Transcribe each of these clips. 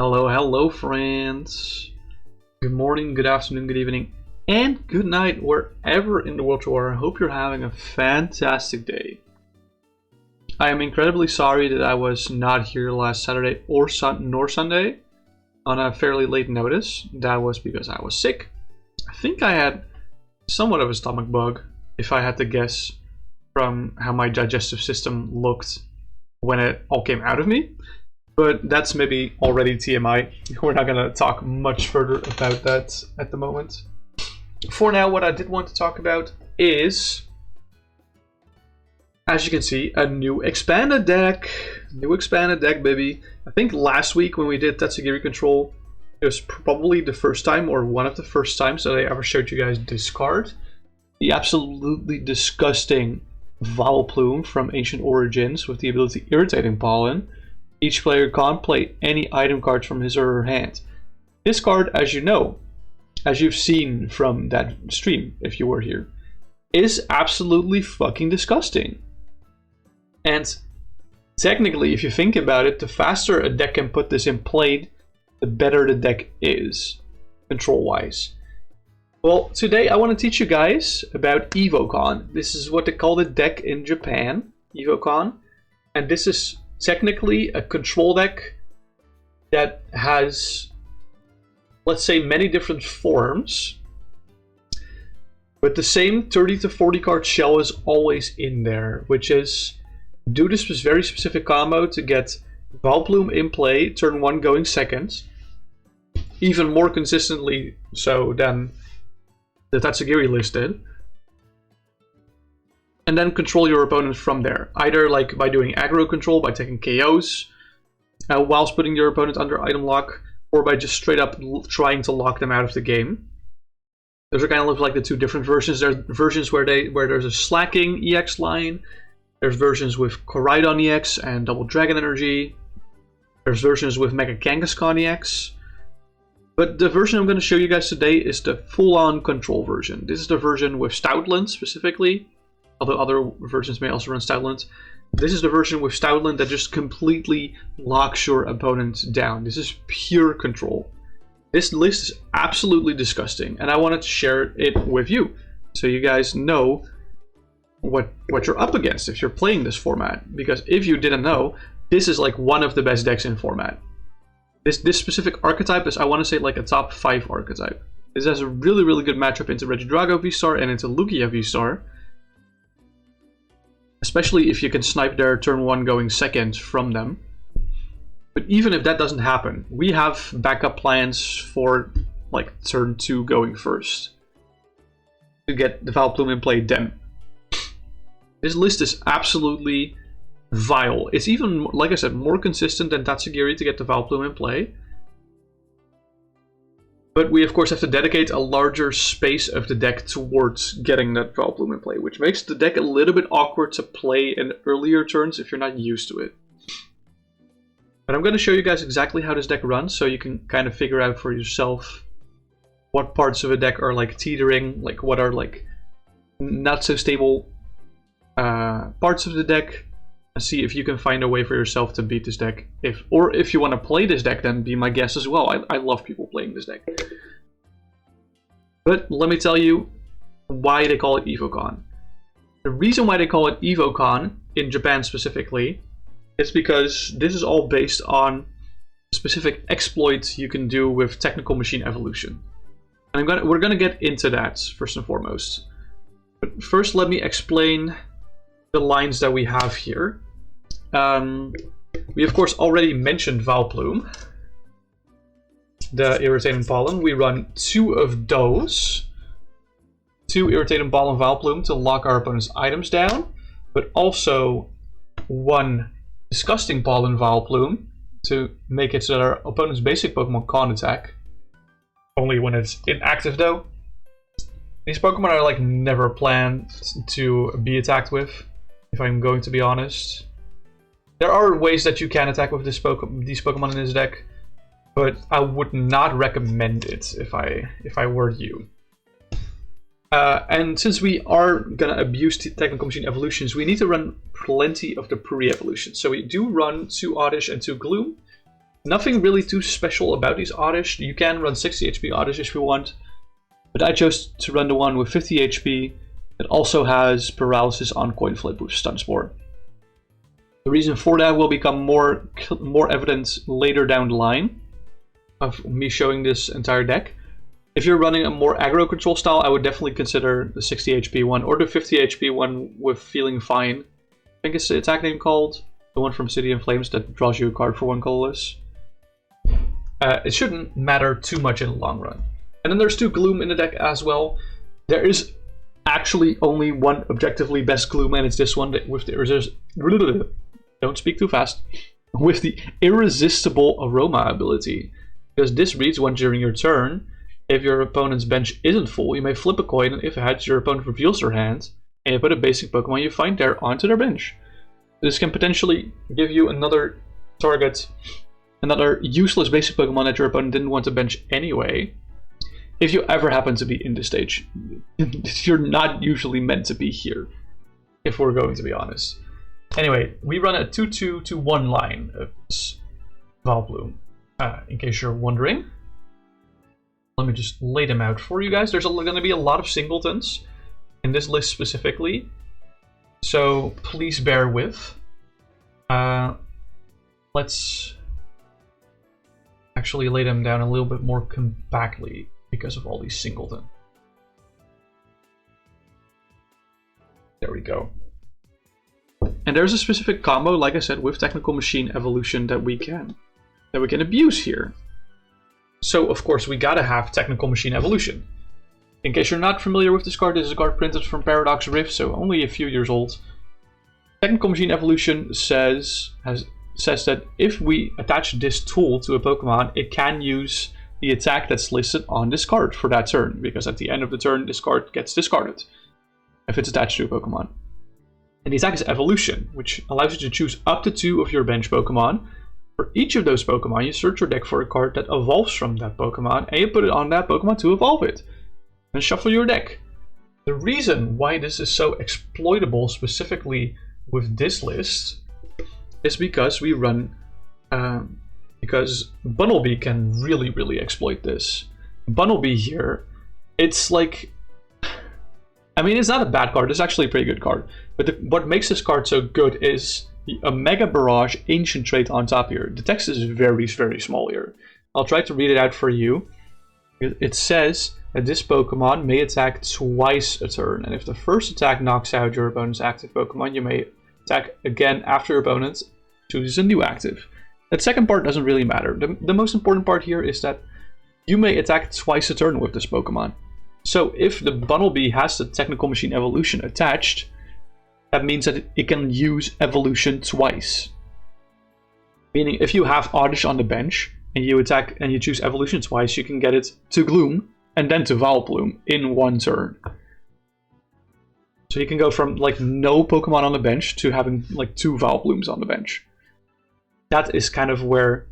Hello, hello, friends. Good morning, good afternoon, good evening, and good night, wherever in the world you are. I hope you're having a fantastic day. I am incredibly sorry that I was not here last Saturday or Sunday on a fairly late notice. That was because I was sick. I think I had somewhat of a stomach bug, if I had to guess from how my digestive system looked when it all came out of me. But that's maybe already TMI. We're not going to talk much further about that at the moment. For now, what I did want to talk about is, as you can see, a new expanded deck. New expanded deck, baby. I think last week when we did TCG Control, it was probably the first time, or one of the first times, that I ever showed you guys this card. The absolutely disgusting Vileplume from Ancient Origins with the ability Irritating Pollen. Each player can't play any item cards from his or her hand. This card, as you know, as you've seen from that stream, if you were here, is absolutely fucking disgusting. And technically, if you think about it, the faster a deck can put this in play, the better the deck is, control-wise. Well, today I want to teach you guys about EVOCON. This is what they call the deck in Japan, EVOCON. And this is technically a control deck that has, let's say, many different forms, but the same 30 to 40 card shell is always in there, which is do this very specific combo to get Vileplume in play, turn 1 going second, even more consistently so than the Tatsugiri list did. And then control your opponent from there, either like by doing aggro control, by taking KOs, whilst putting your opponent under item lock, or by just straight up trying to lock them out of the game. Those are kind of like the two different versions. There's versions where there's a slacking EX line. There's versions with Koraidon EX and Double Dragon Energy. There's versions with Mega Kangaskhan EX. But the version I'm going to show you guys today is the full-on control version. This is the version with Stoutland specifically. Although other versions may also run Stoutland. This is the version with Stoutland that just completely locks your opponent down. This is pure control. This list is absolutely disgusting, and I wanted to share it with you, so you guys know what you're up against if you're playing this format. Because if you didn't know, this is like one of the best decks in format. This specific archetype is, I want to say, like a top 5 archetype. This has a really, really good matchup into Regidrago V-Star and into Lugia V-Star. Especially if you can snipe their turn 1 going second from them. But even if that doesn't happen, we have backup plans for like turn 2 going first. To get the Vileplume in play then. This list is absolutely vile. It's even, like I said, more consistent than Tatsugiri to get the Vileplume in play. But we of course have to dedicate a larger space of the deck towards getting that Vileplume in play, which makes the deck a little bit awkward to play in earlier turns if you're not used to it. But I'm going to show you guys exactly how this deck runs, so you can kind of figure out for yourself what parts of a deck are like teetering, like what are like not so stable parts of the deck, and see if you can find a way for yourself to beat this deck. Or if you want to play this deck, then be my guest as well. I love people playing this deck. But let me tell you why they call it EVOCON. The reason why they call it EVOCON, in Japan specifically, is because this is all based on specific exploits you can do with Technical Machine Evolution. And we're going to get into that first and foremost. But first let me explain the lines that we have here. We of course already mentioned Vileplume, the Irritating Pollen. We run 2 of those. 2 Irritating Pollen Vileplume to lock our opponent's items down, but also 1 Disgusting Pollen Vileplume to make it so that our opponent's basic Pokemon can't attack. Only when it's inactive though. These Pokemon are like never planned to be attacked with, if I'm going to be honest. There are ways that you can attack with these Pokemon in this deck, but I would not recommend it if I were you. And since we are gonna abuse Technical Machine Evolutions, we need to run plenty of the pre-evolutions. So we do run 2 Oddish and 2 Gloom. Nothing really too special about these Oddish. You can run 60 HP Oddish if you want, but I chose to run the one with 50 HP that also has paralysis on coin flip with stun spore. The reason for that will become more evident later down the line of me showing this entire deck. If you're running a more aggro control style, I would definitely consider the 60 HP one or the 50 HP one with Feeling Fine. I think it's the attack name called, the one from City in Flames that draws you a card for 1 colorless. It shouldn't matter too much in the long run. And then there's 2 Gloom in the deck as well. There is actually only one objectively best Gloom, and it's this one that with the don't speak too fast. With the Irresistible Aroma ability. Because this reads once during your turn, if your opponent's bench isn't full, you may flip a coin, and if it has, your opponent reveals their hand, and you put a basic Pokemon you find there onto their bench. This can potentially give you another target, another useless basic Pokemon that your opponent didn't want to bench anyway. If you ever happen to be in this stage, you're not usually meant to be here, if we're going to be honest. Anyway, we run a 2-2-2-1 line of this Vileplume, in case you're wondering. Let me just lay them out for you guys. There's going to be a lot of singletons in this list specifically, so please bear with. Let's actually lay them down a little bit more compactly because of all these singletons. There we go. And there's a specific combo, like I said, with Technical Machine Evolution that we can abuse here. So of course we gotta have Technical Machine Evolution. In case you're not familiar with this card, this is a card printed from Paradox Rift, so only a few years old. Technical Machine Evolution says that if we attach this tool to a Pokemon, it can use the attack that's listed on this card for that turn, because at the end of the turn this card gets discarded if it's attached to a Pokemon. And the attack is Evolution, which allows you to choose up to 2 of your bench Pokemon. For each of those Pokemon, you search your deck for a card that evolves from that Pokemon, and you put it on that Pokemon to evolve it. And shuffle your deck. The reason why this is so exploitable, specifically with this list, is because we run... because Bunnelby can really exploit this. Bunnelby here, it's like... I mean, it's not a bad card, it's actually a pretty good card. But what makes this card so good is the Omega Barrage Ancient trait on top here. The text is very small here. I'll try to read it out for you. It says that this Pokemon may attack twice a turn. And if the first attack knocks out your opponent's active Pokemon, you may attack again after your opponent chooses a new active. That second part doesn't really matter. The most important part here is that you may attack twice a turn with this Pokemon. So if the Bunnelby has the Technical Machine Evolution attached, that means that it can use Evolution twice. Meaning if you have Oddish on the bench and you attack and you choose Evolution twice, you can get it to Gloom and then to Vileplume in 1 turn. So you can go from like no Pokemon on the bench to having like 2 Vileplumes on the bench. That is kind of where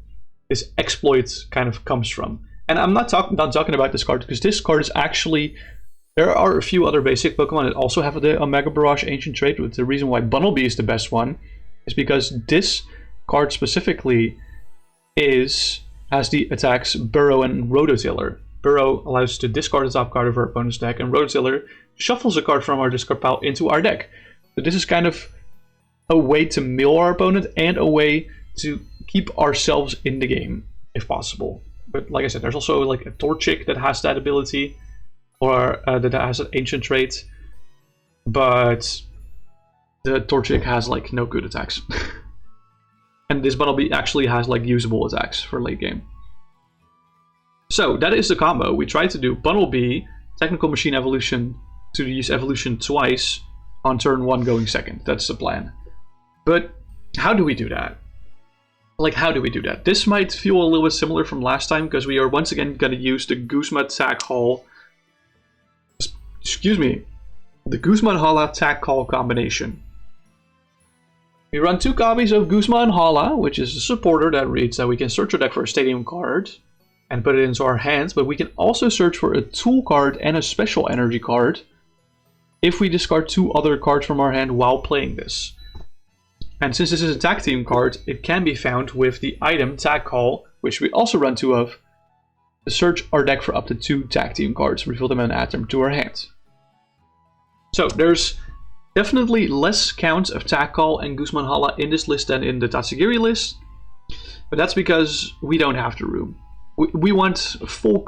this exploit kind of comes from. And I'm not talking about this card, because this card is actually... There are a few other basic Pokemon that also have the Omega Barrage Ancient trait, but the reason why Bunnelby is the best one is because this card specifically has the attacks Burrow and Rototiller. Burrow allows us to discard the top card of our opponent's deck, and Rototiller shuffles a card from our discard pile into our deck. So this is kind of a way to mill our opponent and a way to keep ourselves in the game, if possible. But like I said, there's also like a Torchic that has that ability, or that has an Ancient trait, but the Torchic has like no good attacks. And this Bunnelby actually has like usable attacks for late game. So that is the combo. We tried to do Bunnelby, Technical Machine Evolution, to use Evolution twice on turn 1 going second. That's the plan. But how do we do that? Like, how do we do that? This might feel a little bit similar from last time, because we are once again going to use the Guzma Attack Hall. Excuse me. The Guzma and Hala Attack Call combination. We run 2 copies of Guzma and Hala, which is a supporter that reads that we can search our deck for a Stadium card and put it into our hands, but we can also search for a Tool card and a Special Energy card if we discard 2 other cards from our hand while playing this. And since this is a tag team card, it can be found with the item Tag Call, which we also run 2 of, to search our deck for up to 2 tag team cards, reveal them and add them to our hand. So there's definitely less counts of Tag Call and Guzman Hala in this list than in the Tatsugiri list, but that's because we don't have the room. We want a full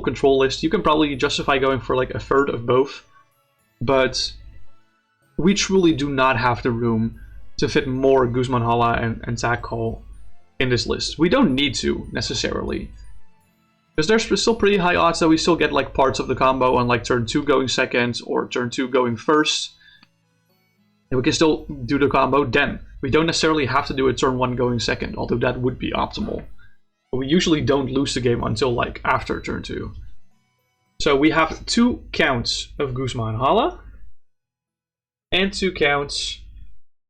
control list. You can probably justify going for like a third of both, but we truly do not have the room to fit more Guzman Hala and Tag Call in this list. We don't need to, necessarily. Because there's still pretty high odds that we still get like parts of the combo on like turn 2 going second or turn 2 going first. And we can still do the combo then. We don't necessarily have to do a turn 1 going second, although that would be optimal. But we usually don't lose the game until like after turn 2. So we have 2 counts of Guzman Hala and 2 counts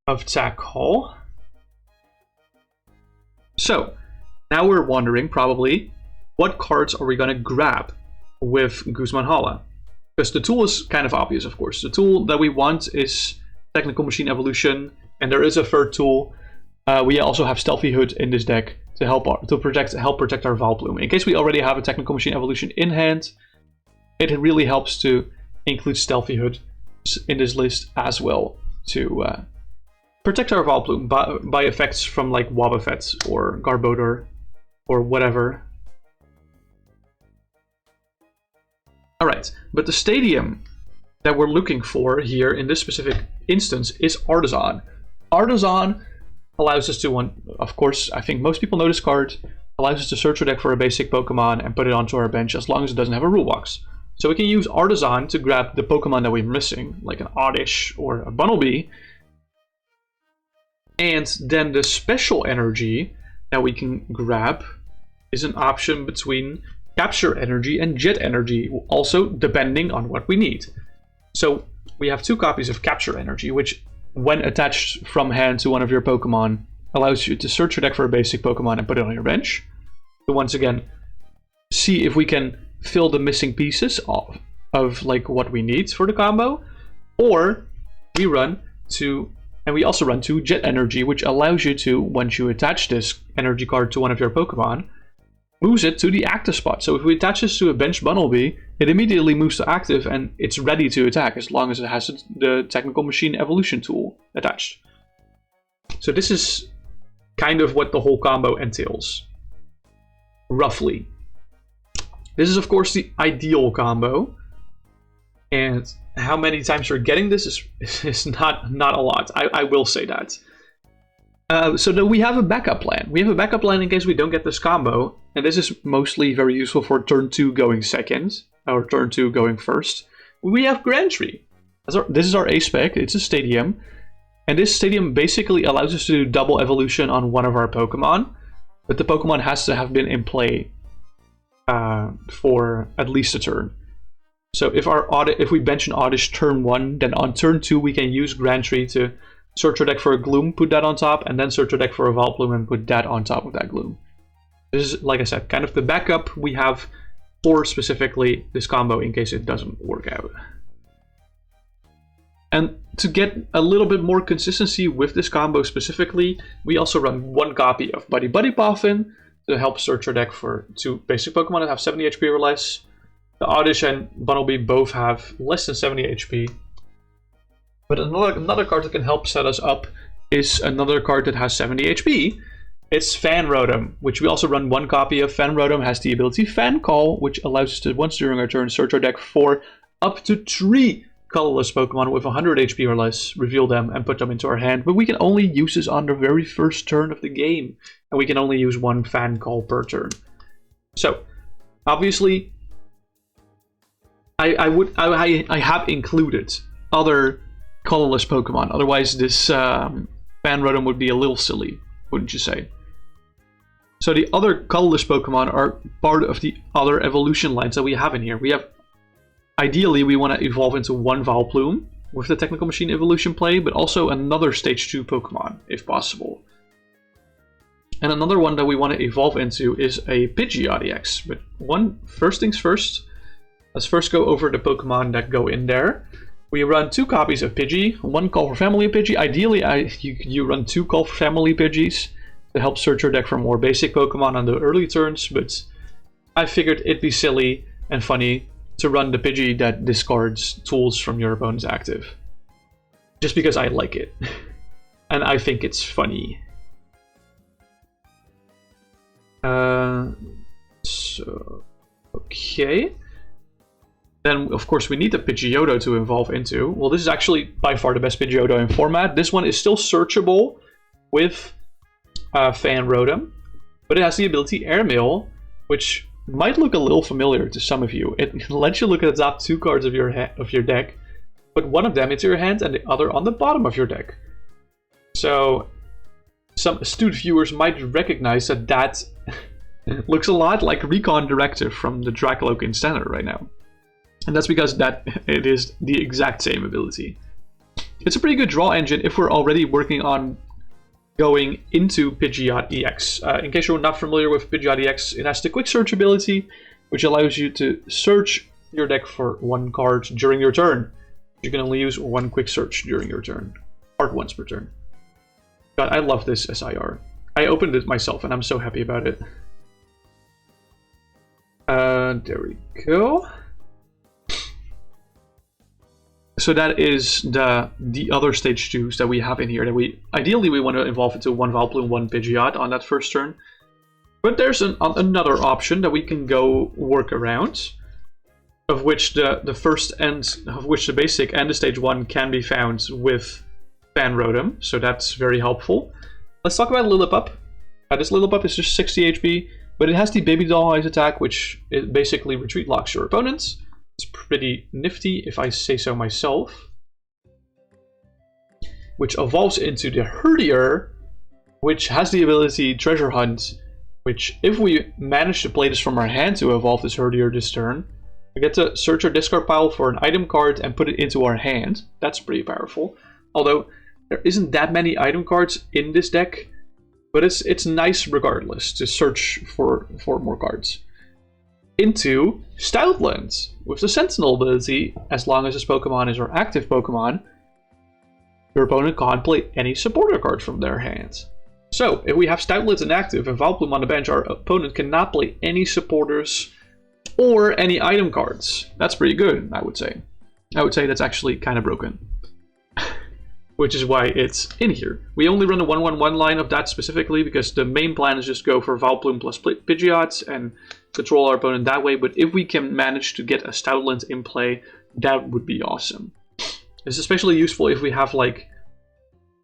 of Tag Call. So now we're wondering probably, what cards are we going to grab with Guzman Hala? Because the tool is kind of obvious, of course. The tool that we want is Technical Machine Evolution, and there is a third tool. We also have Stealthy Hood in this deck to help protect our Vileplume. In case we already have a Technical Machine Evolution in hand, it really helps to include Stealthy Hood in this list as well to protect our Vileplume by effects from like Wobbuffet or Garbodor or whatever. Alright, but the stadium that we're looking for here in this specific instance is Artisan. Artisan allows us to, of course, I think most people know this card, allows us to search our deck for a basic Pokemon and put it onto our bench as long as it doesn't have a rule box. So we can use Artisan to grab the Pokemon that we're missing, like an Oddish or a Bunnelby. And then the special energy that we can grab is an option between Capture Energy and Jet Energy, also depending on what we need. So we have 2 copies of Capture Energy, which when attached from hand to one of your Pokemon allows you to search your deck for a basic Pokemon and put it on your bench. To once again see if we can fill the missing pieces of like what we need for the combo. Or we also run 2 Jet Energy, which allows you to, once you attach this energy card to one of your Pokemon, moves it to the active spot. So if we attach this to a bench Bunnelby, it immediately moves to active and it's ready to attack as long as it has the Technical Machine Evolution tool attached. So this is kind of what the whole combo entails, roughly. This is of course the ideal combo, and how many times we're getting this is not a lot. I will say that. So then we have a backup plan. We have a backup plan in case we don't get this combo, and this is mostly very useful for turn 2 going second, or turn 2 going first. We have Grandtree. This is our A-Spec, it's a stadium, and this stadium basically allows us to do double evolution on one of our Pokemon, but the Pokemon has to have been in play for at least a turn. So if we bench an Oddish turn 1, then on turn 2 we can use Grandtree to search our deck for a Gloom, put that on top, and then search our deck for a Vileplume and put that on top of that Gloom. This is, like I said, kind of the backup we have for specifically this combo in case it doesn't work out. And to get a little bit more consistency with this combo specifically, we also run 1 copy of Buddy Buddy Poffin to help search our deck for 2 basic Pokemon that have 70 HP or less. The Oddish and Bunnelby both have less than 70 HP. But another card that can help set us up is another card that has 70 HP. It's Fan Rotom, which we also run 1 copy of. Fan Rotom has the ability Fan Call, which allows us to, once during our turn, search our deck for up to 3 colorless Pokemon with 100 HP or less, reveal them, and put them into our hand. But we can only use this on the very first turn of the game, and we can only use 1 Fan Call per turn. So, obviously, I have included other colorless Pokemon. Otherwise, this Fan Rotom would be a little silly, wouldn't you say? So the other colorless Pokemon are part of the other evolution lines that we have in here. We have, ideally, we want to evolve into 1 Vileplume with the Technical Machine Evolution play, but also another Stage 2 Pokemon, if possible. And another one that we want to evolve into is a Pidgeot EX. But first things first, let's first go over the Pokemon that go in there. We run 2 copies of Pidgey, 1 Call for Family of Pidgey. Ideally, you run 2 Call for Family Pidgeys to help search your deck for more basic Pokemon on the early turns, but I figured it'd be silly and funny to run the Pidgey that discards tools from your opponent's active. Just because I like it. And I think it's funny. Okay. Then, of course, we need the Pidgeotto to evolve into. Well, this is actually by far the best Pidgeotto in format. This one is still searchable with Fan Rotom, but it has the ability Airmail, which might look a little familiar to some of you. It lets you look at the top 2 cards of your deck, put one of them into your hand and the other on the bottom of your deck. So, some astute viewers might recognize that looks a lot like Recon Directive from the Dracolocan Standard right now. And that's because it is the exact same ability. It's a pretty good draw engine if we're already working on going into Pidgeot EX. In case you're not familiar with Pidgeot EX, it has the quick search ability, which allows you to search your deck for 1 card during your turn. You can only use 1 quick search during your turn. Or once per turn. God, I love this SIR. I opened it myself and I'm so happy about it. There we go. So that is the other stage 2s that we have in here. That ideally we want to evolve into 1 Vileplume, 1 Pidgeot on that first turn. But there's another option that we can go work around, of which the basic and the stage 1 can be found with Fan Rotom. So that's very helpful. Let's talk about Lillipup. This Lillipup is just 60 HP, but it has the Baby Doll Eyes attack, which it basically retreat locks your opponents. It's pretty nifty, if I say so myself. Which evolves into the Herdier, which has the ability Treasure Hunt, which if we manage to play this from our hand to evolve this Herdier this turn, we get to search our discard pile for an item card and put it into our hand. That's pretty powerful. Although, there isn't that many item cards in this deck, but it's nice regardless to search for more cards. Into Stoutland with the Sentinel ability. As long as this Pokemon is our active Pokemon, your opponent can't play any supporter cards from their hands. So, if we have Stoutland inactive and Vileplume on the bench, our opponent cannot play any supporters or any item cards. That's pretty good, I would say. I would say that's actually kind of broken. Which is why it's in here. We only run a 1-1-1 line of that specifically because the main plan is just go for Vileplume plus Pidgeots and control our opponent that way. But if we can manage to get a Stoutland in play, that would be awesome. It's especially useful if we have like,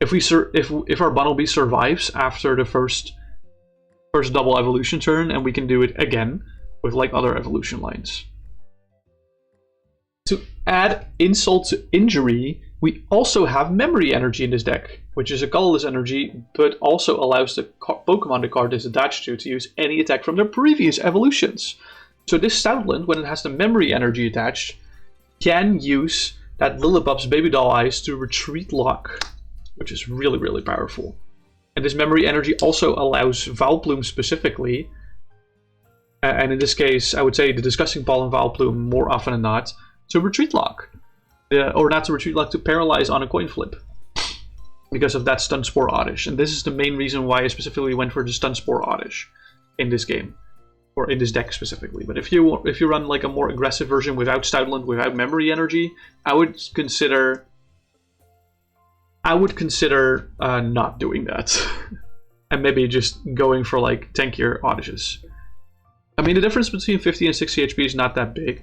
if our Bunnelby survives after the first double evolution turn, and we can do it again with like other evolution lines. To add insult to injury, we also have Memory Energy in this deck, which is a colorless energy, but also allows the Pokemon the card is attached to use any attack from their previous evolutions. So this Stoutland, when it has the Memory Energy attached, can use that Lillipup's Baby Doll Eyes to retreat lock, which is really, really powerful. And this Memory Energy also allows Vileplume specifically, and in this case, I would say the Disgusting Pollen Vileplume more often than not, to retreat lock. Or not to retreat lock, to paralyze on a coin flip. Because of that Stun Spore Oddish. And this is the main reason why I specifically went for the Stun Spore Oddish in this game. Or in this deck specifically. But if you run like a more aggressive version without Stoutland, without Memory Energy, I would consider not doing that. And maybe just going for like tankier Oddishes. I mean, the difference between 50 and 60 HP is not that big.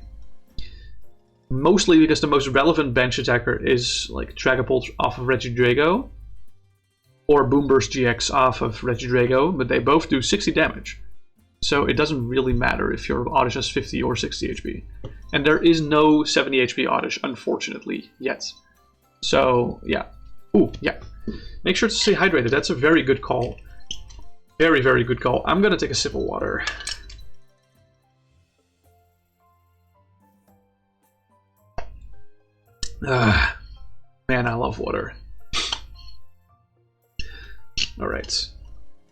Mostly because the most relevant bench attacker is like Dragapult off of Regidrago or Boomburst GX off of Regidrago, but they both do 60 damage. So it doesn't really matter if your Oddish has 50 or 60 HP. And there is no 70 HP Oddish, unfortunately, yet. So, yeah. Ooh, yeah. Make sure to stay hydrated. That's a very good call. Very, very good call. I'm gonna take a sip of water. Man, I love water. Alright.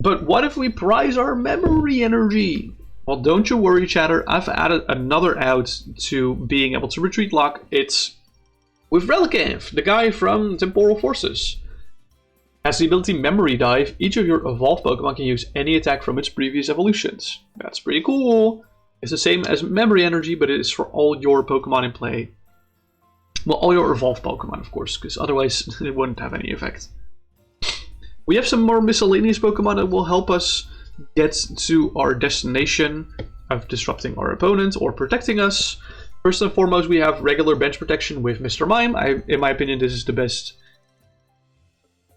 But what if we prize our Memory Energy? Well, don't you worry, chatter. I've added another out to being able to retreat lock its With Relicanth, the guy from Temporal Forces. Has the ability Memory Dive. Each of your evolved Pokemon can use any attack from its previous evolutions. That's pretty cool. It's the same as Memory Energy, but it is for all your Pokemon in play. Well, all your evolved Pokemon, of course, because otherwise it wouldn't have any effect. We have some more miscellaneous Pokemon that will help us get to our destination of disrupting our opponent or protecting us. First and foremost, we have regular bench protection with Mr. Mime. In my opinion, this is the best.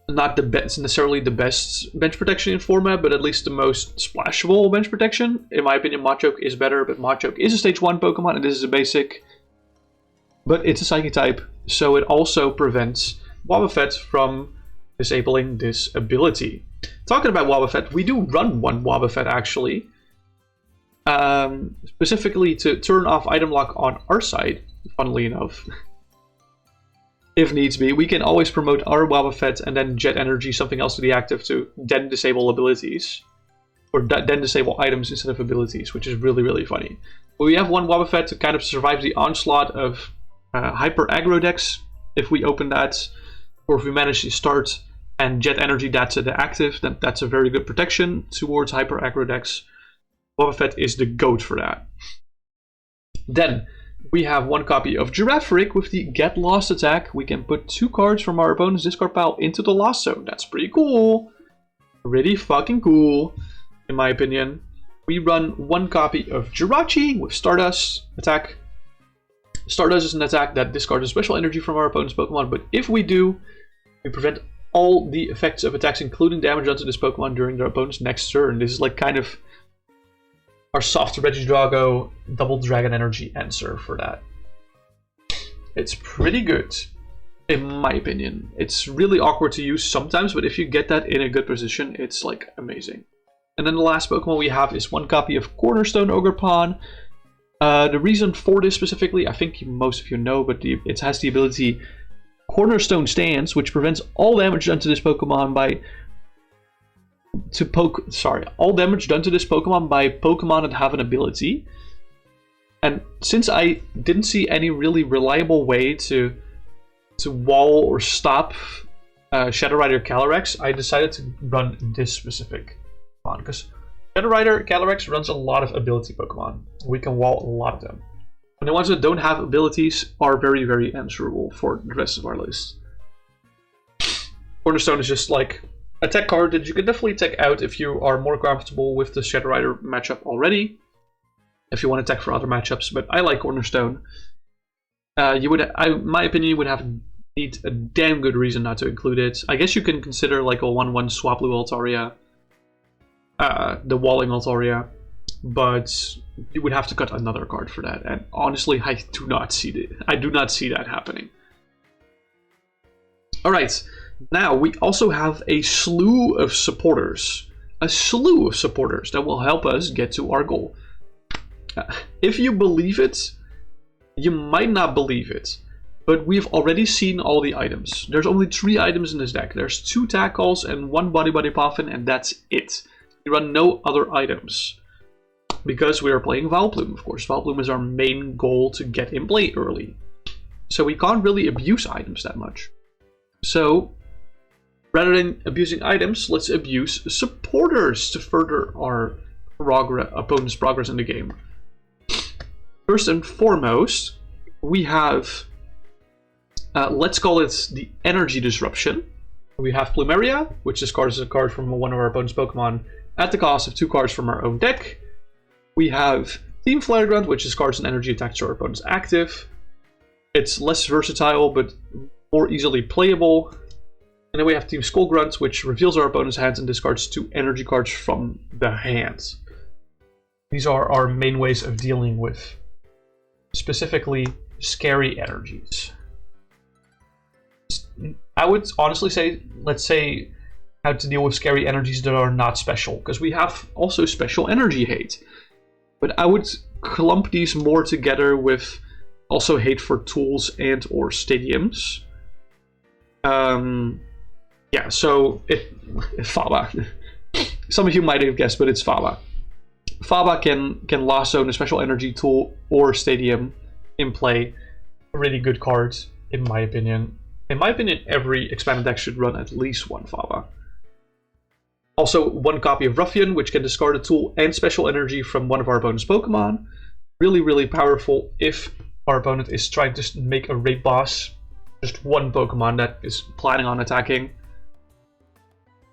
Not the best, necessarily the best bench protection in format, but at least the most splashable bench protection. In my opinion, Machoke is better, but Machoke is a stage 1 Pokemon, and this is a basic. But it's a Psychic type, so it also prevents Wobbuffet from disabling this ability. Talking about Wobbuffet, we do run one Wobbuffet actually. Specifically to turn off item lock on our side, funnily enough. If needs be, we can always promote our Wobbuffet and then Jet Energy something else to the active to then disable abilities. Or then disable items instead of abilities, which is really, really funny. But we have one Wobbuffet to kind of survive the onslaught of Hyper Aggro decks, if we open that. Or if we manage to start and Jet Energy that to the active, then that's a very good protection towards Hyper Aggro decks. Wobbuffet is the GOAT for that. Then we have one copy of Girafarig with the Get Lost attack. We can put 2 cards from our opponent's discard pile into the Lost Zone. That's pretty cool. Pretty fucking cool, in my opinion. We run one copy of Jirachi with Stardust attack. Stardust is an attack that discards a special energy from our opponent's Pokemon, but if we do, we prevent all the effects of attacks, including damage onto this Pokemon during their opponent's next turn. This is like kind of our soft Regidrago Double Dragon Energy answer for that. It's pretty good, in my opinion. It's really awkward to use sometimes, but if you get that in a good position, it's like amazing. And then the last Pokemon we have is one copy of Cornerstone Ogerpon. The reason for this specifically, I think most of you know, but it has the ability Cornerstone Stance, which prevents all damage done to this Pokemon by all damage done to this Pokemon by Pokemon that have an ability. And since I didn't see any really reliable way to wall or stop Shadow Rider Calyrex, I decided to run this specific Pokemon, because Shadow Rider Calyrex runs a lot of ability Pokemon. We can wall a lot of them. And the ones that don't have abilities are very, very answerable for the rest of our list. Cornerstone is just like a tech card that you can definitely tech out if you are more comfortable with the Shadow Rider matchup already. If you want to tech for other matchups, but I like Cornerstone. In my opinion, you would need a damn good reason not to include it. I guess you can consider like a 1/1 Swablu Altaria, the Walling Altaria, but you would have to cut another card for that. And honestly, I do not see that happening. All right. Now, we also have a slew of supporters. A slew of supporters that will help us get to our goal. If you believe it, you might not believe it, but we've already seen all the items. There's only 3 items in this deck. There's 2 Tackles and 1 Body Puffin, and that's it. We run no other items. Because we are playing Vileplume, of course. Vileplume is our main goal to get in play early. So we can't really abuse items that much. So rather than abusing items, let's abuse supporters to further our opponent's progress in the game. First and foremost, we have, let's call it the Energy Disruption. We have Plumeria, which discards a card from one of our opponent's Pokemon at the cost of 2 cards from our own deck. We have Team Flare Grunt, which discards an energy attack to our opponent's active. It's less versatile, but more easily playable. And then we have Team Skull Grunt, which reveals our opponent's hands and discards 2 energy cards from the hand. These are our main ways of dealing with specifically scary energies. I would honestly say, let's say, how to deal with scary energies that are not special, because we have also special energy hate. But I would clump these more together with also hate for tools and or stadiums. Yeah, so Faba. Some of you might have guessed, but it's Faba. Faba can lasso a special energy tool or stadium in play. Really good cards. in my opinion. In my opinion, every expanded deck should run at least one Fava. Also, one copy of Ruffian, which can discard a tool and special energy from one of our opponent's Pokemon. Really, really powerful if our opponent is trying to make a raid boss. Just one Pokemon that is planning on attacking.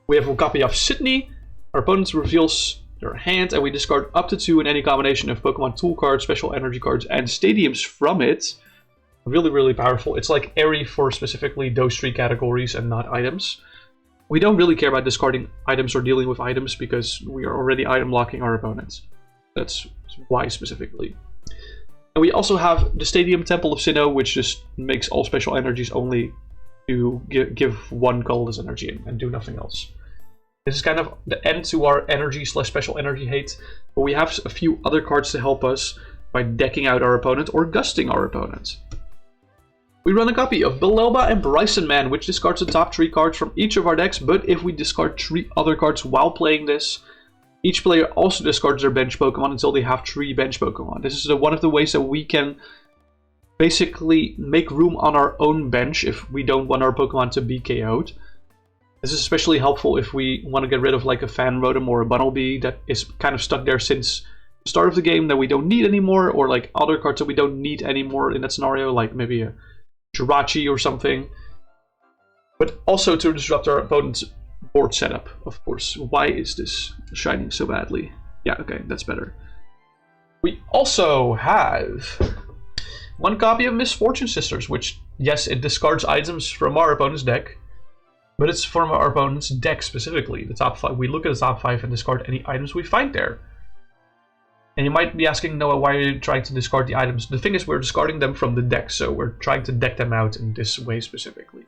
We have a copy of Sydney. Our opponent reveals their hand, and we discard up to 2 in any combination of Pokemon tool cards, special energy cards, and stadiums from it. Really, really powerful. It's like Airy for specifically those 3 categories and not items. We don't really care about discarding items or dealing with items because we are already item locking our opponents. That's why specifically. And we also have the Stadium Temple of Sinnoh, which just makes all special energies only to give one colorless energy and do nothing else. This is kind of the end to our energy / special energy hate, but we have a few other cards to help us by decking out our opponent or gusting our opponent. We run a copy of Belelba and Bryson Man, which discards the top 3 cards from each of our decks, but if we discard 3 other cards while playing this, each player also discards their bench Pokemon until they have 3 bench Pokemon. This is one of the ways that we can basically make room on our own bench if we don't want our Pokemon to be KO'd. This is especially helpful if we want to get rid of like a Fan Rotom or a Bunnelby that is kind of stuck there since the start of the game that we don't need anymore, or like other cards that we don't need anymore in that scenario, like maybe a Jirachi or something. But also to disrupt our opponent's board setup, of course. Why is this shining so badly? Yeah, okay, that's better. We also have one copy of Misfortune Sisters, which, yes, it discards items from our opponent's deck, but it's from our opponent's deck specifically. The top 5. We look at the top 5 and discard any items we find there. And you might be asking, Noah, why are you trying to discard the items? The thing is, we're discarding them from the deck, so we're trying to deck them out in this way specifically.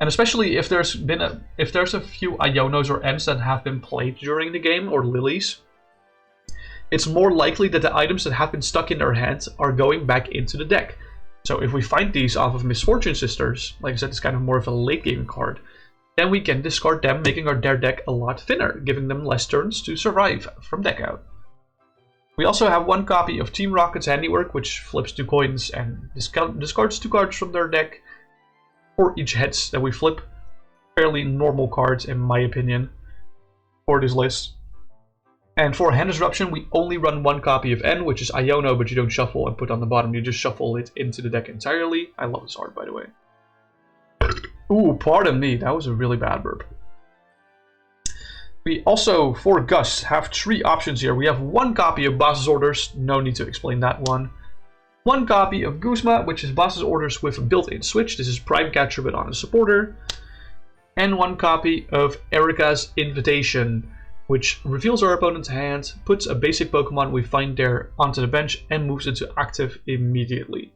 And especially if there's a few Ionos or Ents that have been played during the game, or Lilies, it's more likely that the items that have been stuck in their hands are going back into the deck. So if we find these off of Misfortune Sisters, like I said, it's kind of more of a late game card, then we can discard them, making their deck a lot thinner, giving them less turns to survive from deck out. We also have one copy of Team Rocket's Handiwork, which flips 2 coins and discards 2 cards from their deck for each heads that we flip. Fairly normal cards, in my opinion, for this list. And for Hand Disruption, we only run one copy of N, which is Iono, but you don't shuffle and put on the bottom. You just shuffle it into the deck entirely. I love this art, by the way. Ooh, pardon me. That was a really bad burp. We also, for Gus, have 3 options here. We have one copy of Boss's Orders. No need to explain that one. One copy of Guzma, which is Boss's Orders with a built-in switch. This is Prime Catcher, but on a supporter. And one copy of Erica's Invitation, which reveals our opponent's hand, puts a basic Pokemon we find there onto the bench, and moves it to active immediately.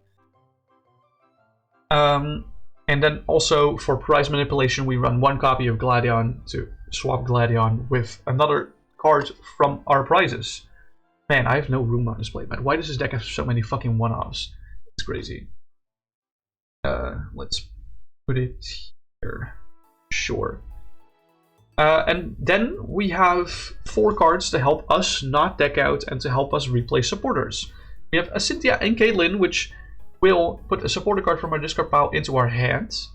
And then also for prize manipulation, we run one copy of Gladion to swap Gladion with another card from our prizes. Man, I have no room on this playmat. Why does this deck have so many fucking one-offs? It's crazy. Let's put it here. Sure. And then we have 4 cards to help us not deck out and to help us replace supporters. We have a Cynthia and Caitlyn, which will put a supporter card from our discard pile into our hands.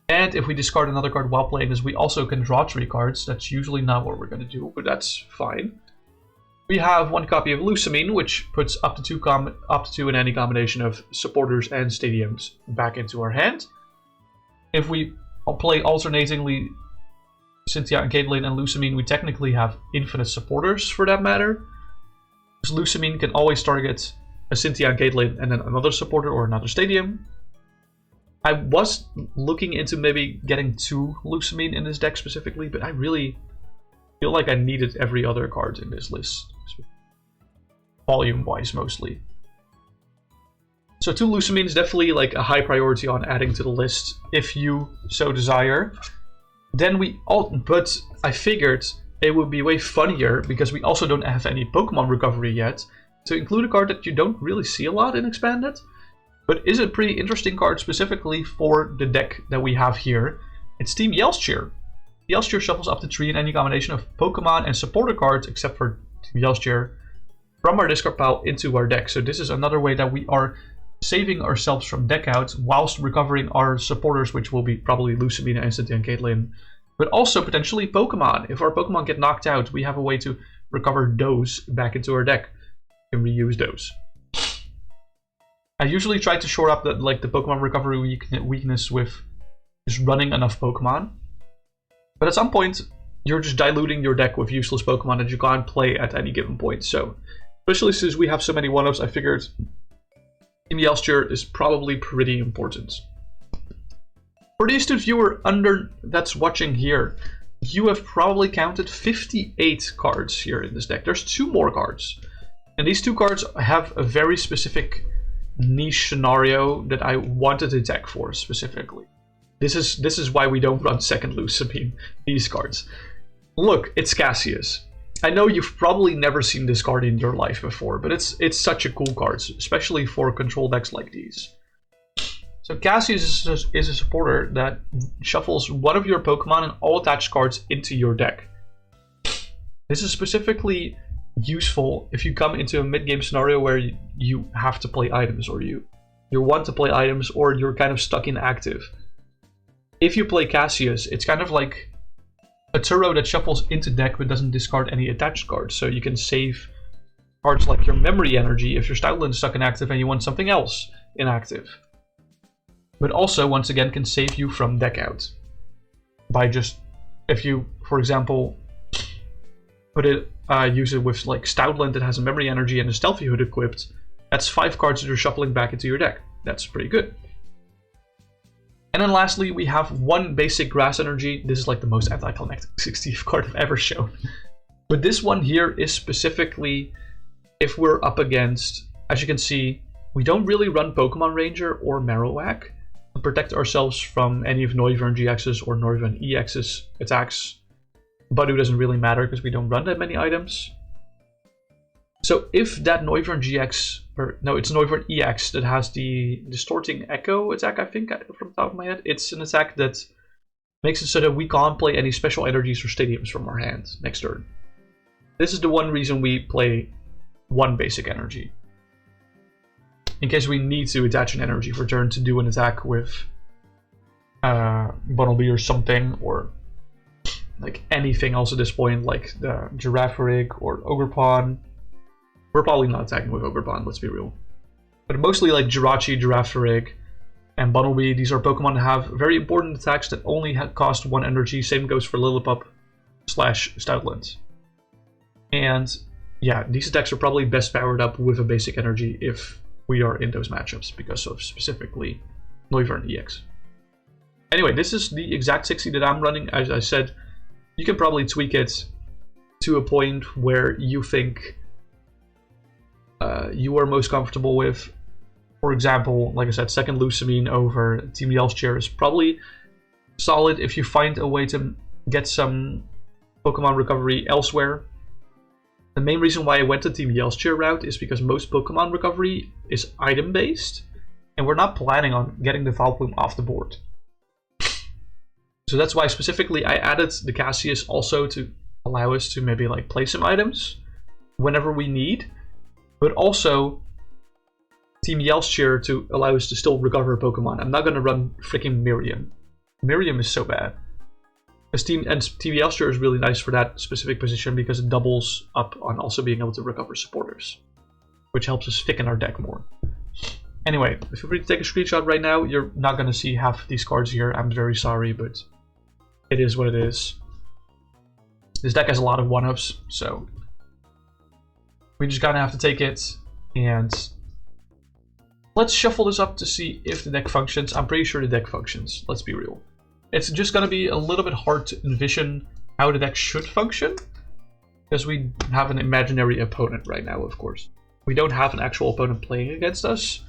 And if we discard another card while playing this, we also can draw 3 cards. That's usually not what we're going to do, but that's fine. We have one copy of Lusamine, which puts up to 2 in any combination of supporters and stadiums back into our hand. If we play alternatingly Cynthia and Caitlyn and Lusamine, we technically have infinite supporters for that matter. Because Lusamine can always target a Cynthia and Caitlyn and then another supporter or another stadium. I was looking into maybe getting 2 Lusamine in this deck specifically, but I really feel like I needed every other card in this list. Volume-wise, mostly. So 2 Lusamine is definitely like a high priority on adding to the list, if you so desire. Then but I figured it would be way funnier, because we also don't have any Pokemon recovery yet, to include a card that you don't really see a lot in Expanded, but is a pretty interesting card specifically for the deck that we have here. It's Team Yelschir. Yelschir shuffles up to 3 in any combination of Pokemon and supporter cards, except for Team Yelschir, from our discard pile into our deck. So this is another way that we are saving ourselves from deck outs whilst recovering our supporters, which will be probably Lucamina, Instantly, and Caitlyn. But also potentially Pokemon. If our Pokemon get knocked out, we have a way to recover those back into our deck and reuse those. I usually try to shore up the Pokemon recovery weakness with just running enough Pokemon. But at some point, you're just diluting your deck with useless Pokemon that you can't play at any given point. So, especially since we have so many one-ups, I figured Team Yelster is probably pretty important. For the astute viewer that's watching here, you have probably counted 58 cards here in this deck. There's 2 more cards. And these 2 cards have a very specific niche scenario that I wanted to deck for specifically. This is why we don't run second Lucamine, these cards. Look, it's Cassius. I know you've probably never seen this card in your life before, but it's such a cool card, especially for control decks like these. So Cassius is a supporter that shuffles one of your Pokemon and all attached cards into your deck. This is specifically useful if you come into a mid-game scenario where you have to play items, or you want to play items, or you're kind of stuck in active. If you play Cassius, it's kind of like a Turo that shuffles into deck but doesn't discard any attached cards. So you can save cards like your memory energy if your Stoutland is stuck in active and you want something else in active. But also, once again, can save you from deck out. By just, if you, for example, use it with like Stoutland that has a memory energy and a Stealthy Hood equipped, that's 5 cards that you're shuffling back into your deck. That's pretty good. And then lastly, we have 1 basic Grass Energy. This is like the most anticlimactic 60th card I've ever shown. But this one here is specifically if we're up against, as you can see, we don't really run Pokemon Ranger or Marowak to protect ourselves from any of Noivern GX's or Noivern EX's attacks. Budu doesn't really matter because we don't run that many items. So if that Noivern GX, or no, it's Noivern EX that has the Distorting Echo attack, I think, from the top of my head. It's an attack that makes it so that we can't play any special energies or stadiums from our hand next turn. This is the one reason we play 1 basic energy. In case we need to attach an energy for turn to do an attack with Bunnelby or something, or like anything else at this point, like the Girafarig or Ogerpon. We're probably not attacking with Ogerpon, let's be real. But mostly like Jirachi, Girafarig, and Bunnelby. These are Pokemon that have very important attacks that only cost 1 energy. Same goes for Lillipup / Stoutland. And yeah, these attacks are probably best powered up with a basic energy if we are in those matchups, because of specifically Noivern EX. Anyway, this is the exact 60 that I'm running. As I said, you can probably tweak it to a point where you think you are most comfortable with. For example, like I said, second Lucamine over Team Yelster is probably solid if you find a way to get some Pokemon recovery elsewhere. The main reason why I went the Team Yelster route is because most Pokemon recovery is item based, and we're not planning on getting the Vileplume off the board. So that's why specifically I added the Cassius also to allow us to maybe like play some items whenever we need, but also Team Yelster to allow us to still recover Pokemon. I'm not going to run freaking Miriam. Miriam is so bad. Team Yelster is really nice for that specific position because it doubles up on also being able to recover supporters, which helps us thicken our deck more. Anyway, feel free to take a screenshot right now. You're not going to see half of these cards here. I'm very sorry, but it is what it is. This deck has a lot of 1-ups, so we just kind of have to take it. And let's shuffle this up to see if the deck functions. I'm pretty sure the deck functions, let's be real. It's just going to be a little bit hard to envision how the deck should function, because we have an imaginary opponent right now, of course. We don't have an actual opponent playing against us.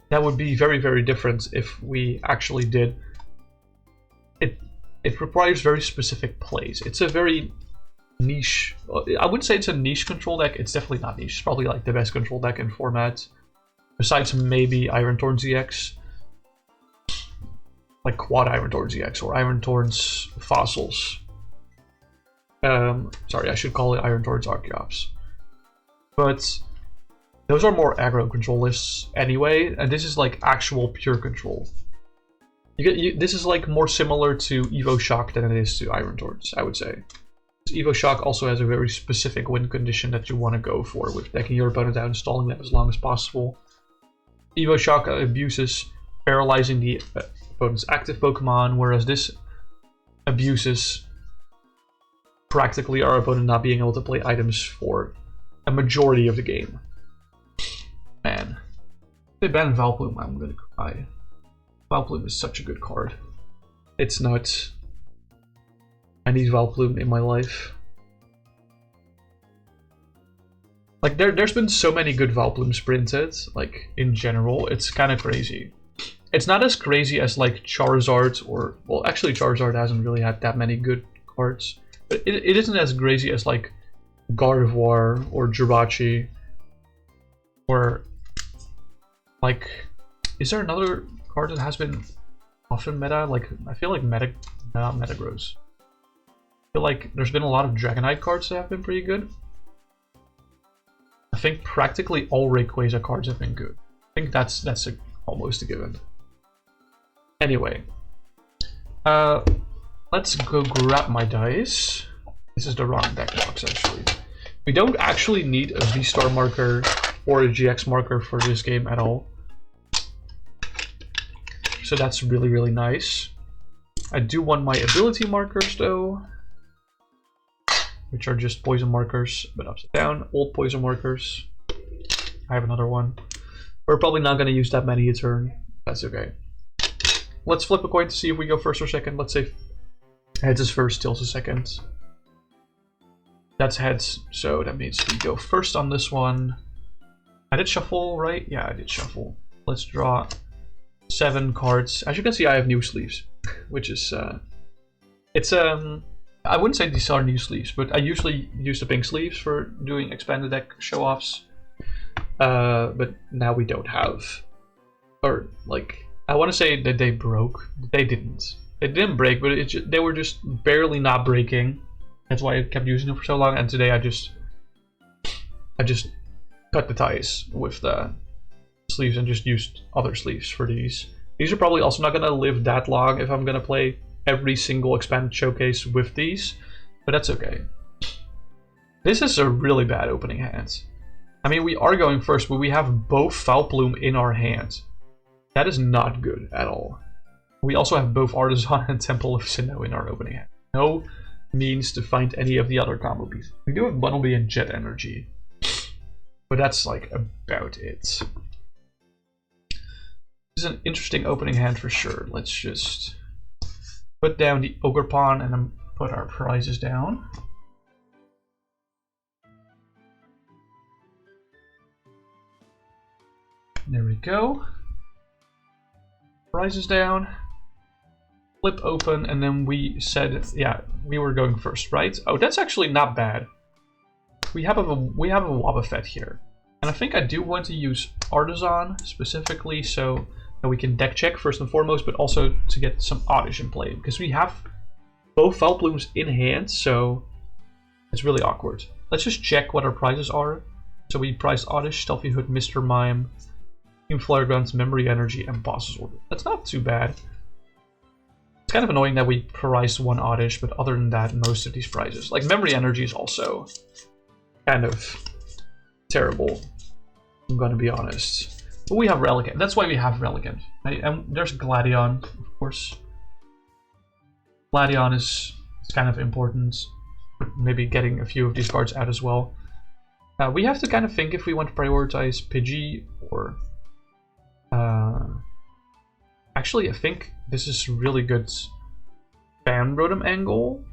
That would be very, very different if we actually did. It requires very specific plays. It's a very niche, I wouldn't say it's a niche control deck. It's definitely not niche. It's probably like the best control deck in format, besides maybe Iron Thorn ZX. Like Quad Iron Thorn ZX or Iron Thorn's Fossils. Sorry, I should call it Iron Thorn's Archeops. But Those are more aggro control lists anyway, and this is like actual pure control. This is like more similar to Evo Shock than it is to Iron Torch, I would say. Evo Shock also has a very specific win condition that you want to go for, with decking your opponent down and stalling them as long as possible. Evo Shock abuses paralyzing the opponent's active Pokemon, whereas this abuses practically our opponent not being able to play items for a majority of the game. Man. If they ban Valplume, I'm gonna cry. Valplume is such a good card. It's nuts. I need Valplume in my life. Like, there's been so many good Valplumes printed, like, in general, it's kind of crazy. It's not as crazy as, like, Charizard or... Well, actually, Charizard hasn't really had that many good cards. But it isn't as crazy as, like, Gardevoir or Jirachi. Or, like... Is there another card that has been often meta? Like, I feel like not Metagross. I feel like there's been a lot of Dragonite cards that have been pretty good. I think practically all Rayquaza cards have been good. I think that's almost a given. Anyway, let's go grab my dice. This is the wrong deck box, actually. We don't actually need a V-Star marker or a GX marker for this game at all. So that's really, really nice. I do want my ability markers, though, which are just poison markers, but upside down, old poison markers. I have another one. We're probably not going to use that many a turn. That's okay. Let's flip a coin to see if we go first or second. Let's say heads is first, tails is second. That's heads, so that means we go first on this one. I did shuffle, right? Yeah, I did shuffle. Let's draw 7 cards. As you can see, I have new sleeves, which is I wouldn't say these are new sleeves, but I usually use the pink sleeves for doing expanded deck show-offs. But now we don't have, or like, I want to say that they broke. They didn't. They didn't break, but they were just barely not breaking. That's why I kept using them for so long. And today I just cut the ties with the sleeves and just used other sleeves for these. These are probably also not gonna live that long if I'm gonna play every single expanded showcase with these, but that's okay. This is a really bad opening hand. I mean, we are going first, but we have both Valplume in our hand. That is not good at all. We also have both Artisan and Temple of Sinnoh in our opening hand. No means to find any of the other combo pieces. We do have Bunnelby and Jet Energy, but that's like about it. This is an interesting opening hand for sure. Let's just put down the Ogre Pawn and then put our prizes down. There we go. Prizes down. Flip open, and then we said, yeah, we were going first, right? Oh, that's actually not bad. We have a Wobbuffet here, and I think I do want to use Artisan specifically so that we can deck check first and foremost, but also to get some Oddish in play, because we have both Valplumes in hand, so it's really awkward. Let's just check what our prizes are. So we priced Oddish, Stealthy Hood, Mr. Mime, Team Flare Grounds, Memory Energy, and Boss's Order. That's not too bad. It's kind of annoying that we priced one Oddish, but other than that, most of these prizes. Like, Memory Energy is also kind of terrible, I'm gonna be honest. But we have Relicanth. That's why we have Relicanth. Right? And there's Gladion, of course. Gladion is kind of important. Maybe getting a few of these cards out as well. We have to kind of think if we want to prioritize Pidgey or... Actually, I think this is really good Fan Rotom angle.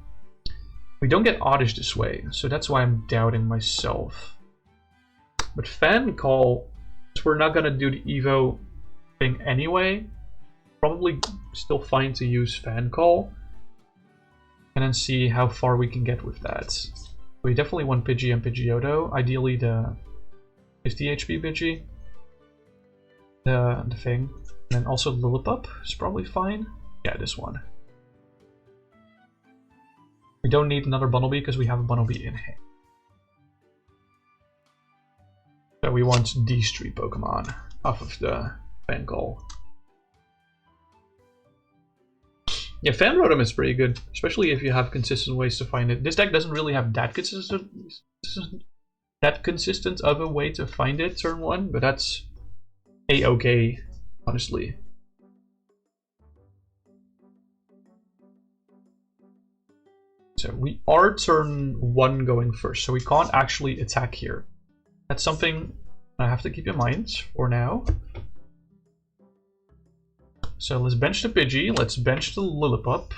We don't get Oddish this way, so that's why I'm doubting myself. But Fan Call, since we're not gonna do the Evo thing anyway, probably still fine to use Fan Call. And then see how far we can get with that. We definitely want Pidgey and Pidgeotto. Ideally the 50 HP Pidgey. The thing. And then also Lillipup is probably fine. Yeah, this one. We don't need another Bunnelby because we have a Bunnelby in hand. So we want these 3 Pokemon off of the Fangol. Yeah, Fan Rotom is pretty good, especially if you have consistent ways to find it. This deck doesn't really have that consistent of a way to find it turn 1, but that's a-okay, honestly. So we are turn 1 going first, so we can't actually attack here. That's something I have to keep in mind for now. So let's bench the Pidgey, let's bench the Lillipup.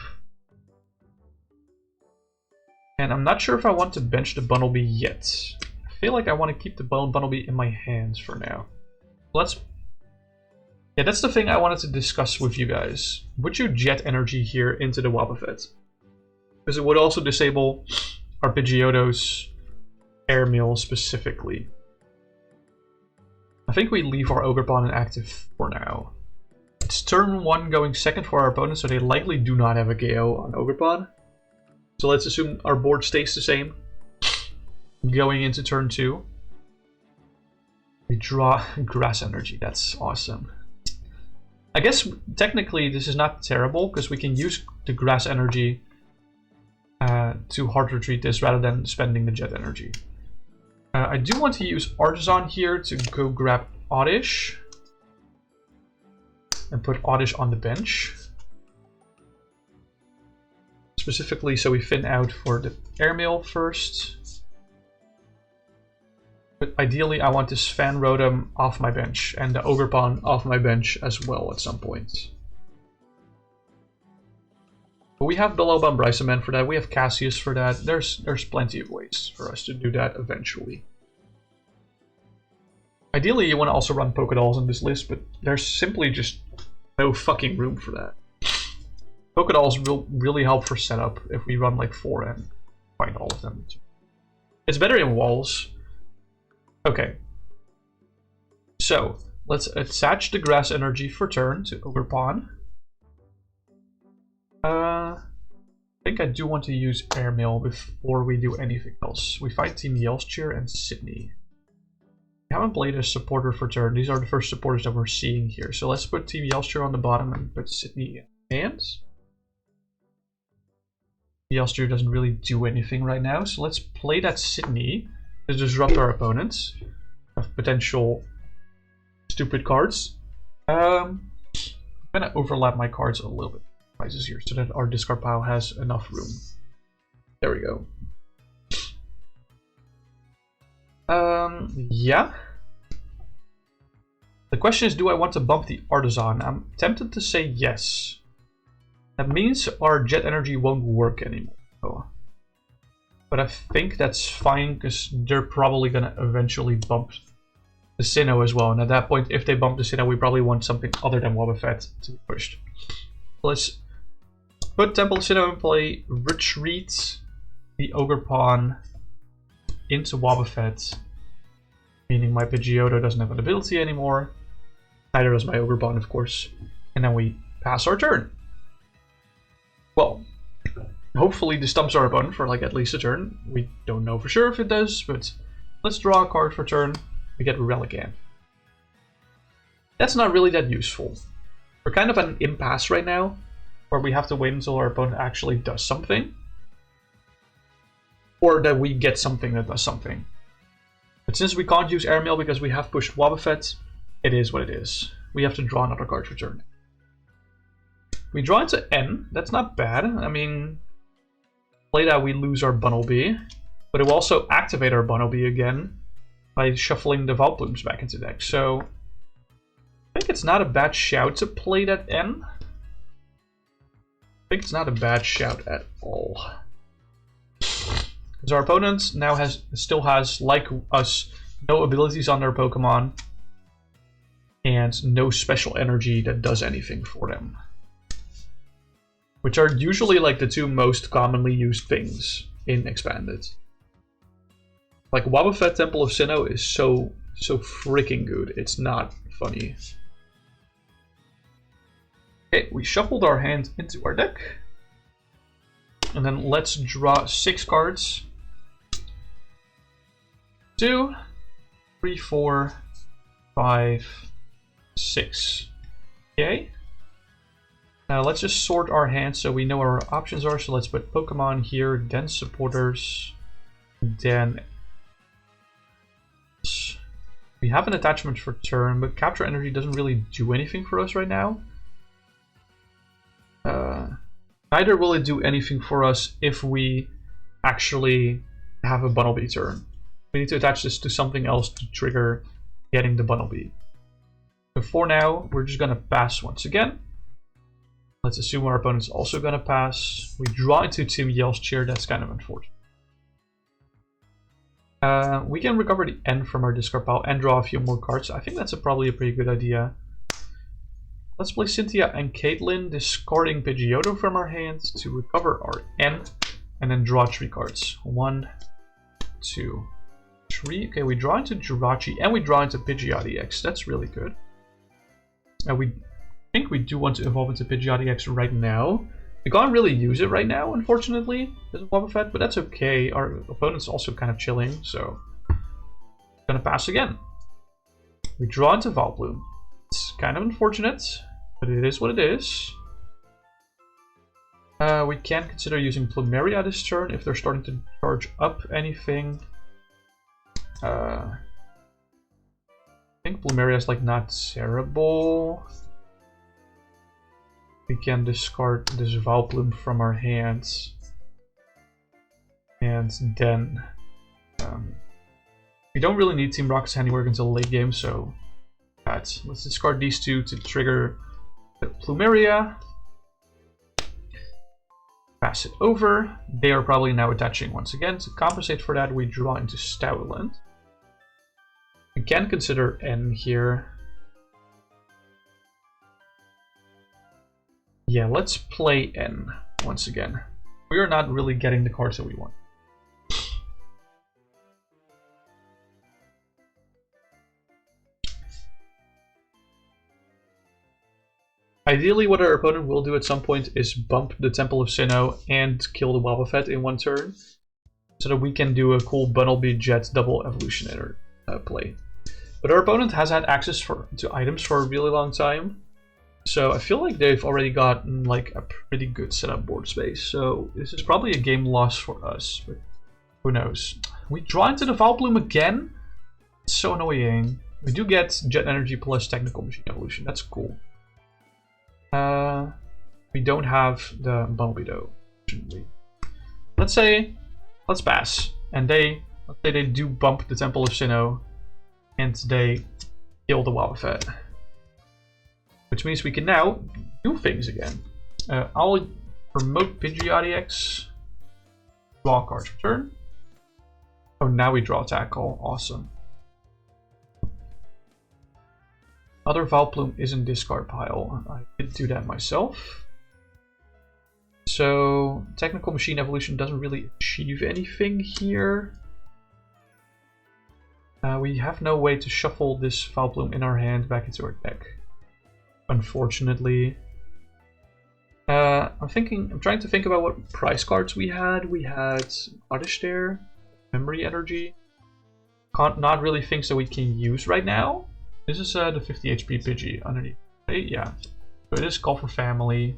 And I'm not sure if I want to bench the Bunnelby yet. I feel like I want to keep the Bunnelby in my hands for now. Yeah, that's the thing I wanted to discuss with you guys. Would you jet energy here into the Wobbuffet? Because it would also disable our Pidgeotto's Airmail specifically. I think we leave our Ogerpon inactive for now. It's turn 1 going second for our opponent, so they likely do not have a KO on Ogerpon. So let's assume our board stays the same. Going into turn 2. We draw Grass Energy, that's awesome. I guess technically this is not terrible, because we can use the Grass Energy to hard retreat this rather than spending the Jet Energy. I do want to use Artisan here to go grab Oddish. And put Oddish on the bench. Specifically so we thin out for the Airmail first. But ideally I want this Fan Rotom off my bench and the Ogerpon off my bench as well at some point. But we have Bellelba Bryceman for that, we have Cassius for that. There's plenty of ways for us to do that eventually. Ideally you want to also run Pokédolls in this list, but there's simply just no fucking room for that. Pokédolls will really help for setup if we run like 4 and find all of them. It's better in walls. Okay. So, let's attach the Grass Energy for turn to Ogerpon. I think I do want to use Airmail before we do anything else. We fight Team Yelschir and Sydney. We haven't played a supporter for turn. These are the first supporters that we're seeing here. So let's put Team Yelschir on the bottom and put Sydney in hands. Yelschir doesn't really do anything right now, so let's play that Sydney to disrupt our opponents of potential stupid cards. I'm gonna overlap my cards a little bit here so that our discard pile has enough room. There we go. Yeah. The question is, do I want to bump the Artisan? I'm tempted to say yes. That means our Jet Energy won't work anymore. But I think that's fine, because they're probably gonna eventually bump the Sinnoh as well. And at that point, if they bump the Sinnoh, we probably want something other than Wobbuffet to be pushed. Let's put Temple Sinnoh in play, retreat the Ogerpon into Wobbuffet, meaning my Pidgeotto doesn't have an ability anymore. Neither does my Ogerpon, of course. And then we pass our turn. Well, hopefully this stumps our opponent for like at least a turn. We don't know for sure if it does, but let's draw a card for turn. We get Relicanth. That's not really that useful. We're kind of at an impasse right now, where we have to wait until our opponent actually does something. Or that we get something that does something. But since we can't use Airmail because we have pushed Wobbuffet, it is what it is. We have to draw another card for turn. We draw into N. That's not bad. I mean, play that we lose our Bunnelby, but it will also activate our Bunnelby again by shuffling the Vileplumes back into deck. So I think it's not a bad shout to play that N. I think it's not a bad shout at all. Because our opponent now still has, like us, no abilities on their Pokemon and no special energy that does anything for them. Which are usually like the two most commonly used things in Expanded. Like Wobbuffet Temple of Sinnoh is so freaking good. It's not funny. Okay, we shuffled our hand into our deck. And then let's draw 6 cards. 2, 3, 4, 5, 6. Okay. Now let's just sort our hands so we know what our options are. So let's put Pokemon here, then supporters, then... We have an attachment for turn, but capture energy doesn't really do anything for us right now. Neither will it do anything for us if we actually have a Bunnelby turn. We need to attach this to something else to trigger getting the Bunnelby. So for now, we're just going to pass once again. Let's assume our opponent's also going to pass. We draw into Tim Yell's chair. That's kind of unfortunate. We can recover the end from our discard pile and draw a few more cards. I think that's probably a pretty good idea. Let's play Cynthia and Caitlin, discarding Pidgeotto from our hands to recover our N, and then draw 3 cards. 1, 2, 3. Okay, we draw into Jirachi and we draw into Pidgeotto X. That's really good. We think we do want to evolve into Pidgeotto X right now. We can't really use it right now, unfortunately, as a Wobbuffet, but that's okay. Our opponent's also kind of chilling, so gonna pass again. We draw into Vileplume. It's kind of unfortunate, but it is what it is. We can consider using Plumeria this turn if they're starting to charge up anything. I think Plumeria is like not terrible. We can discard this Vileplume from our hands. And then we don't really need Team Rocket's handiwork until late game, so let's discard these 2 to trigger the Plumeria. Pass it over. They are probably now attaching once again. To compensate for that, we draw into Stoutland. We can consider N here. Yeah, let's play N once again. We are not really getting the cards that we want. Ideally, what our opponent will do at some point is bump the Temple of Sinnoh and kill the Wobbuffet in one turn, so that we can do a cool Bunnelby Jet double evolutionator play. But our opponent has had access to items for a really long time, so I feel like they've already gotten like a pretty good setup board space. So this is probably a game loss for us, but who knows? We draw into the Vileplume again. It's so annoying. We do get Jet Energy plus Technical Machine Evolution. That's cool. We don't have the Bunnelby though. Let's pass, and let's say they do bump the Temple of Sinnoh, and they kill the Wobbuffet. Which means we can now do things again. I'll promote Pidgeotto X. Draw cards per turn. Oh, now we draw attack call. Awesome. Other Vileplume is in discard pile. I did do that myself. So Technical Machine Evolution doesn't really achieve anything here. We have no way to shuffle this Vileplume in our hand back into our deck, unfortunately. I'm trying to think about what price cards we had. We had Oddish there, Memory Energy. Not really things that we can use right now. This is the 50 HP Pidgey underneath. Right? Yeah. So it is Call for Family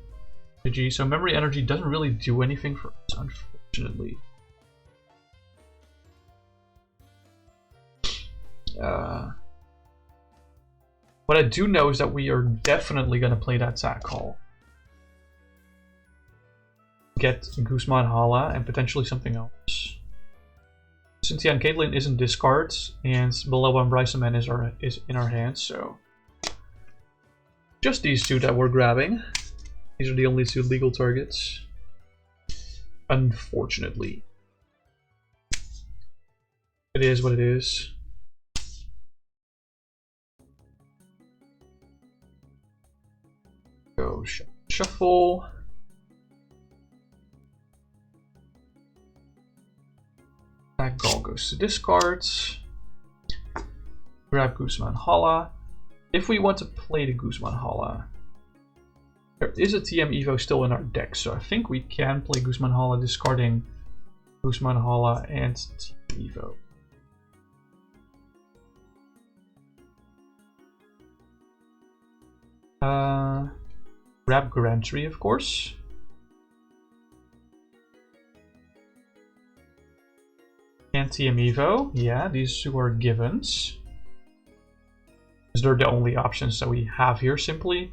Pidgey. So Memory Energy doesn't really do anything for us, unfortunately. What I do know is that we are definitely going to play that attack call. Get Guzma and Hala and potentially something else. Cynthia and Caitlin is in discard, and Below and Bryceman is in our hands, so just these 2 that we're grabbing. These are the only 2 legal targets, unfortunately. It is what it is. Go shuffle. That Gall goes to discards. Grab Guzman Hala. If we want to play the Guzman Hala, there is a TM Evo still in our deck, so I think we can play Guzman Hala, discarding Guzman Hala and TM Evo. Grab Grantry, of course. And TM Evo. Yeah, these two are givens. Because they're the only options that we have here, simply.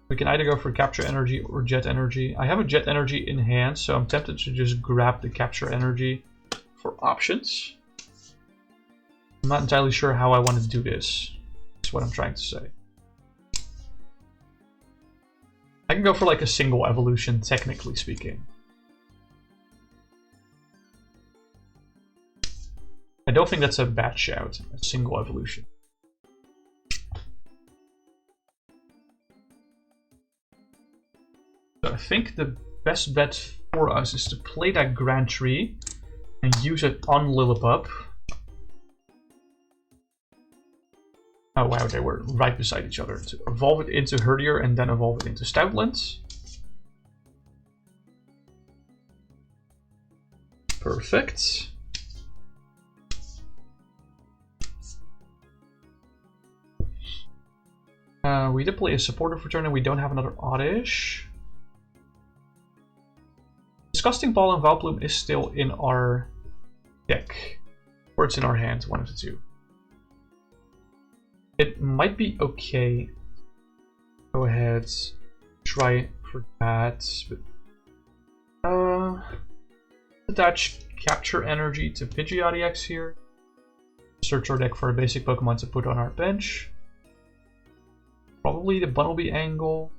We can either go for Capture Energy or Jet Energy. I have a Jet Energy in hand, so I'm tempted to just grab the Capture Energy for options. I'm not entirely sure how I want to do this. That's what I'm trying to say. I can go for like a single evolution, technically speaking. I don't think that's a bad shout, a single evolution. So I think the best bet for us is to play that Grantry and use it on Lillipup. Oh wow, they were right beside each other. To evolve it into Herdier and then evolve it into Stoutland. Perfect. We did play a supporter for turn and we don't have another Oddish. Disgusting Ball and Vileplume is still in our deck. Or it's in our hand, one of the two. It might be okay. Go ahead, try for that. But, attach Capture Energy to Pidgeotto X here. Search our deck for a basic Pokemon to put on our bench. Probably the Bunnelby Angle.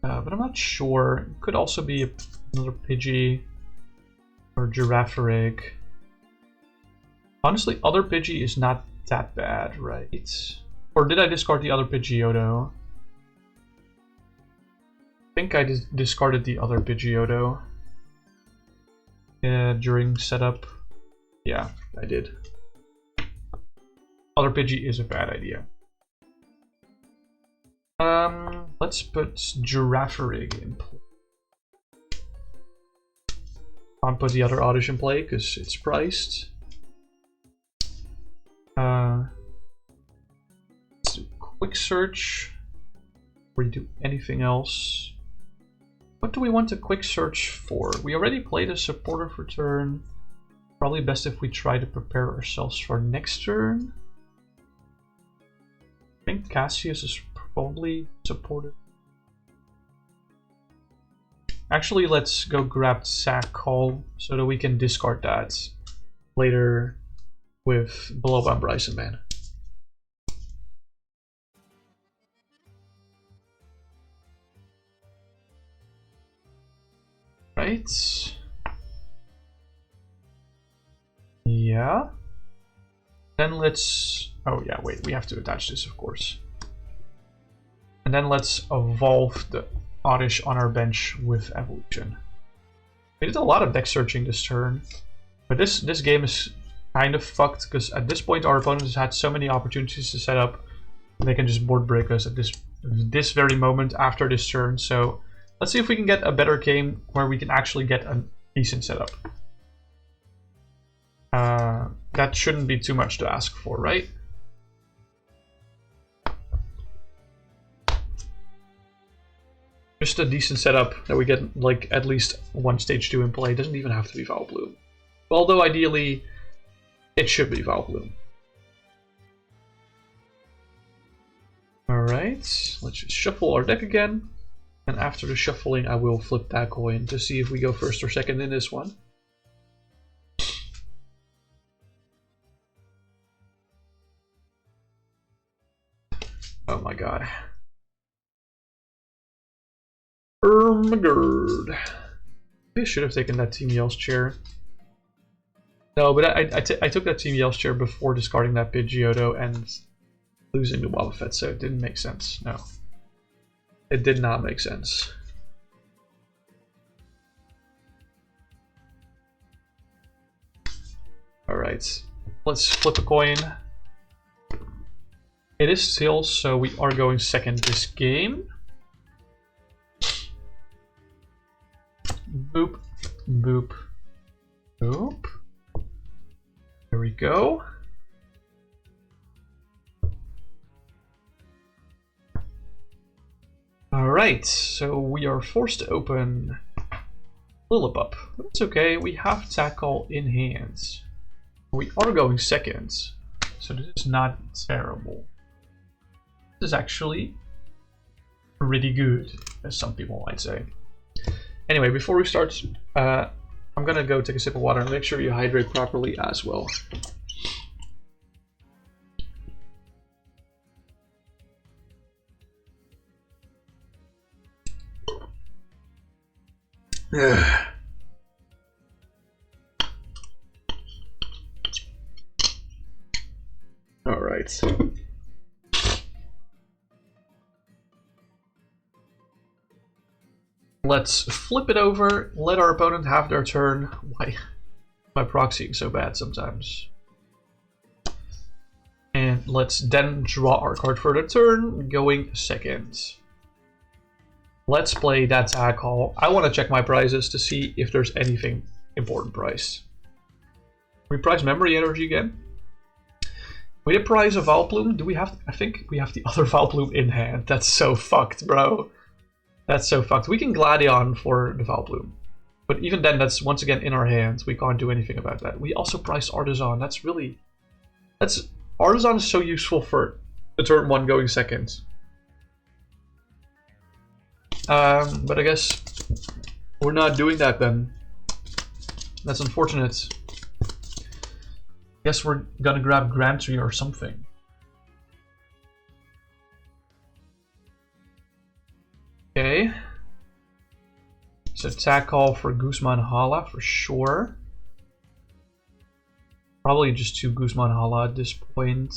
But I'm not sure. It could also be another Pidgey or Girafarig. Honestly, other Pidgey is not that bad, right? Or did I discard the other Pidgeotto? I think I discarded the other Pidgeotto during setup. Yeah, I did. Other Pidgey is a bad idea. Let's put Girafarig in play. Can't put the other Oddish in play because it's priced. Let's do Quick Search. Before you do anything else. What do we want to Quick Search for? We already played a supporter for turn. Probably best if we try to prepare ourselves for next turn. I think Cassius is probably supported. Actually, let's go grab Sack Call so that we can discard that later with Blowbound Bryson Man. Right. Yeah. Then let's... Oh yeah, wait, we have to attach this, of course. And then let's evolve the Oddish on our bench with Evolution. We did a lot of deck searching this turn. But this game is kind of fucked, because at this point our opponent has had so many opportunities to set up. They can just board break us at this very moment after this turn. So let's see if we can get a better game where we can actually get a decent setup. That shouldn't be too much to ask for, right? Just a decent setup that we get like at least one stage 2 in play. It doesn't even have to be Vileplume. Although ideally it should be Vileplume. Alright, let's just shuffle our deck again. And after the shuffling I will flip that coin to see if we go first or second in this one. Oh my god. Ermagerd. I should have taken that Team Yell's chair. No, but I took that Team Yell's chair before discarding that Pidgeotto and losing the Wobbuffet, so it didn't make sense. No. It did not make sense. Alright. Let's flip a coin. It is still, so we are going second this game. Boop, boop, boop. There we go. Alright, so we are forced to open Lillipup. That's okay, we have Tackle in hands. We are going seconds, so this is not terrible. This is actually pretty good, as some people might say. Anyway, before we start, I'm gonna go take a sip of water and make sure you hydrate properly as well. All right. Let's flip it over, let our opponent have their turn. Why am I proxying so bad sometimes? And let's then draw our card for the turn, going second. Let's play that Tackle. I want to check my prizes to see if there's anything important priced. We price Memory Energy again. We did prize a Vileplume. Do we have... I think we have the other Vileplume in hand. That's so fucked, bro. That's so fucked. We can Gladion for the Vileplume. But even then, that's once again in our hands. We can't do anything about that. We also priced Artisan. That's really... Artisan is so useful for the turn 1 going second. But I guess we're not doing that then. That's unfortunate. Guess we're gonna grab Grantry or something. Okay. So Tackle for Guzman Hala for sure. Probably just 2 Guzman Hala at this point.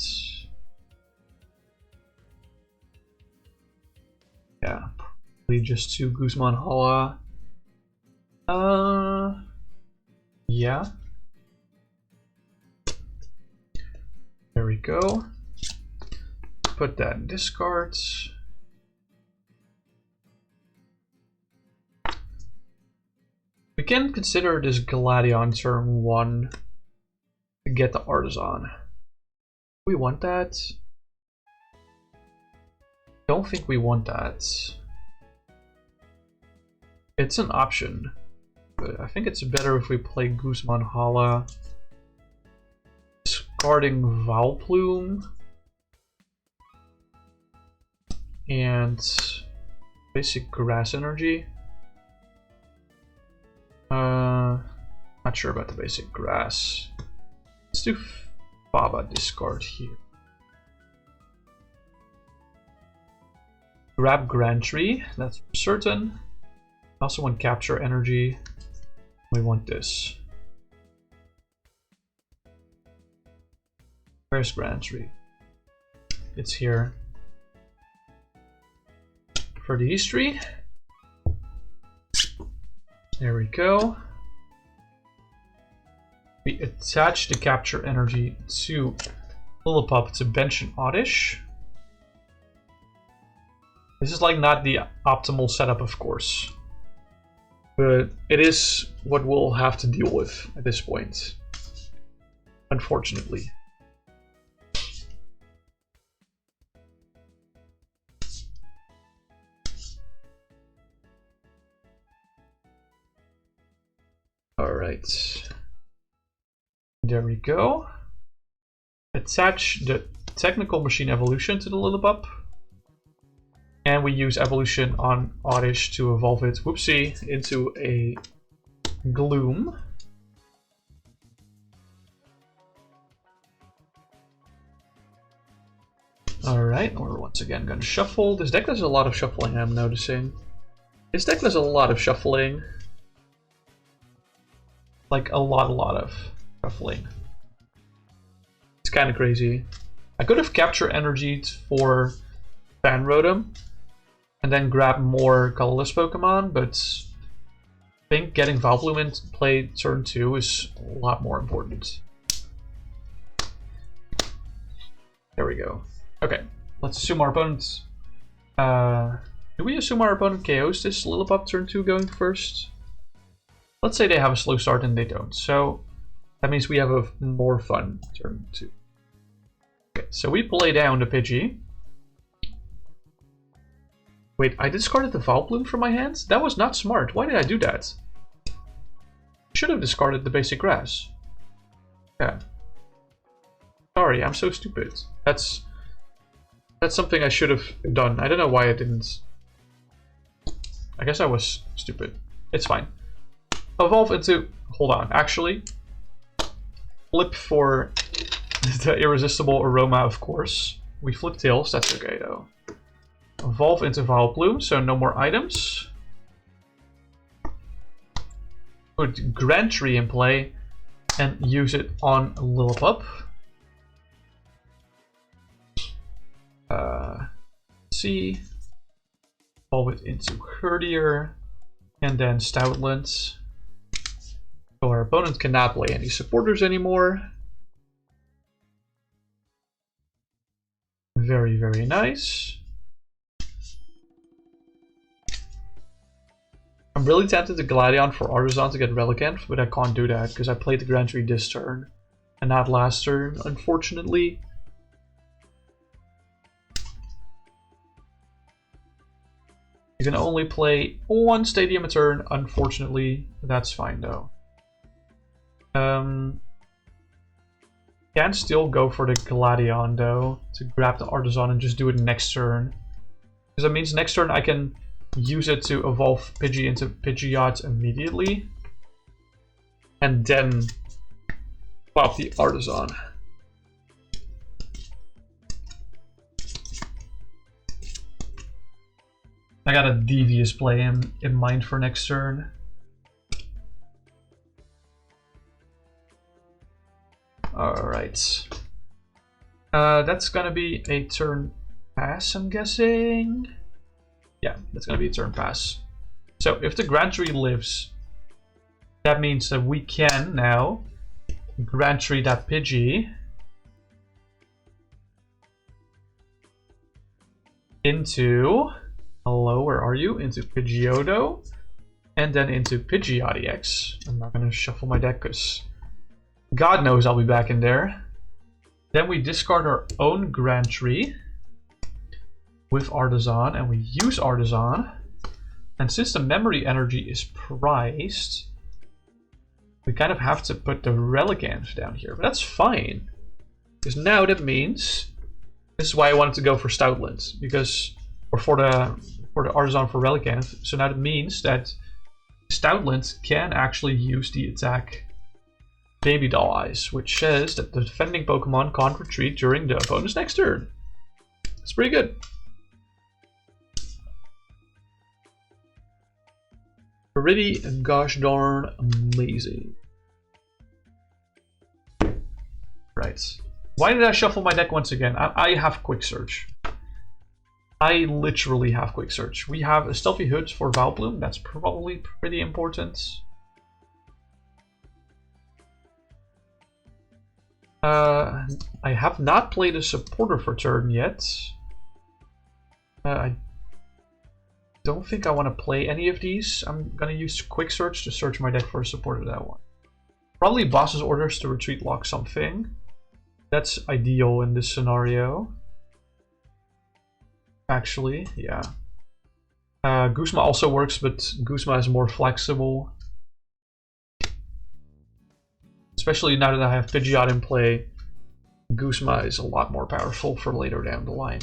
Yeah, probably just 2 Guzman Hala. Yeah. There we go. Put that in discards. We can consider this Gladion turn 1 to get the Artisan. We want that? Don't think we want that. It's an option, but I think it's better if we play Guzman Hala. Discarding Vileplume. And basic Grass Energy. Not sure about the basic Grass. Let's do Baba discard here. Grab Grantry, that's for certain. Also want Capture Energy. We want this. Where's Grantry? It's here. For the history. There we go. We attach the Capture Energy to Lillipup to bench an Oddish. This is like not the optimal setup, of course, but it is what we'll have to deal with at this point, unfortunately. All right. There we go. Attach the Technical Machine Evolution to the Lillipup. And we use Evolution on Oddish to evolve it, whoopsie, into a Gloom. Alright, we're once again going to shuffle. This deck does a lot of shuffling, I'm noticing. This deck does a lot of shuffling. Like a lot of shuffling. It's kind of crazy. I could have Capture Energied for Fan Rotom and then grab more colorless Pokemon, but I think getting Vileplume into play turn 2 is a lot more important. There we go. Okay, let's assume our opponent... do we assume our opponent KOs this Lillipup turn 2 going first? Let's say they have a slow start and they don't, so that means we have a more fun turn 2. Okay, so we play down the Pidgey. Wait, I discarded the Vileplume from my hands? That was not smart. Why did I do that? I should have discarded the basic grass. Yeah. Sorry, I'm so stupid. That's something I should have done. I don't know why I didn't. I guess I was stupid. It's fine. Evolve into... Hold on, actually. Flip for the irresistible aroma, of course. We flip tails, that's okay though. Evolve into Vileplume, so no more items. Put Grand Tree in play and use it on Lillipup. See. Evolve it into Herdier. And then Stoutland. So our opponent cannot play any supporters anymore. Very, very nice. I'm really tempted to Gladion for Artisan to get Relicanth, but I can't do that because I played the Grand Tree this turn and not last turn, unfortunately. You can only play one Stadium a turn, unfortunately. That's fine though. Can still go for the Gladion though, to grab the Artisan and just do it next turn. Because that means next turn I can use it to evolve Pidgey into Pidgeot immediately. And then pop the Artisan. I got a devious play in mind for next turn. Alright. That's gonna be a turn pass, I'm guessing. Yeah, that's gonna be a turn pass. So if the Grand Tree lives, that means that we can now Grand Tree that Pidgey into... Hello, where are you? Into Pidgeotto. And then into Pidgeot EX. I'm not gonna shuffle my deck because God knows I'll be back in there. Then we discard our own Grand Tree with Artisan, and we use Artisan. And since the memory energy is priced, we kind of have to put the Relicanth down here. But that's fine, because now that means... This is why I wanted to go for Stoutland, because... Or for the Artisan for Relicanth. So now that means that Stoutland can actually use the attack Baby Doll Eyes, which says that the defending Pokemon can't retreat during the opponent's next turn. It's pretty good. Pretty gosh darn amazing. Right. Why did I shuffle my deck once again? I have Quick Search. I literally have Quick Search. We have a Stealthy Hood for Vileplume. That's probably pretty important. I have not played a supporter for turn yet. I don't think I want to play any of these. I'm gonna use Quick Search to search my deck for a supporter that one. Probably Boss's Orders to retreat lock something. That's ideal in this scenario. Actually, yeah. Guzma also works, but Guzma is more flexible. Especially now that I have Pidgeot in play, Guzma is a lot more powerful for later down the line.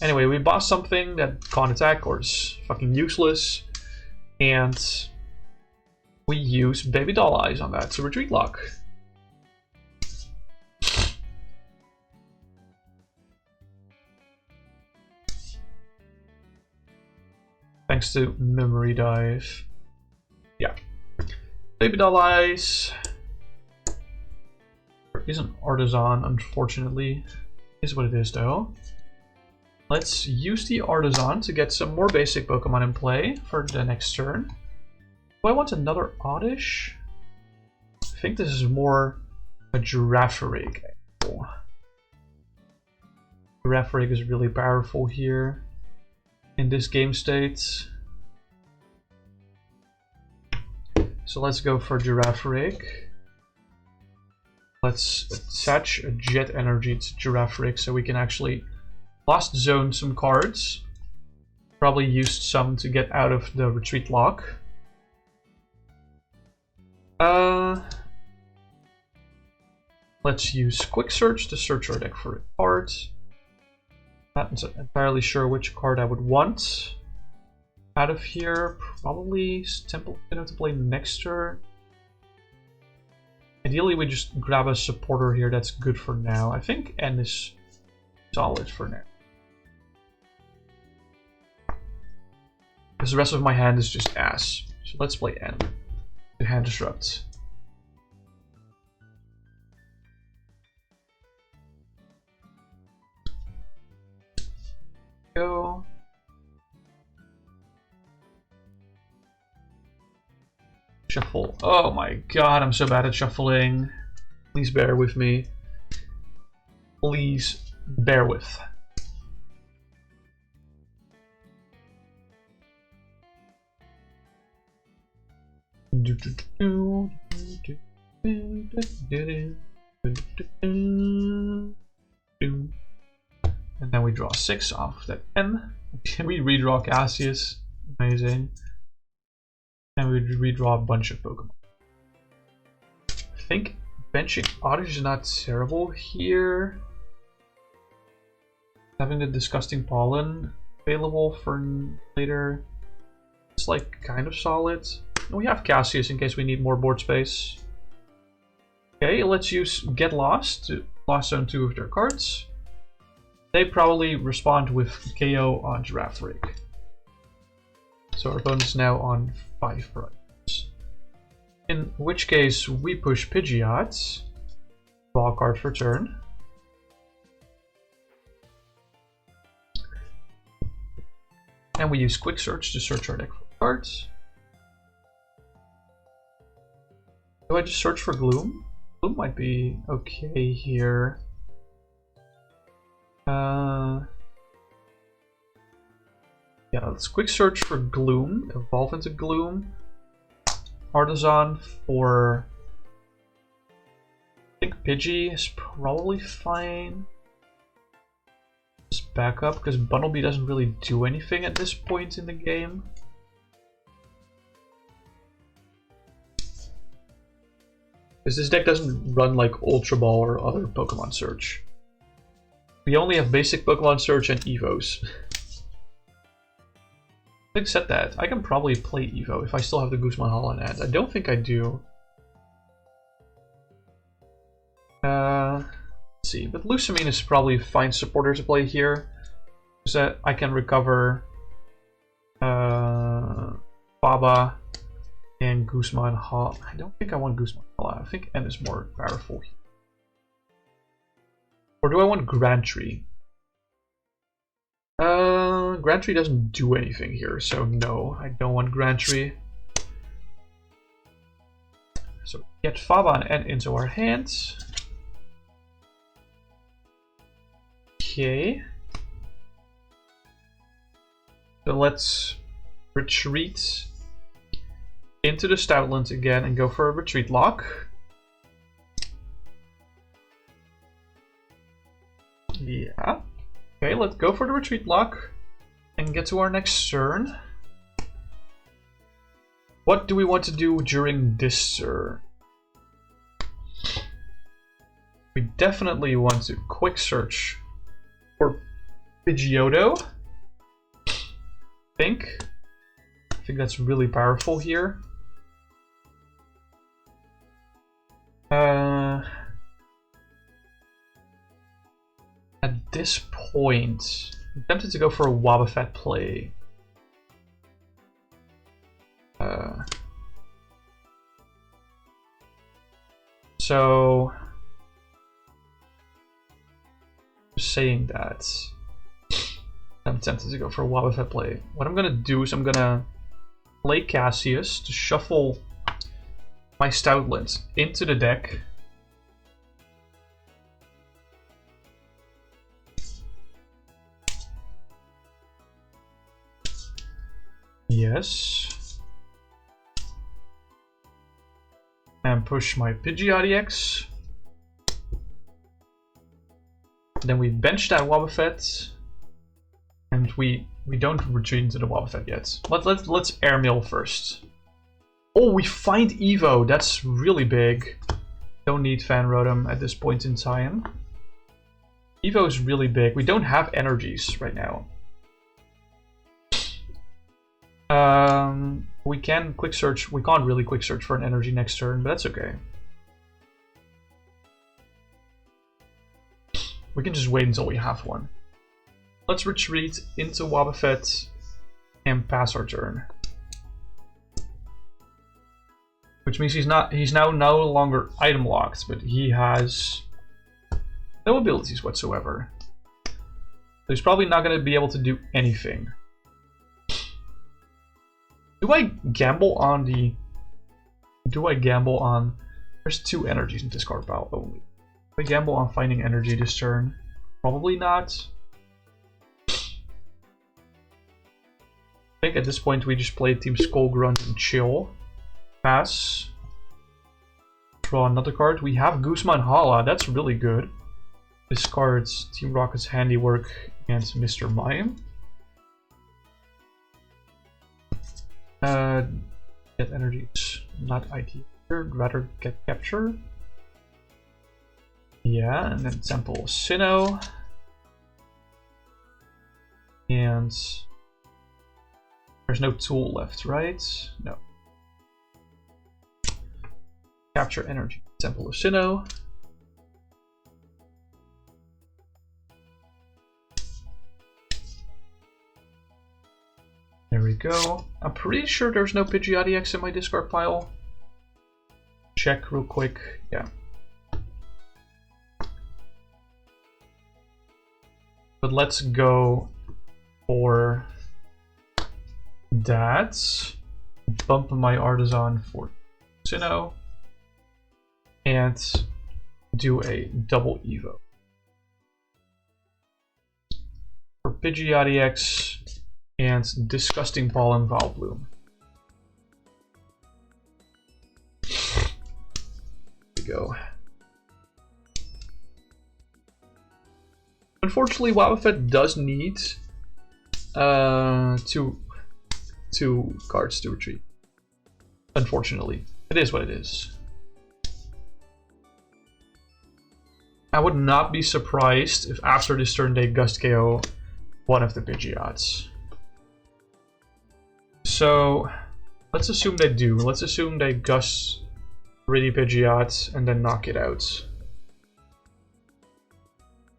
Anyway, we boss something that can't attack or is fucking useless, and we use Baby Doll Eyes on that to retreat lock. Thanks to Memory Dive. Yeah. Baby Doll Eyes. There is an Artisan, unfortunately. Is what it is, though. Let's use the Artisan to get some more basic Pokemon in play for the next turn. Do I want another Oddish? I think this is more a Girafarig. Girafarig is really powerful here in this game state. So let's go for Girafarig. Let's attach a Jet Energy to Girafarig so we can actually Lost Zone some cards. Probably used some to get out of the retreat lock. Let's use quick search to search our deck for a card. Not entirely sure which card I would want out of here. Probably Temple to play next turn. Ideally, we just grab a supporter here. That's good for now. I think N is solid for now. Because the rest of my hand is just ass. So let's play N. The hand disrupt. Go. Shuffle. Oh my god, I'm so bad at shuffling. Please bear with me. Please bear with. And then we draw 6 off that N. We redraw Cassius. Amazing. And we redraw a bunch of Pokemon. I think benching Oddish is not terrible here. Having the Disgusting Pollen available for later. It's like kind of solid. And we have Cassius in case we need more board space. Okay, let's use Get Lost to lost zone 2 of their cards. They probably respond with KO on Giraffe Rig. So our opponent is now on 5 prices. In which case we push Pidgeot. Draw a card for turn. And we use Quick Search to search our deck for cards. Do I just search for Gloom? Gloom might be okay here. Yeah, let's quick search for Gloom, evolve into Gloom. Artisan for... I think Pidgey is probably fine. Just back up, because Bunnelby doesn't really do anything at this point in the game. Because this deck doesn't run like Ultra Ball or other Pokemon Search. We only have basic Pokemon Search and Evos. Having said that, I can probably play Evo if I still have the Guzman Hall in hand. I don't think I do. Let's see, but Lucamine is probably a fine supporter to play here. So I can recover Baba and Guzman Hall. I don't think I want Guzman Hall. I think N is more powerful here. Or do I want Grantry? Grantry doesn't do anything here, so no, I don't want Grantry. So get Faba and N into our hands. Okay. So let's retreat into the Stoutland again and go for a retreat lock. Yeah. Okay, let's go for the retreat lock and get to our next turn. What do we want to do during this turn? We definitely want to quick search for Pidgeotto. I think that's really powerful here. At this point, I'm tempted to go for a Wobbuffet play. So, saying that, I'm tempted to go for a Wobbuffet play. What I'm gonna do is I'm gonna play Cassius to shuffle my Stoutland into the deck. Yes. And push my Pidgeot EX. Then we bench that Wobbuffet. And we We don't retreat into the Wobbuffet yet. Let's airmail first. Oh, we find Evo. That's really big. Don't need Fan Rotom at this point in time. Evo is really big. We don't have energies right now. We can quick search. We can't really quick search for an energy next turn, but that's okay. We can just wait until we have one. Let's retreat into Wobbuffet and pass our turn. Which means he's now no longer item locked, but he has no abilities whatsoever. So he's probably not going to be able to do anything. Do I gamble on the... There's 2 energies in discard pile only. Do I gamble on finding energy this turn? Probably not. I think at this point we just play Team Skullgrunt and chill. Pass. Draw another card. We have Guzman Hala. That's really good. Discards Team Rocket's Handiwork and Mr. Mime. Get energies. Not IT. Rather get capture. Yeah, and then Temple of Sinnoh. And there's no tool left, right? No. Capture energy. Temple of Sinnoh. There we go. I'm pretty sure there's no Pidgeotto X in my discard pile. Check real quick. Yeah. But let's go for that. Bump my Artisan for Sinnoh. And do a double Evo. For Pidgeotto X and Disgusting Ball and Vileplume. There we go. Unfortunately, Wobbuffet does need two cards to retreat. Unfortunately. It is what it is. I would not be surprised if after this turn they Gust KO one of the Pidgeots. So let's assume they do. Let's assume they Gust Ready Pidgeot and then knock it out.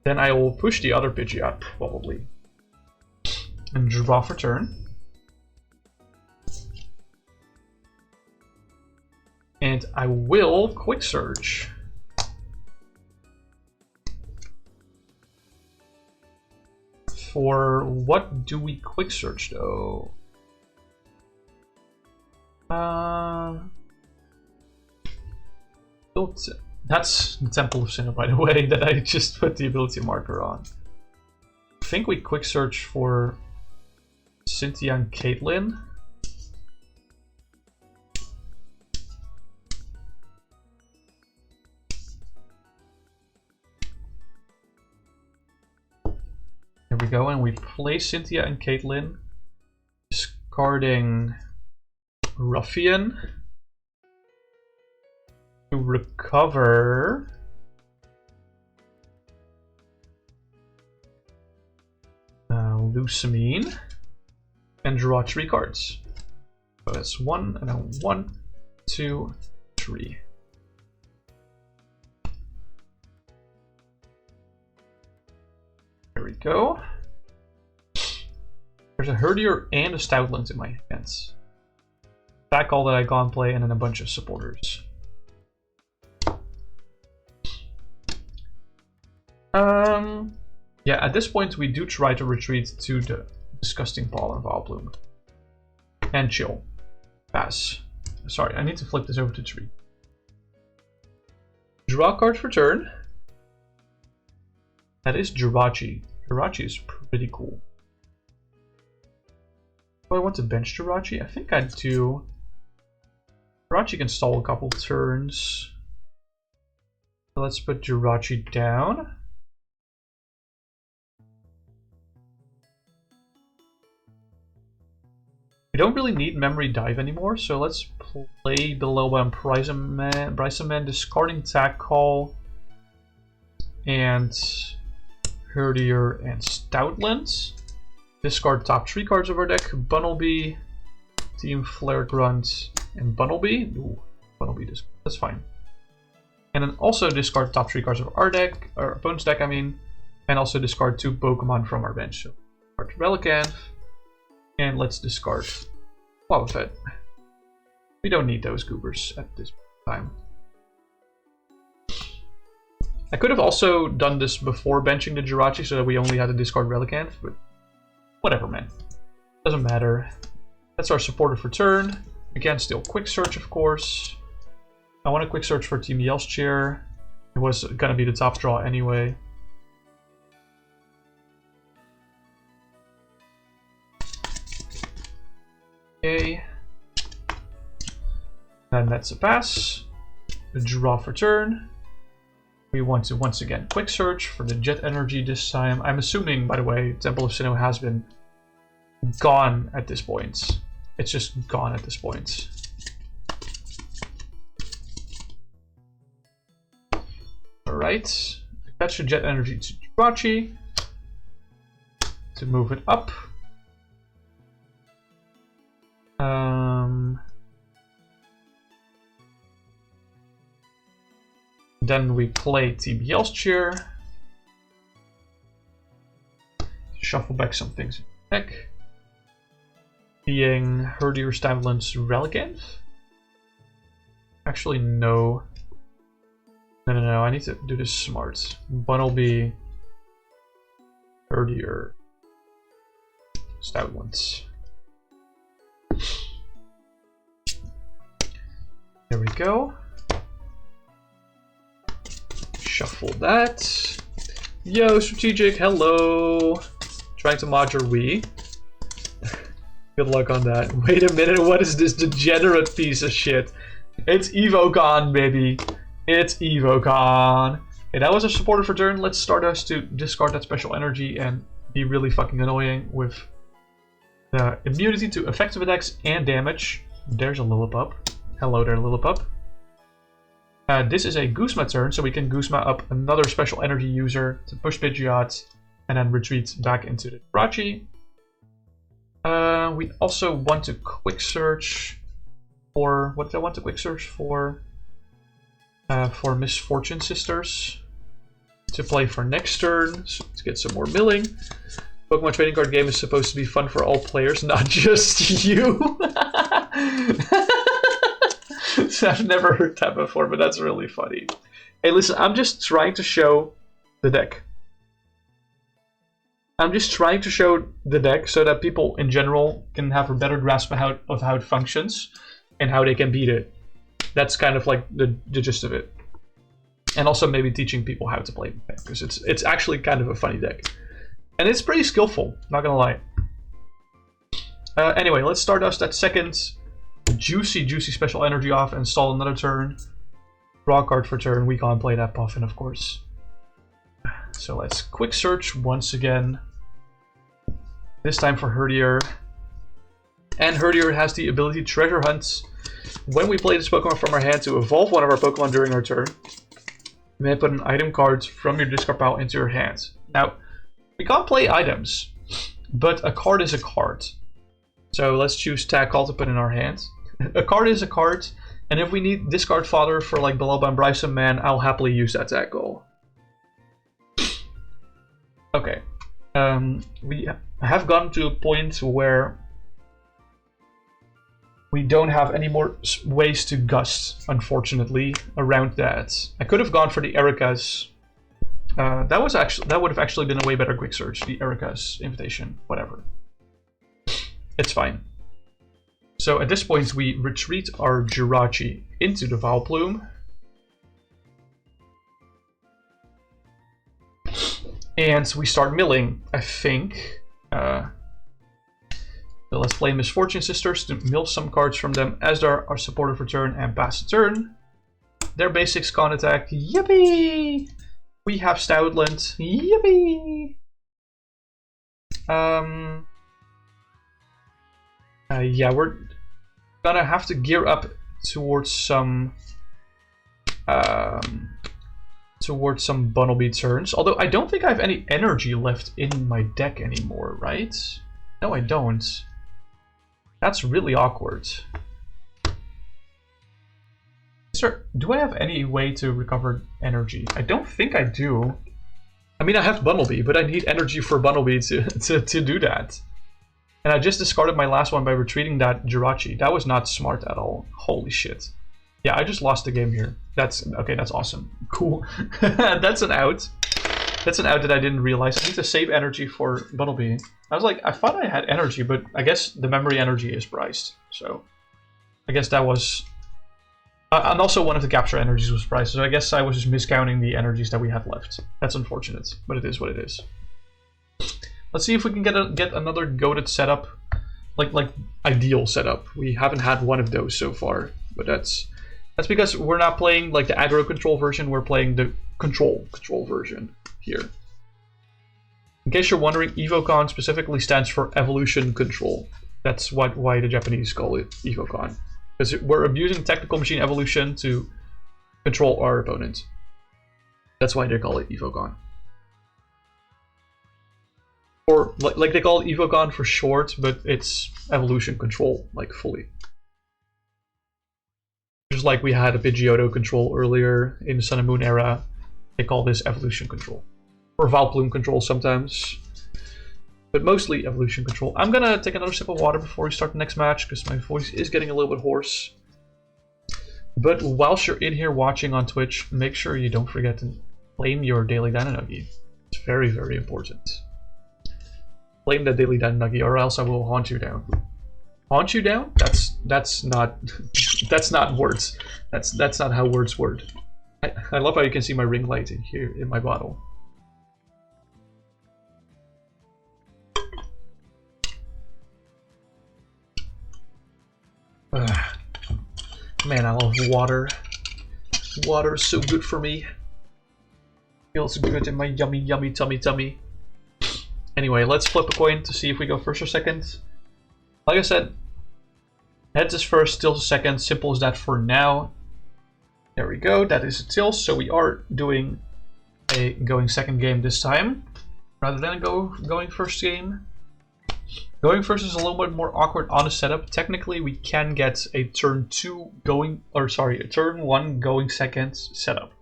Then I will push the other Pidgeot, probably. And draw for turn. And I will Quick Search. For what do we Quick Search, though? That's the Temple of Sinnoh, by the way, that I just put the ability marker on. I think we Quick Search for Cynthia and Caitlyn. There we go, and we play Cynthia and Caitlyn, discarding Ruffian to recover Lusamine and draw 3 cards. So that's 1 and then 1, 2, 3. There we go. There's a Herdier and a Stoutland in my hands. Back all that I can't play and then a bunch of supporters. Yeah, at this point we do try to retreat to the Disgusting Ball and Vileplume. And chill. Pass. Sorry, I need to flip this over to 3. Draw a card for turn. That is Jirachi. Jirachi is pretty cool. Do I want to bench Jirachi? I think I do. Jirachi can stall a couple turns. So let's put Jirachi down. We don't really need Memory Dive anymore, so let's play below Bryson Man, discarding Tag Call, and Herdier and Stoutland. Discard top 3 cards of our deck, Bunnelby, Team Flare Grunt, and Bunnelby. Ooh, Bunnelby, that's fine. And then also discard top 3 cards of our deck, our opponent's deck, I mean, and also discard 2 Pokemon from our bench. So, discard Relicanth, and let's discard Wobbuffet. We don't need those goobers at this time. I could have also done this before benching the Jirachi so that we only had to discard Relicanth, but whatever, man. Doesn't matter. That's our supporter for turn. Again, still Quick Search, of course. I want a Quick Search for Team Yell's Chair. It was gonna be the top draw anyway. Okay. Then that's a pass. A draw for turn. We want to once again Quick Search for the Jet Energy this time. I'm assuming, by the way, Temple of Sinnoh has been gone at this point. It's just gone at this point. Alright. Attach the Jet Energy to Jirachi to move it up. Then we play TBL's Chair. Shuffle back some things in the deck. Being Herdier, Stoutland's Relicanth. Actually, no. No, I need to do this smart. Bunnelby, Herdier, Stoutland. There we go. Shuffle that. Yo, Strategic, hello. Trying to mod your Wii. Good luck on that. Wait a minute, what is this degenerate piece of shit? It's EVOCON, baby. It's EVOCON. Okay, that was a supporter for turn. Let's start us to discard that special energy and be really fucking annoying with the immunity to effective attacks and damage. There's a Lillipup. Hello there, Lillipup. This is a Guzma turn, so we can Guzma up another special energy user to push Pidgeot and then retreat back into the Jirachi. We also want to Quick Search for... What did I want to Quick Search for? For Misfortune Sisters. To play for next turn, so to get some more milling. Pokemon trading card game is supposed to be fun for all players, not just you. I've never heard that before, but that's really funny. Hey, listen, I'm just trying to show the deck. I'm just trying to show the deck so that people in general can have a better grasp of how it functions and how they can beat it. That's kind of like the gist of it. And also maybe teaching people how to play the deck, because it's actually kind of a funny deck. And it's pretty skillful, not gonna lie. Anyway, let's start us that second juicy special energy off and stall another turn. Draw a card for turn. We can't play that Puffin, of course. So let's Quick Search once again. This time for Herdier. And Herdier has the ability to Treasure Hunt. When we play this Pokemon from our hand to evolve one of our Pokemon during our turn, you may put an item card from your discard pile into your hand. Now, we can't play items, but a card is a card. So let's choose Tag Call to put in our hand. A card is a card, and if we need discard fodder for like Balaba and Bryson Man, I'll happily use that Tag Call. Okay. We have gotten to a point where we don't have any more ways to gust, unfortunately, around that. I could have gone for the Erika's. That would have actually been a way better Quick Search, the Erika's invitation, whatever. It's fine. So at this point we retreat our Jirachi into the Vileplume. And we start milling, I think. So let's play Misfortune Sisters to mill some cards from them as they're our supporter for turn and pass the turn. Their basics can't attack. Yippee! We have Stoutland. Yippee! Yeah, we're gonna have to gear up towards some Bunnelby turns. Although I don't think I have any energy left in my deck anymore, right? No, I don't. That's really awkward. Do I have any way to recover energy? I don't think I do. I mean, I have Bunnelby, but I need energy for Bunnelby to do that. And I just discarded my last one by retreating that Jirachi. That was not smart at all. Holy shit. Yeah, I just lost the game here. That's awesome. Cool. That's an out. That's an out that I didn't realize. I need to save energy for Bunnelby. I was like, I thought I had energy, but I guess the memory energy is priced. So I guess that was... and also one of the capture energies was priced, so I guess I was just miscounting the energies that we had left. That's unfortunate, but it is what it is. Let's see if we can get another goated setup, like ideal setup. We haven't had one of those so far, but that's because we're not playing like the aggro control version. We're playing the control version here. In case you're wondering, EVOCON specifically stands for evolution control. That's why the Japanese call it EVOCON. Because we're abusing technical machine evolution to control our opponent. That's why they call it EVOCON. Or, like they call it EVOCON for short, but it's evolution control, like fully. Just like we had a Pidgeotto control earlier in the Sun and Moon era, they call this evolution control. Or Valplume control sometimes. But mostly evolution control. I'm gonna take another sip of water before we start the next match, because my voice is getting a little bit hoarse. But whilst you're in here watching on Twitch, make sure you don't forget to claim your daily Dynanuggy. It's very, very important. Claim that daily Dynanuggy, or else I will haunt you down. Haunt you down? That's not that's not words. That's not how words work. I love how you can see my ring light in here in my bottle. Man, I love water. Water is so good for me. Feels good in my yummy, yummy tummy. Anyway, let's flip a coin to see if we go first or second. Like I said, heads is first, tails is second. Simple as that for now. There we go. That is a tails. So we are doing a going second game this time, rather than going first game. Going first is a little bit more awkward on the setup. Technically, we can get a turn 2 going, or sorry, a turn 1 going second setup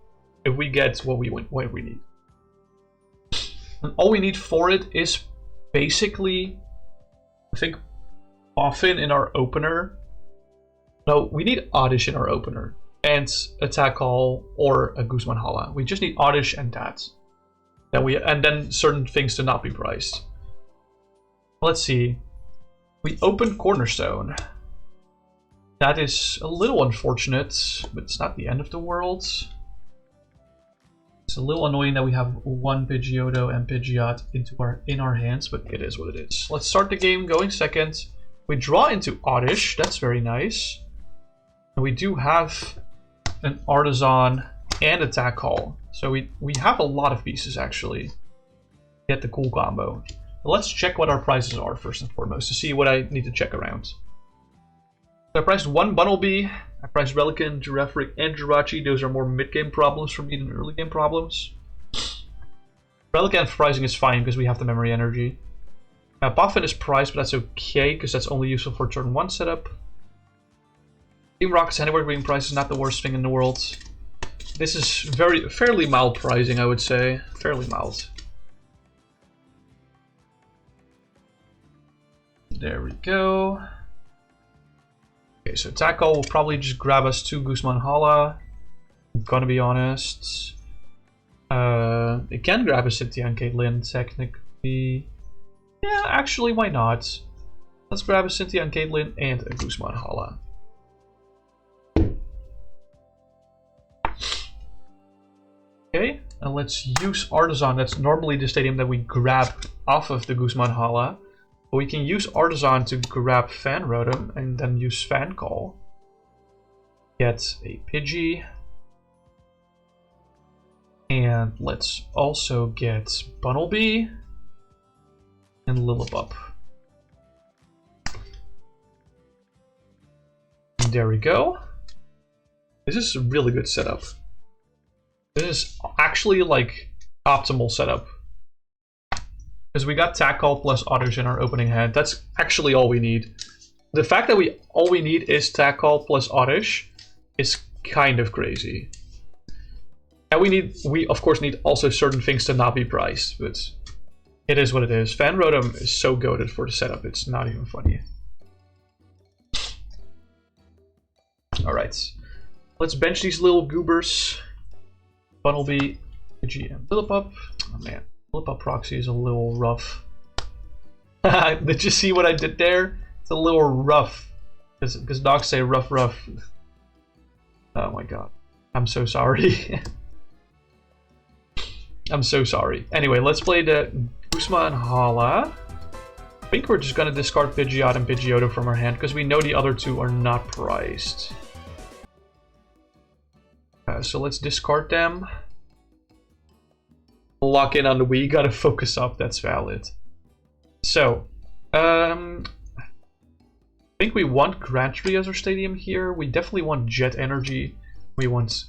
if we get what we need. And all we need for it is basically, I think, Boffin in our opener. No, we need Oddish in our opener and Attack Call or a Guzman Hala. We just need Oddish and that. And then certain things to not be priced. Let's see. We open Cornerstone. That is a little unfortunate, but it's not the end of the world. It's a little annoying that we have one Pidgeotto and Pidgeot in our hands, but it is what it is. Let's start the game going second. We draw into Oddish. That's very nice. And we do have an Artisan and Attack Call. So we have a lot of pieces actually. Get the cool combo. Let's check what our prices are first and foremost to see what I need to check around. So I priced one Bunnelby, I priced Relican, Girafarig, and Jirachi. Those are more mid-game problems for me than early game problems. Relican pricing is fine because we have the memory energy. Boffin is priced, but that's okay because that's only useful for turn 1 setup. Team Rocket's Anywhere being priced is not the worst thing in the world. This is fairly mild pricing, I would say. Fairly mild. There we go. Okay, so Attack Call will probably just grab us 2 Guzman Hala. I'm gonna be honest. It can grab a Cynthia and Caitlyn, technically. Yeah, actually, why not? Let's grab a Cynthia and Caitlyn and a Guzman Hala. Okay, and let's use Artisan. That's normally the stadium that we grab off of the Guzman Hala. But we can use Artisan to grab Fan Rotom and then use Fan Call. Get a Pidgey. And let's also get Bunnelby and Lillipup. There we go. This is a really good setup. This is actually like optimal setup. Because we got tackle plus others in our opening hand. That's actually all we need. The fact that all we need is tackle plus oddish is kind of crazy. And we of course need also certain things to not be priced, but it is what it is. Van Rotem is so goated for the setup, it's not even funny. Alright. Let's bench these little goobers. Bunnelby, Pidgey, and Lillipup. Oh man, Lillipup proxy is a little rough. Did you see what I did there? It's a little rough. Because dogs say rough, rough. Oh my god. I'm so sorry. I'm so sorry. Anyway, let's play the Guzma and Hala. I think we're just gonna discard Pidgeot and Pidgeotto from our hand because we know the other two are not priced. So let's discard them. Lock in on the Wii. Gotta focus up. That's valid. So, I think we want Grand Tree as our stadium here. We definitely want Jet Energy. We want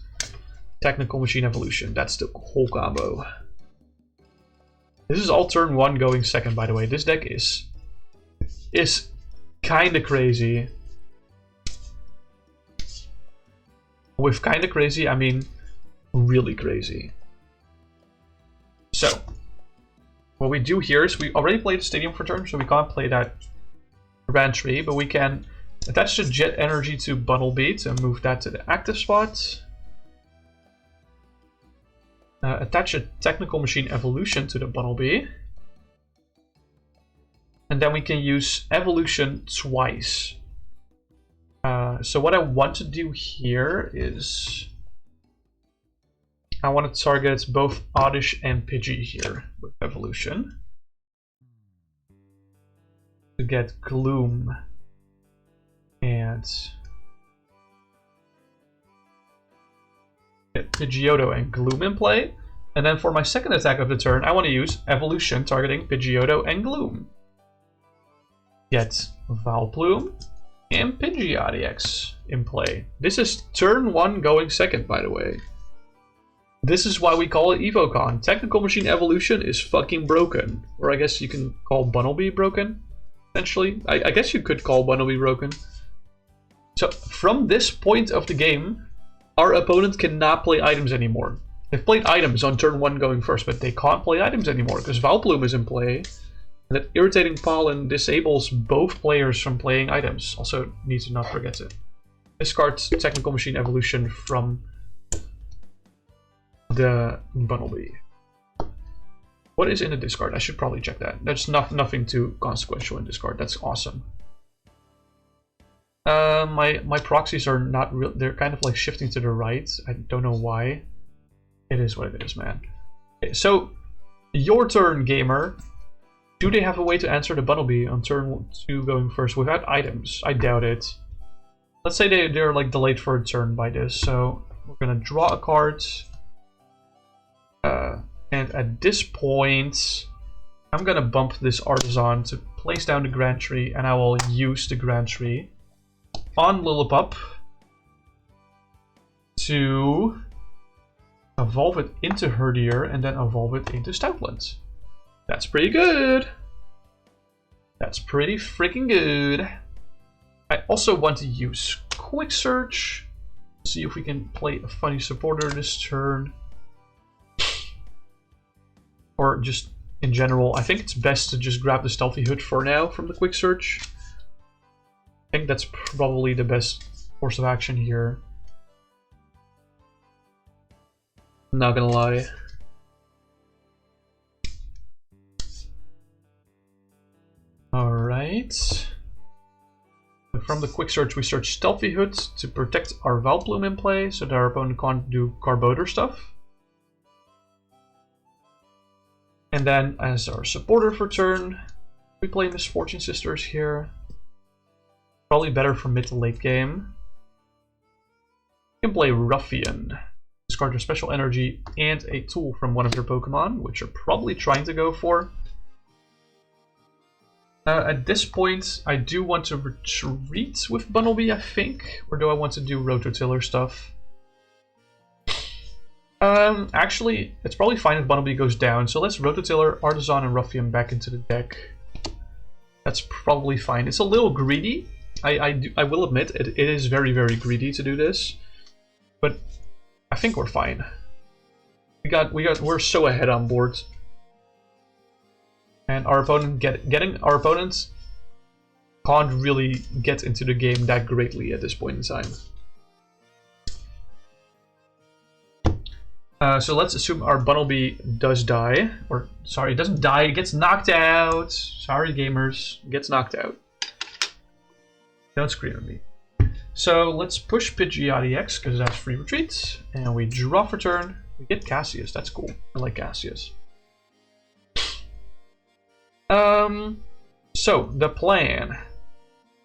Technical Machine Evolution. That's the whole combo. This is all turn 1 going second, by the way. This deck is kind of crazy. With kind of crazy, I mean really crazy. So, what we do here is we already played the stadium for turn, so we can't play that Grand Tree, but we can attach the Jet Energy to Bunnelby to move that to the active spot. Attach a Technical Machine Evolution to the Bunnelby. And then we can use Evolution twice. So what I want to do here is I want to target both Oddish and Pidgey here with Evolution. To get Gloom and get Pidgeotto and Gloom in play. And then for my second attack of the turn, I want to use Evolution targeting Pidgeotto and Gloom. Get Vileplume and Pidgeotto in play. This is turn 1 going second, by the way. This is why we call it EVOCON. Technical Machine Evolution is fucking broken. Or I guess you can call Bunnelby broken, essentially. I guess you could call Bunnelby broken. So from this point of the game, our opponent cannot play items anymore. They've played items on turn 1 going first, but they can't play items anymore because Vileplume is in play. And that irritating pollen disables both players from playing items. Also, need to not forget to discard Technical Machine Evolution from the Bunnelby. What is in the discard? I should probably check that. There's nothing too consequential in discard. That's awesome. My proxies are not real. They're kind of like shifting to the right. I don't know why. It is what it is, man. Okay, so your turn, gamer. Do they have a way to answer the Bunnelby on turn 2 going first without items? I doubt it. Let's say they're like delayed for a turn by this. So we're gonna draw a card. And at this point, I'm gonna bump this Artisan to place down the Grand Tree, and I will use the Grand Tree on Lillipup to evolve it into Herdier and then evolve it into Stoutland. That's pretty good. That's pretty freaking good. I also want to use Quick Search. See if we can play a funny supporter this turn. Or just in general, I think it's best to just grab the Stealthy Hood for now from the Quick Search. I think that's probably the best course of action here. I'm not gonna lie. Alright. From the Quick Search, we search Stealthy Hood to protect our Vileplume in play so that our opponent can't do Carbodor stuff. And then, as our supporter for turn, we play Misfortune Sisters here. Probably better for mid to late game. You can play Ruffian. Discard your special energy and a tool from one of your Pokemon, which you're probably trying to go for. At this point, I do want to retreat with Bunnelby, I think. Or do I want to do Rototiller stuff? Actually, it's probably fine if Bunnelby goes down. So let's Rototiller, Artisan, and Ruffian back into the deck. That's probably fine. It's a little greedy. I will admit, it is very, very greedy to do this. But I think we're fine. We're so ahead on board. And our opponent getting our opponents can't really get into the game that greatly at this point in time. So let's assume our Bunnelby does die. Or, sorry, it doesn't die, it gets knocked out. Sorry, gamers, it gets knocked out. Don't scream at me. So let's push Pidgeot EX, because that's free retreat. And we draw for turn. We get Cassius, that's cool. I like Cassius. So the plan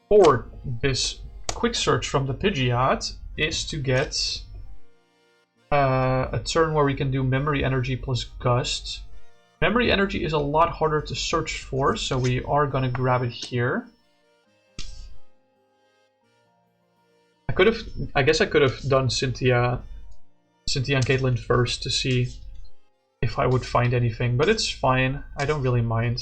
for this quick search from the Pidgeot is to get a turn where we can do Memory Energy plus Gust. Memory Energy is a lot harder to search for, so we are gonna grab it here. I guess I could have done Cynthia and Caitlyn first to see if I would find anything, but it's fine. I don't really mind.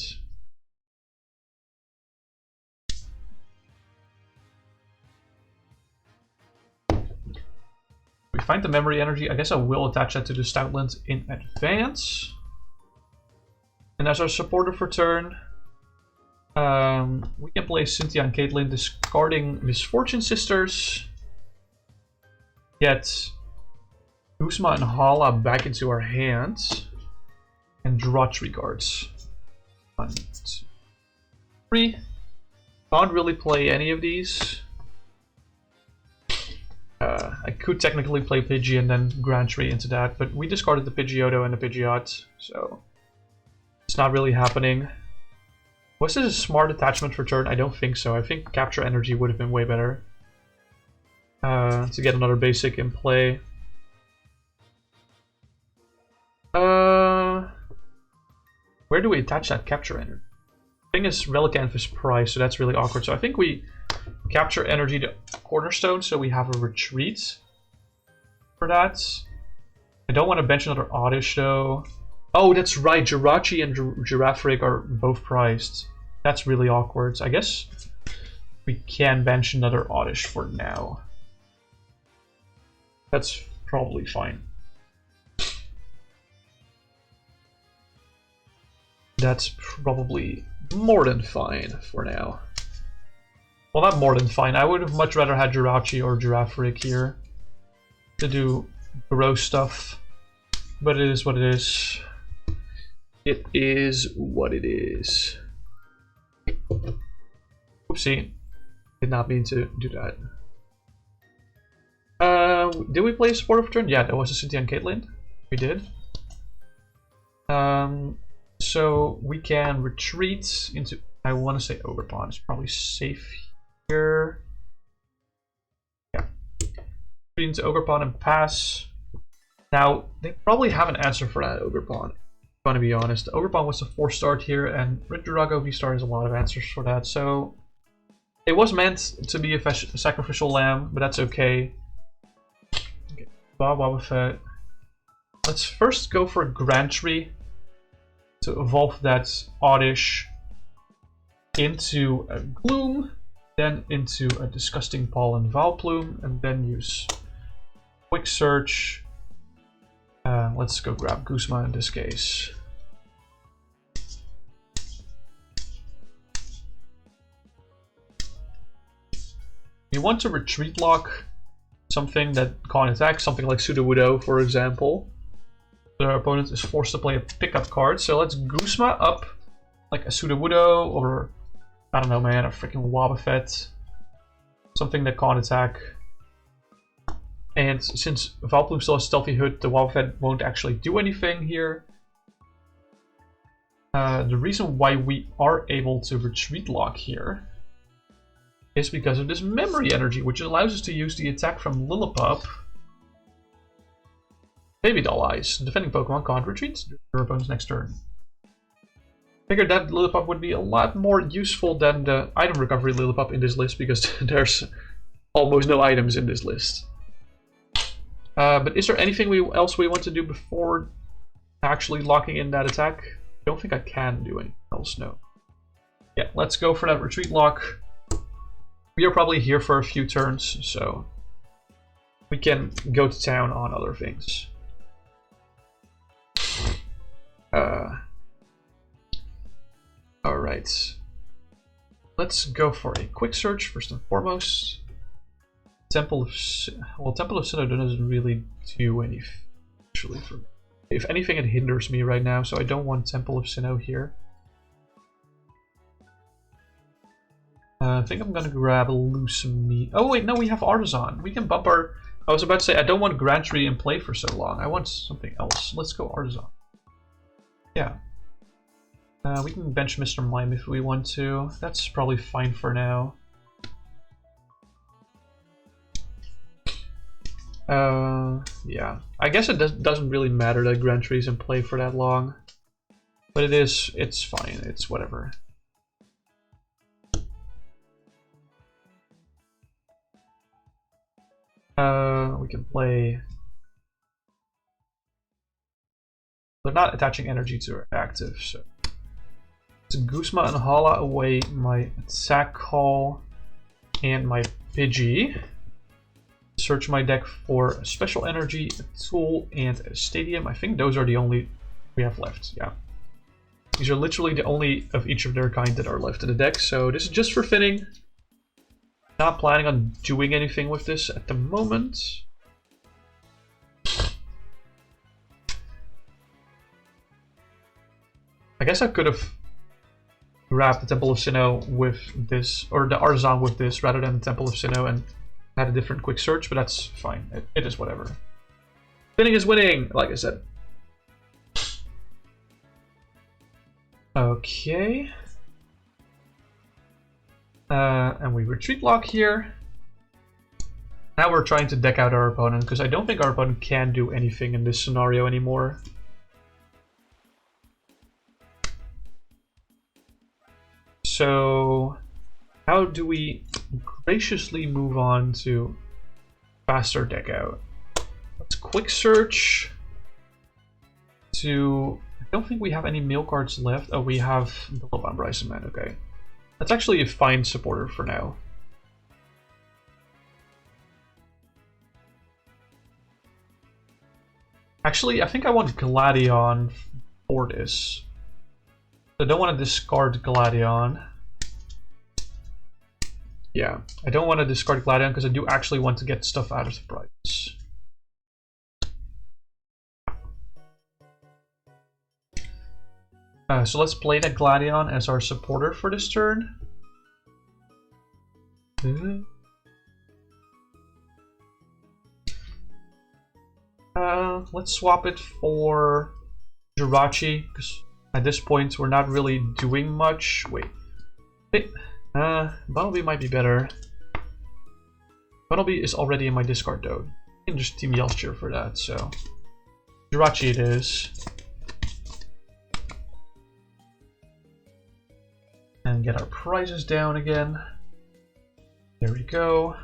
We find the Memory Energy. I guess I will attach that to the Stoutland in advance. And as our supporter for turn, we can play Cynthia and Caitlyn, discarding Misfortune Sisters. Get Guzma and Hala back into our hands. And draw 3 cards. 1, 2, 3. Can't really play any of these. I could technically play Pidgey and then Grand Tree into that, but we discarded the Pidgeotto and the Pidgeot, so it's not really happening. Was this a smart attachment for turn? I don't think so. I think Capture Energy would have been way better. To get another basic in play. Where do we attach that Capture Energy? The thing is, Relicanth is priced, so that's really awkward. So I think we Capture Energy to Cornerstone, so we have a retreat for that. I don't want to bench another Oddish, though. Oh, that's right. Jirachi and Girafarig are both priced. That's really awkward. So I guess we can bench another Oddish for now. That's probably fine. That's probably more than fine for now. Well, not more than fine. I would have much rather had Jirachi or Girafarig here to do gross stuff. But it is what it is. It is what it is. Oopsie. Did not mean to do that. Did we play a supporter for turn? Yeah, that was a Cynthia and Caitlyn. We did. So we can retreat into, I want to say Ogerpon. It's probably safe here. Yeah. Retreat into Ogerpon and pass. Now, they probably have an answer for that Ogerpon. I'm gonna be honest. Ogerpon was a 4-star here, and Ridurago V-star has a lot of answers for that, so it was meant to be a sacrificial lamb, but that's okay. Okay, Wobbuffet. Let's first go for a Grand Tree to evolve that Oddish into a Gloom, then into a Disgusting Pollen Valplume, and then use Quick Search. Let's go grab Guzma in this case. You want to retreat lock something that can't attack, something like Sudowoodo, for example. The opponent is forced to play a pickup card, so let's Guzma up like a Sudowoodo, or I don't know, man, a freaking Wobbuffet. Something that can't attack. And since Valplume still has Stealthy Hood, the Wobbuffet won't actually do anything here. The reason why we are able to retreat lock here is because of this Memory Energy, which allows us to use the attack from Lillipup. Baby Doll Eyes. Defending Pokemon can't retreat your opponent's next turn. Figured that Lillipop would be a lot more useful than the item recovery Lillipop in this list, because there's almost no items in this list. But is there anything else we want to do before actually locking in that attack? I don't think I can do anything else, no. Yeah, let's go for that retreat lock. We are probably here for a few turns, so we can go to town on other things. Alright. Let's go for a quick search first and foremost. Temple of Sinnoh doesn't really do anything, actually. If anything, it hinders me right now, so I don't want Temple of Sinnoh here. I think I'm gonna grab a Lucimi. Oh wait, no, we have Artisan. We can bump our... I was about to say, I don't want Grand Tree in play for so long. I want something else. Let's go Artisan. Yeah. We can bench Mr. Mime if we want to. That's probably fine for now. Yeah. I guess it doesn't really matter that Grand Tree's in play for that long. But it's fine. It's whatever. We can play... They're not attaching energy to our active, so... It's Guzma and Hala away my attack call and my Pidgey. Search my deck for a special energy, a tool, and a stadium. I think those are the only we have left, yeah. These are literally the only of each of their kind that are left in the deck, so this is just for thinning. Not planning on doing anything with this at the moment. I guess I could have grabbed the Temple of Sinnoh with this, or the Artisan with this, rather than the Temple of Sinnoh, and had a different quick search, but that's fine. It is whatever. Winning is winning, like I said. Okay. And we retreat lock here. Now we're trying to deck out our opponent, because I don't think our opponent can do anything in this scenario anymore. So, how do we graciously move on to faster deck out? Let's quick search to... I don't think we have any mail cards left. Oh, we have the Loban Bryson Man, okay. That's actually a fine supporter for now. Actually, I think I want Gladion for this. I don't want to discard Gladion. Yeah, I don't want to discard Gladion because I do actually want to get stuff out of the prize. So let's play that Gladion as our supporter for this turn. Let's swap it for Jirachi, because at this point we're not really doing much. Wait. Bunnelby might be better. Bunnelby is already in my discard though. I can just team Yelster for that, so Jirachi it is. And get our prizes down again. There we go.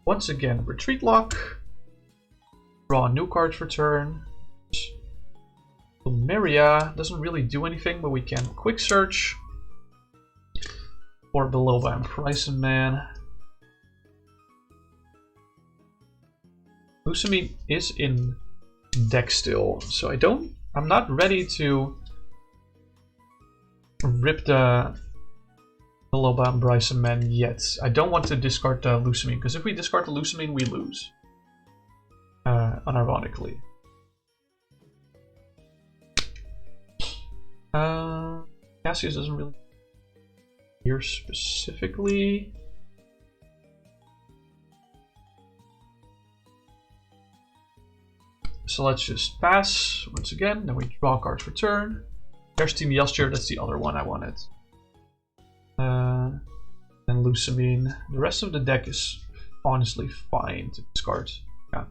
Once again, retreat lock. Draw a new card for turn. Lumeria doesn't really do anything, but we can quick search for Beloba and Bryson Man. Lucamine is in deck still, so I'm not ready to rip the Beloba and Bryson Man yet. I don't want to discard the Lucamine, because if we discard the Lucamine, we lose. Unironically. Cassius doesn't really here specifically. So let's just pass once again, then we draw cards for turn. There's Team Yelster, that's the other one I wanted. And Lucamine. The rest of the deck is honestly fine to discard. Yeah.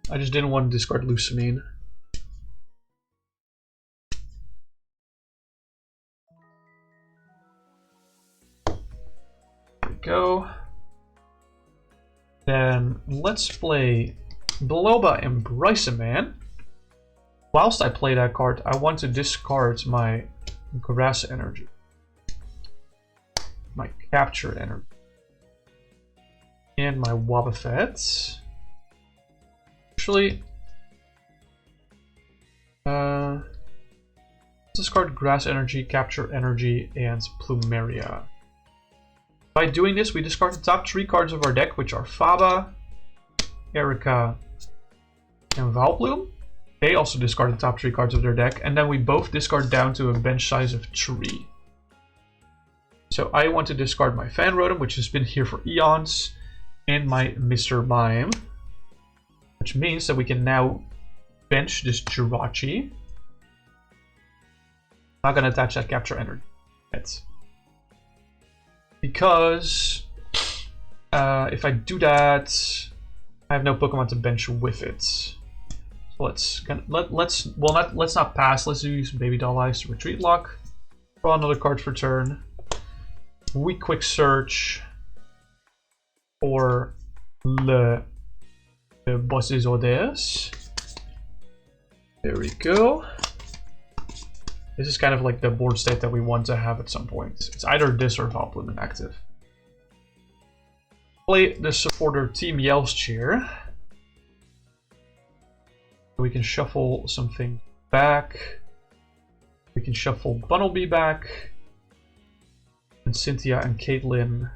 I just didn't want to discard Lusamine. There we go. Then let's play Beloba and Bryson. Whilst I play that card, I want to discard my Grass Energy. My Capture Energy. And my Wobbuffet. Actually, discard Grass Energy, Capture Energy, and Plumeria. By doing this, we discard the top 3 cards of our deck, which are Faba, Erica, and Vileplume. They also discard the top 3 cards of their deck, and then we both discard down to a bench size of 3. So I want to discard my Fanrotom, which has been here for eons, and my Mr. Mime, which means that we can now bench this Jirachi. Not gonna attach that Capture Energy yet. Because if I do that, I have no Pokemon to bench with it. So let's not pass. Let's use Baby Doll Eyes to Retreat Lock. Draw another card for turn. We Quick Search for the Bosses Odes. There we go. This is kind of like the board state that we want to have at some point. It's either this or Vileplume inactive. Play the supporter Team Yell's-Cheer. We can shuffle something back. We can shuffle Bunnelby back. And Cynthia and Caitlin.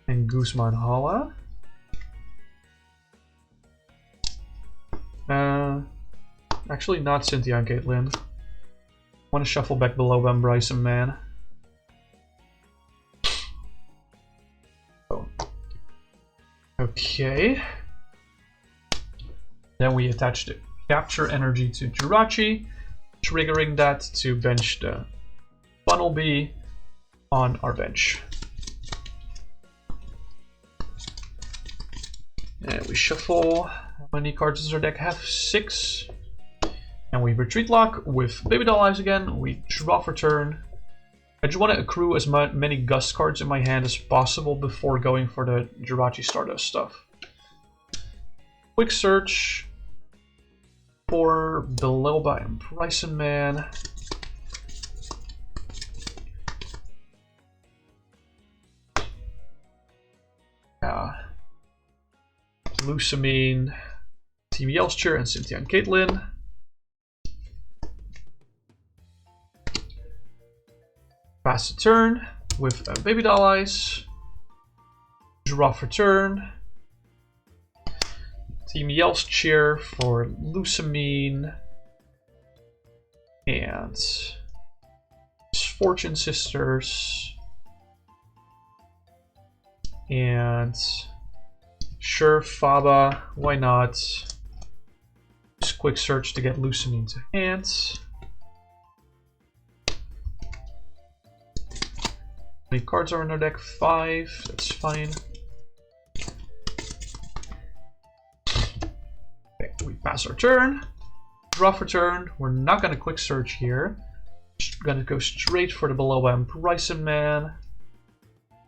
And Guzman Hala. Actually, not Cynthia and Caitlin. I want to shuffle back below and Bryson, man. Oh. Okay. Then we attach the Capture Energy to Jirachi, triggering that to bench the Bunnelby on our bench. And we shuffle. How many cards does our deck have? 6. And we Retreat Lock with Baby Doll Eyes again. We draw for turn. I just want to accrue as many Gust cards in my hand as possible before going for the Jirachi Stardust stuff. Quick Search for Beloba and Bryson Man. Lusamine, Team Yell's-Cheer, and Cynthia and Caitlin. Pass the turn with Baby Doll Eyes. Draw for turn. Team Yell's-Cheer for Lusamine. And Fortune Sisters. And sure, Faba, why not? Just Quick Search to get Lusamine to hands. How many cards are in our deck? 5, that's fine. Okay, we pass our turn. Draw for turn. We're not going to Quick Search here. Just going to go straight for the Beloba and Bryson Man.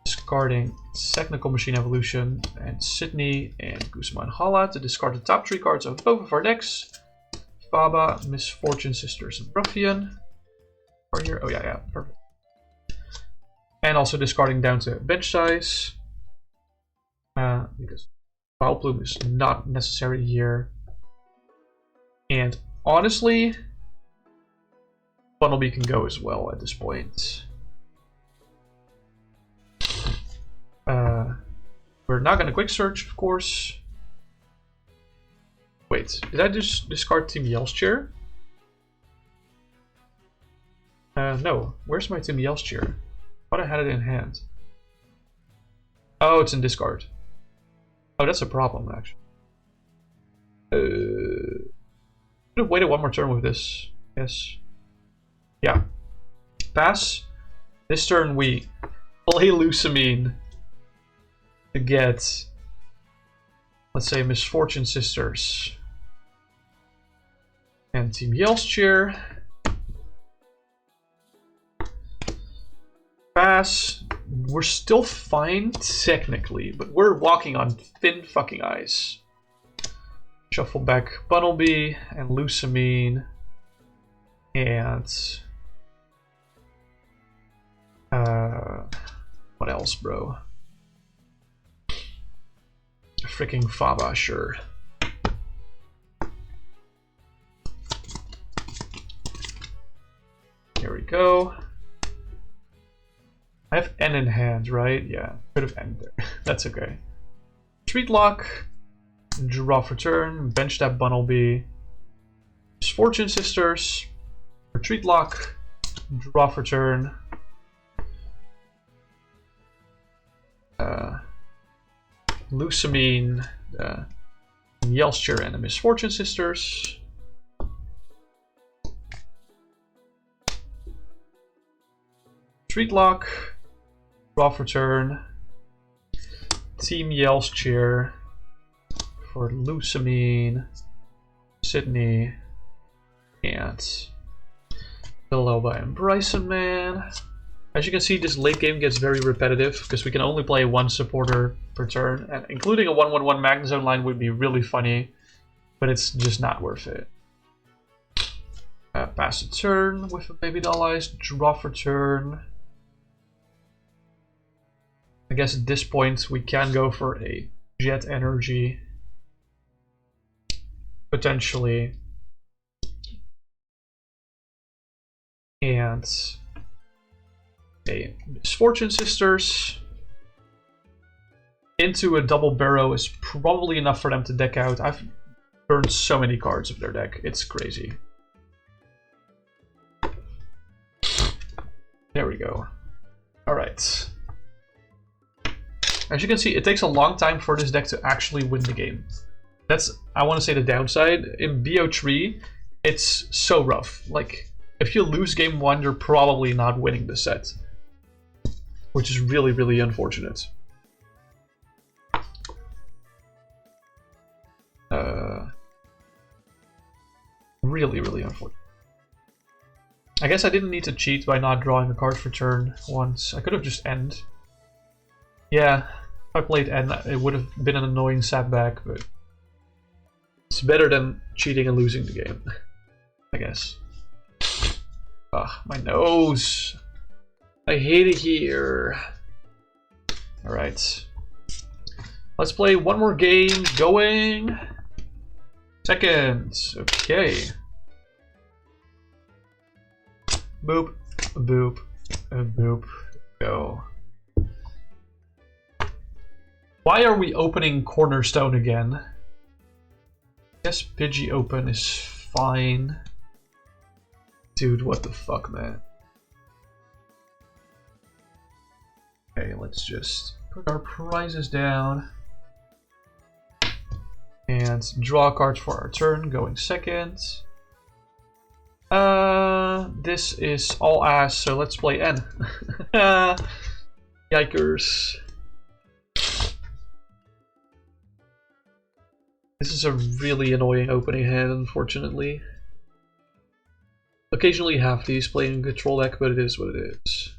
Discarding Technical Machine Evolution and Sydney and Guzman Hala to discard the top 3 cards of both of our decks. Faba, Misfortune Sisters, and Ruffian. Are here? Oh yeah, perfect. And also discarding down to bench size. Because Vileplume is not necessary here. And honestly, Bunnelby can go as well at this point. We're not going to Quick Search, of course. Wait, did I just discard Team Yell's-Cheer? No. Where's my Team Yell's-Cheer? I thought I had it in hand. Oh, it's in discard. Oh, that's a problem, actually. Could have waited one more turn with this. Yes. Yeah. Pass. This turn we play Lusamine to get let's say Misfortune Sisters. And Team Yell's Cheer. Pass. We're still fine technically, but we're walking on thin fucking ice. Shuffle back Bunnelby and Lusamine. And what else, bro? Freaking Faba, sure. Here we go. I have N in hand, right? Yeah, could have N there. That's okay. Treat Lock, draw for turn, bench that Bunnelby. Misfortune Sisters, Retreat Lock, draw for turn. Lusamine, Yelster, and the Misfortune Sisters. Retreat Lock, draw for turn. Team Yelster for Lusamine, Sydney, and Biloba and Bryson, man. As you can see, this late game gets very repetitive because we can only play one supporter per turn, and including a 1-1-1 Magnezone line would be really funny, but it's just not worth it. Pass a turn with a Baby Doll Eyes, draw for turn. I guess at this point we can go for a Jet Energy, potentially, and a Misfortune Sisters into a double barrow is probably enough for them to deck out. I've burned so many cards of their deck, it's crazy. There we go. Alright. As you can see, it takes a long time for this deck to actually win the game. That's, I want to say, the downside. In BO3, it's so rough. Like, if you lose game 1, you're probably not winning the set. Which is really, really unfortunate. Really, really unfortunate. I guess I didn't need to cheat by not drawing a card for turn once. I could have just end. Yeah, if I played end, it would have been an annoying setback, but it's better than cheating and losing the game, I guess. Ah, my nose. I hate it here. Alright. Let's play one more game. Going. Second. Okay. Boop. Boop. Boop. Go. Why are we opening Cornerstone again? I guess Pidgey open is fine. Dude, what the fuck, man? Okay, let's just put our prizes down. And draw cards for our turn, going second. This is all ass, so let's play N. Yikers. This is a really annoying opening hand, unfortunately. Occasionally have these playing a control deck, but it is what it is.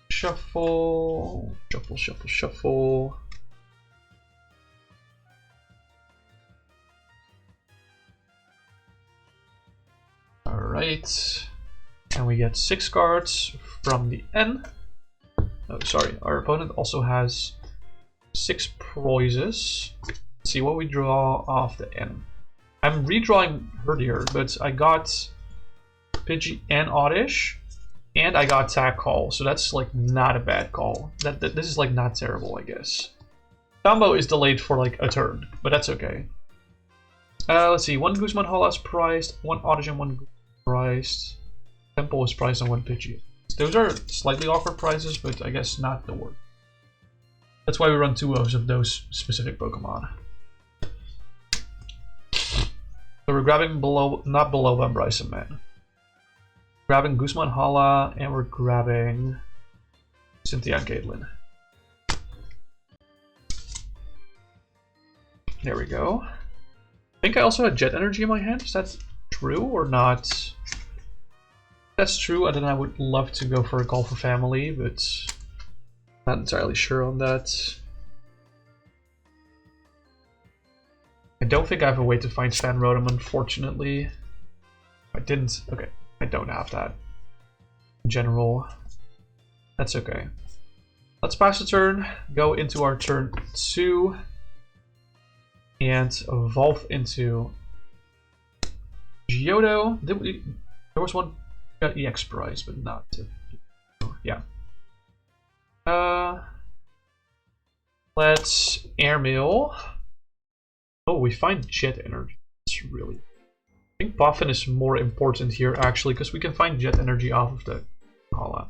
Shuffle, shuffle, shuffle, shuffle. Alright. And we get 6 cards from the N. Oh, sorry, our opponent also has 6 prizes. Let's see what we draw off the N. I'm redrawing Herdier, but I got Pidgey and Oddish, and I got Tack Call, so that's like not a bad call. This is like not terrible, I guess. Combo is delayed for like a turn, but that's okay. Let's see, 1 Guzman Hala is priced, 1 Oddish and 1 priced. Temple is priced and 1 Pidgey. Those are slightly awkward prizes, but I guess not the worst. That's why we run 2 of those specific Pokemon. So we're grabbing not Biloba and Bryson, man. Grabbing Guzman Hala, and we're grabbing Cynthia and Caitlin. There we go. I think I also had Jet Energy in my hand. Is that true or not? If that's true, and then I would love to go for a Call for Family, but not entirely sure on that. I don't think I have a way to find Fan Rotom, unfortunately. I didn't. Okay, I don't have that. In general, that's okay. Let's pass the turn, go into our turn 2, and evolve into Geodo. There was one EX prize, but not. Yeah. Let's Airmail. Oh, we find Jet Energy. That's really. I think Puffin is more important here actually, because we can find Jet Energy off of the Hala.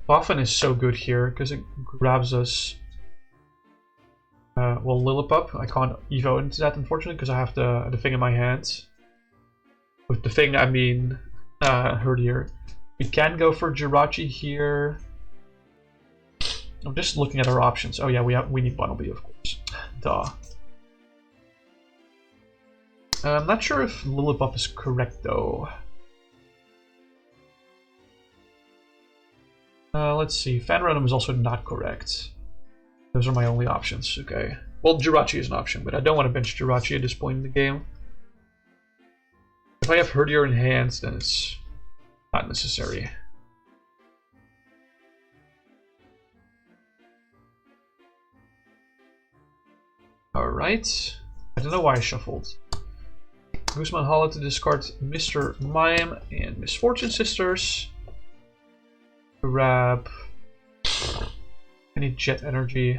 Puffin is so good here because it grabs us. Well, Lillipup, I can't evo into that unfortunately because I have the thing in my hand. With the thing, I mean Herdier. We can go for Jirachi here. I'm just looking at our options. Oh yeah, we need Bunnelby, of course. Duh. I'm not sure if Lillipup is correct though. Let's see. Fan Rotom is also not correct. Those are my only options. Okay. Well, Jirachi is an option, but I don't want to bench Jirachi at this point in the game. If I have Herdier in hand, then it's not necessary. Alright. I don't know why I shuffled. Guzman Hala to discard Mr. Mime and Misfortune Sisters. Grab any Jet Energy.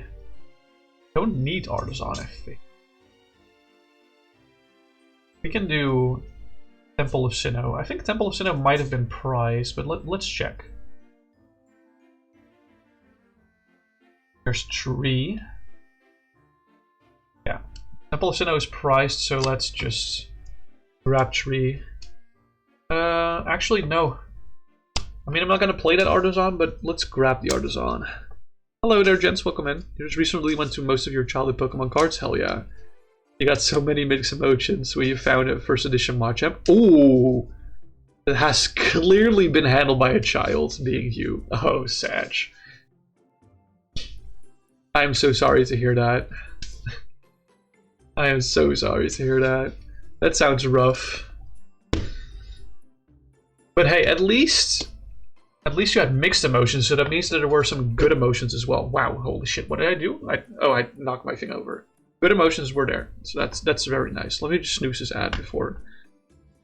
Don't need Artisan, I think. We can do Temple of Sinnoh. I think Temple of Sinnoh might have been prized, but let's check. There's Tree. Yeah. Temple of Sinnoh is prized, so let's just grab Tree. Actually, no. I mean, I'm not going to play that Artisan, but let's grab the Artisan. Hello there, gents. Welcome in. You just recently went to most of your childhood Pokemon cards? Hell yeah. You got so many mixed emotions where you found a first edition Machamp. Ooh! It has clearly been handled by a child, being you. Oh, Satch. I'm so sorry to hear that. I am so sorry to hear that. That sounds rough. But hey, at least you had mixed emotions, so that means that there were some good emotions as well. Wow, holy shit, what did I do? I knocked my thing over. Good emotions were there, so that's very nice. Let me just snooze this ad before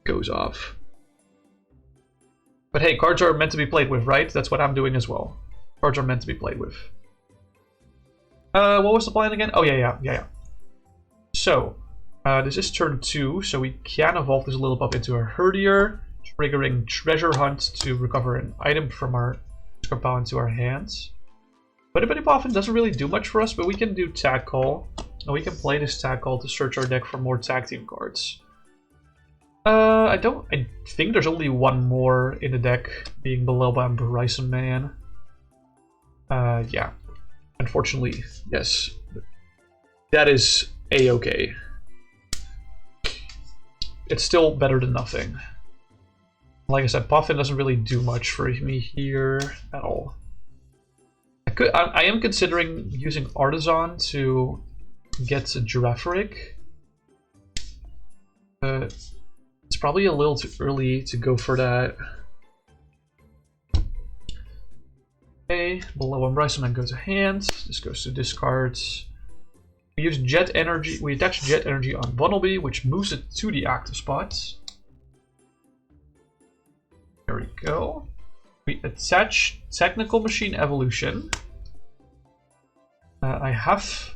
it goes off. But hey, cards are meant to be played with, right? That's what I'm doing as well. Cards are meant to be played with. What was the plan again? Oh, yeah. So, this is turn 2, so we can evolve this Lillipup into a Herdier, triggering Treasure Hunt to recover an item from our discard pile into our hands. But Puffin doesn't really do much for us, but we can do Tag Call. And we can play this Tag Call to search our deck for more tag team cards. I think there's only one more in the deck, being below by Bryson Man. Yeah. Unfortunately, yes. That is A-okay. It's still better than nothing. Like I said, Puffin doesn't really do much for me here at all. I am considering using Artisan to get a Girafarig. It's probably a little too early to go for that. Okay, below one Bryson Man goes to hand. This goes to discards. We use Jet Energy. We attach Jet Energy on Bunnelby, which moves it to the active spot. There we go. We attach Technical Machine Evolution. I have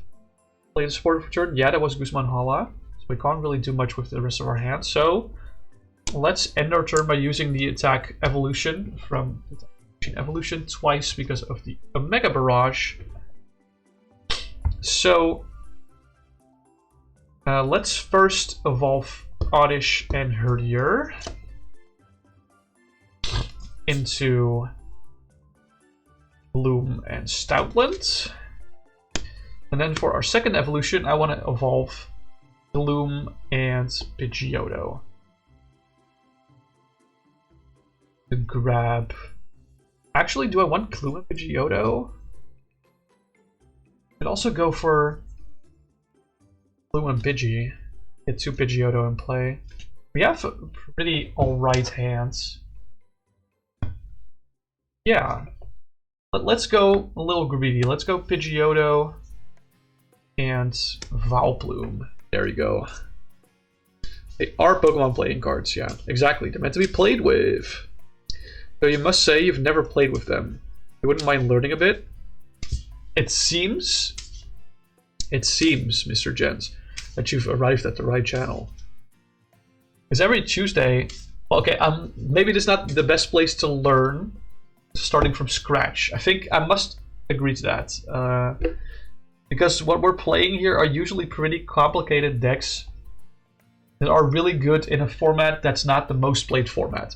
played a supporter for turn. Yeah, that was Guzman Hala. So we can't really do much with the rest of our hand. So let's end our turn by using the attack Evolution from Evolution twice because of the Omega Barrage. So let's first evolve Oddish and Herdier into Bloom and Stoutland. And then for our second evolution, I want to evolve Bloom and Pidgeotto. To grab... Actually, do I want Gloom and Pidgeotto? I'd also go for Bloom and Pidgey. Get 2 Pidgeotto in play. We have pretty alright hands. Yeah. Let's go a little greedy. Let's go Pidgeotto and Vileplume. There you go. They are Pokemon playing cards, yeah. Exactly. They're meant to be played with. So you must say you've never played with them. You wouldn't mind learning a bit? It seems, Mr. Jens, that you've arrived at the right channel. Because every Tuesday... Okay, maybe this is not the best place to learn starting from scratch. I think I must agree to that. Because what we're playing here are usually pretty complicated decks that are really good in a format that's not the most played format.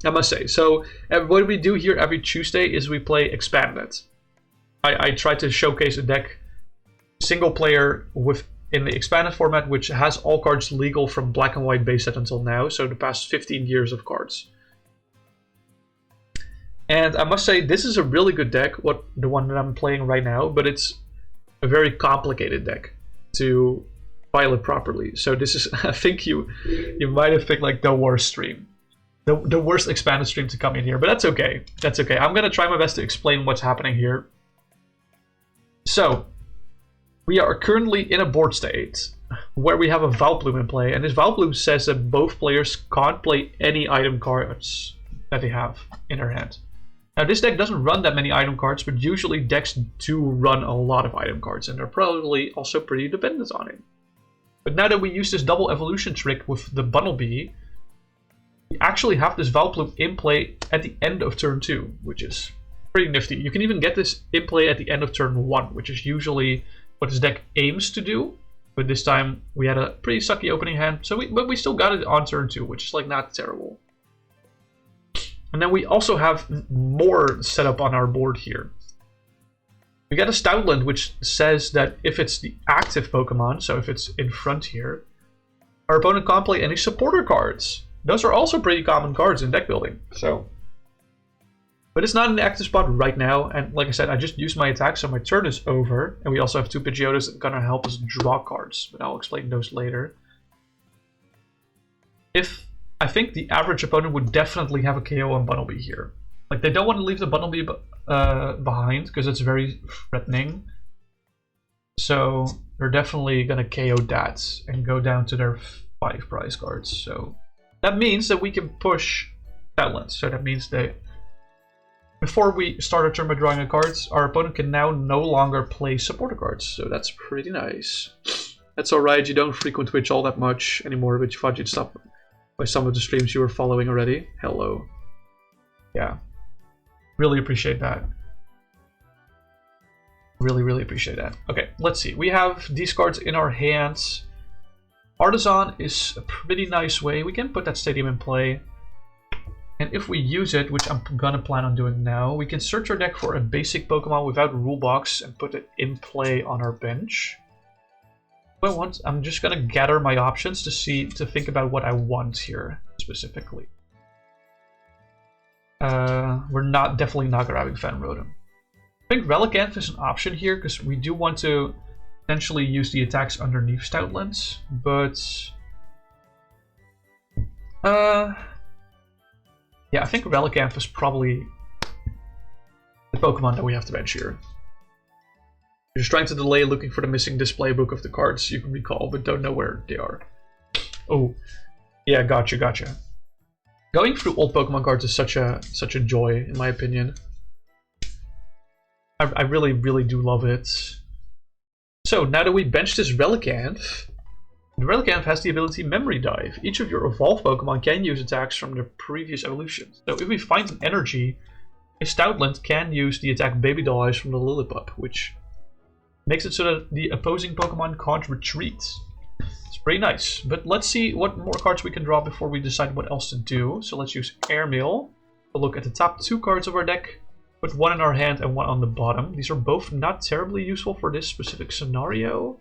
I must say. So what we do here every Tuesday is we play Expanded. I try to showcase a deck single player in the Expanded format, which has all cards legal from Black and White base set until now, so the past 15 years of cards. And I must say, this is a really good deck, the one that I'm playing right now, but it's a very complicated deck to pilot properly. So this is, I think you might have picked like the worst stream. The worst Expanded stream to come in here, but that's okay. That's okay. I'm gonna try my best to explain what's happening here. So, we are currently in a board state where we have a Vileplume in play, and this Vileplume says that both players can't play any item cards that they have in their hand. Now, this deck doesn't run that many item cards, but usually decks do run a lot of item cards, and they're probably also pretty dependent on it. But now that we use this double evolution trick with the Bunnelby, we actually have this Vileplume in play at the end of turn 2, which is pretty nifty. You can even get this in play at the end of turn 1, which is usually what this deck aims to do. But this time we had a pretty sucky opening hand, but we still got it on turn 2, which is like not terrible. And then we also have more set up on our board here. We got a Stoutland, which says that if it's the active Pokemon, so if it's in front here, our opponent can't play any supporter cards. Those are also pretty common cards in deck building. But it's not in the active spot right now, and like I said, I just used my attack, so my turn is over. And we also have 2 Pidgeotos that are gonna help us draw cards, but I'll explain those later. I think the average opponent would definitely have a KO on Bunnelby here. Like, they don't want to leave the Bunnelby behind, because it's very threatening. So they're definitely gonna KO that and go down to their 5 prize cards. So that means that we can push Stoutland. So that means that before we start our turn by drawing a card, our opponent can now no longer play supporter cards. So that's pretty nice. That's alright, you don't frequent Twitch all that much anymore, but you thought you'd stop by some of the streams you were following already. Hello. Yeah. Really appreciate that. Really, really appreciate that. Okay, let's see. We have these cards in our hands. Artisan is a pretty nice way. We can put that stadium in play. And if we use it, which I'm gonna plan on doing now, we can search our deck for a basic Pokemon without rule box and put it in play on our bench. I'm just gonna gather my options to think about what I want here specifically. We're definitely not grabbing Fenrodon. I think Relicanth is an option here because we do want to potentially use the attacks underneath Stoutlands, but yeah, I think Relicanth is probably the Pokemon that we have to bench here. You're just trying to delay looking for the missing display book of the cards you can recall, but don't know where they are. Oh, yeah, gotcha. Going through old Pokemon cards is such a joy, in my opinion. I really, really do love it. So, now that we bench this Relicanth, the Relicanth has the ability Memory Dive. Each of your evolved Pokemon can use attacks from their previous evolutions. So if we find an energy, a Stoutland can use the attack Baby Doll Eyes from the Lillipup, which makes it so that the opposing Pokemon can't retreat. It's pretty nice. But let's see what more cards we can draw before we decide what else to do. So let's use Airmail to look at the top 2 cards of our deck. Put one in our hand and one on the bottom. These are both not terribly useful for this specific scenario.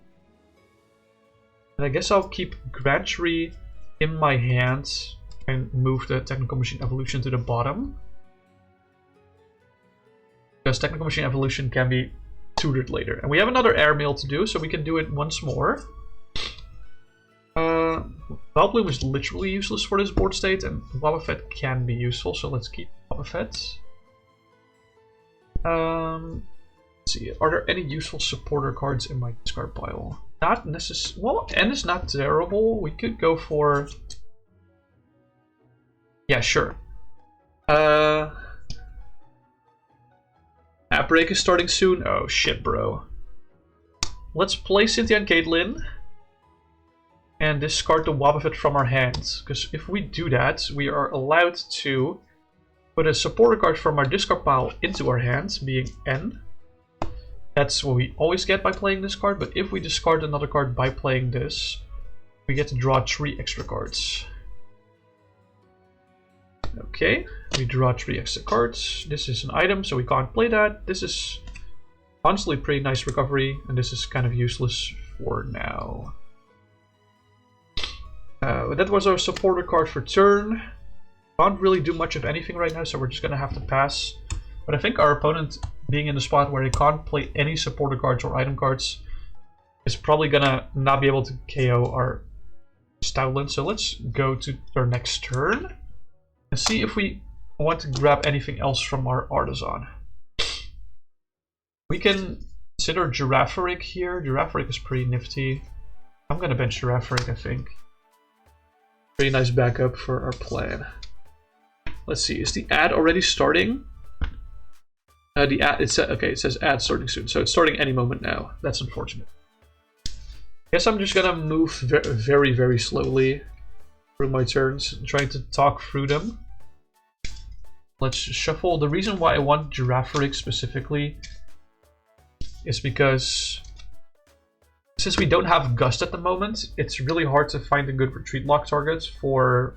And I guess I'll keep Grand Tree in my hand and move the Technical Machine Evolution to the bottom. Because Technical Machine Evolution can be tutored later. And we have another airmail to do, so we can do it once more. Valplume is literally useless for this board state, and Wobbuffet can be useful, so let's keep Wobbuffet. Let's see, are there any useful supporter cards in my discard pile? Not necessarily. Well, N is not terrible. We could go for. Yeah, sure. App break is starting soon. Oh shit, bro. Let's play Cynthia and Caitlyn and discard the Wobbuffet from our hands. Because if we do that, we are allowed to put a supporter card from our discard pile into our hands, being N. That's what we always get by playing this card, but if we discard another card by playing this, we get to draw 3 extra cards. Okay, we draw 3 extra cards. This is an item, so we can't play that. This is honestly pretty nice recovery, and this is kind of useless for now. That was our supporter card for turn. Can't really do much of anything right now, so we're just gonna have to pass. But I think our opponent, being in the spot where they can't play any supporter cards or item cards, is probably gonna not be able to KO our Stoutland. So let's go to our next turn and see if we want to grab anything else from our Artisan. We can consider Girafarig here. Girafarig is pretty nifty. I'm gonna bench Girafarig, I think. Pretty nice backup for our plan. Let's see, is the ad already starting? The ad, it says ad starting soon, so it's starting any moment now. That's unfortunate. Guess I'm just gonna move very, very slowly through my turns, trying to talk through them. Let's shuffle. The reason why I want Girafarig specifically is because since we don't have Gust at the moment, it's really hard to find a good retreat lock target for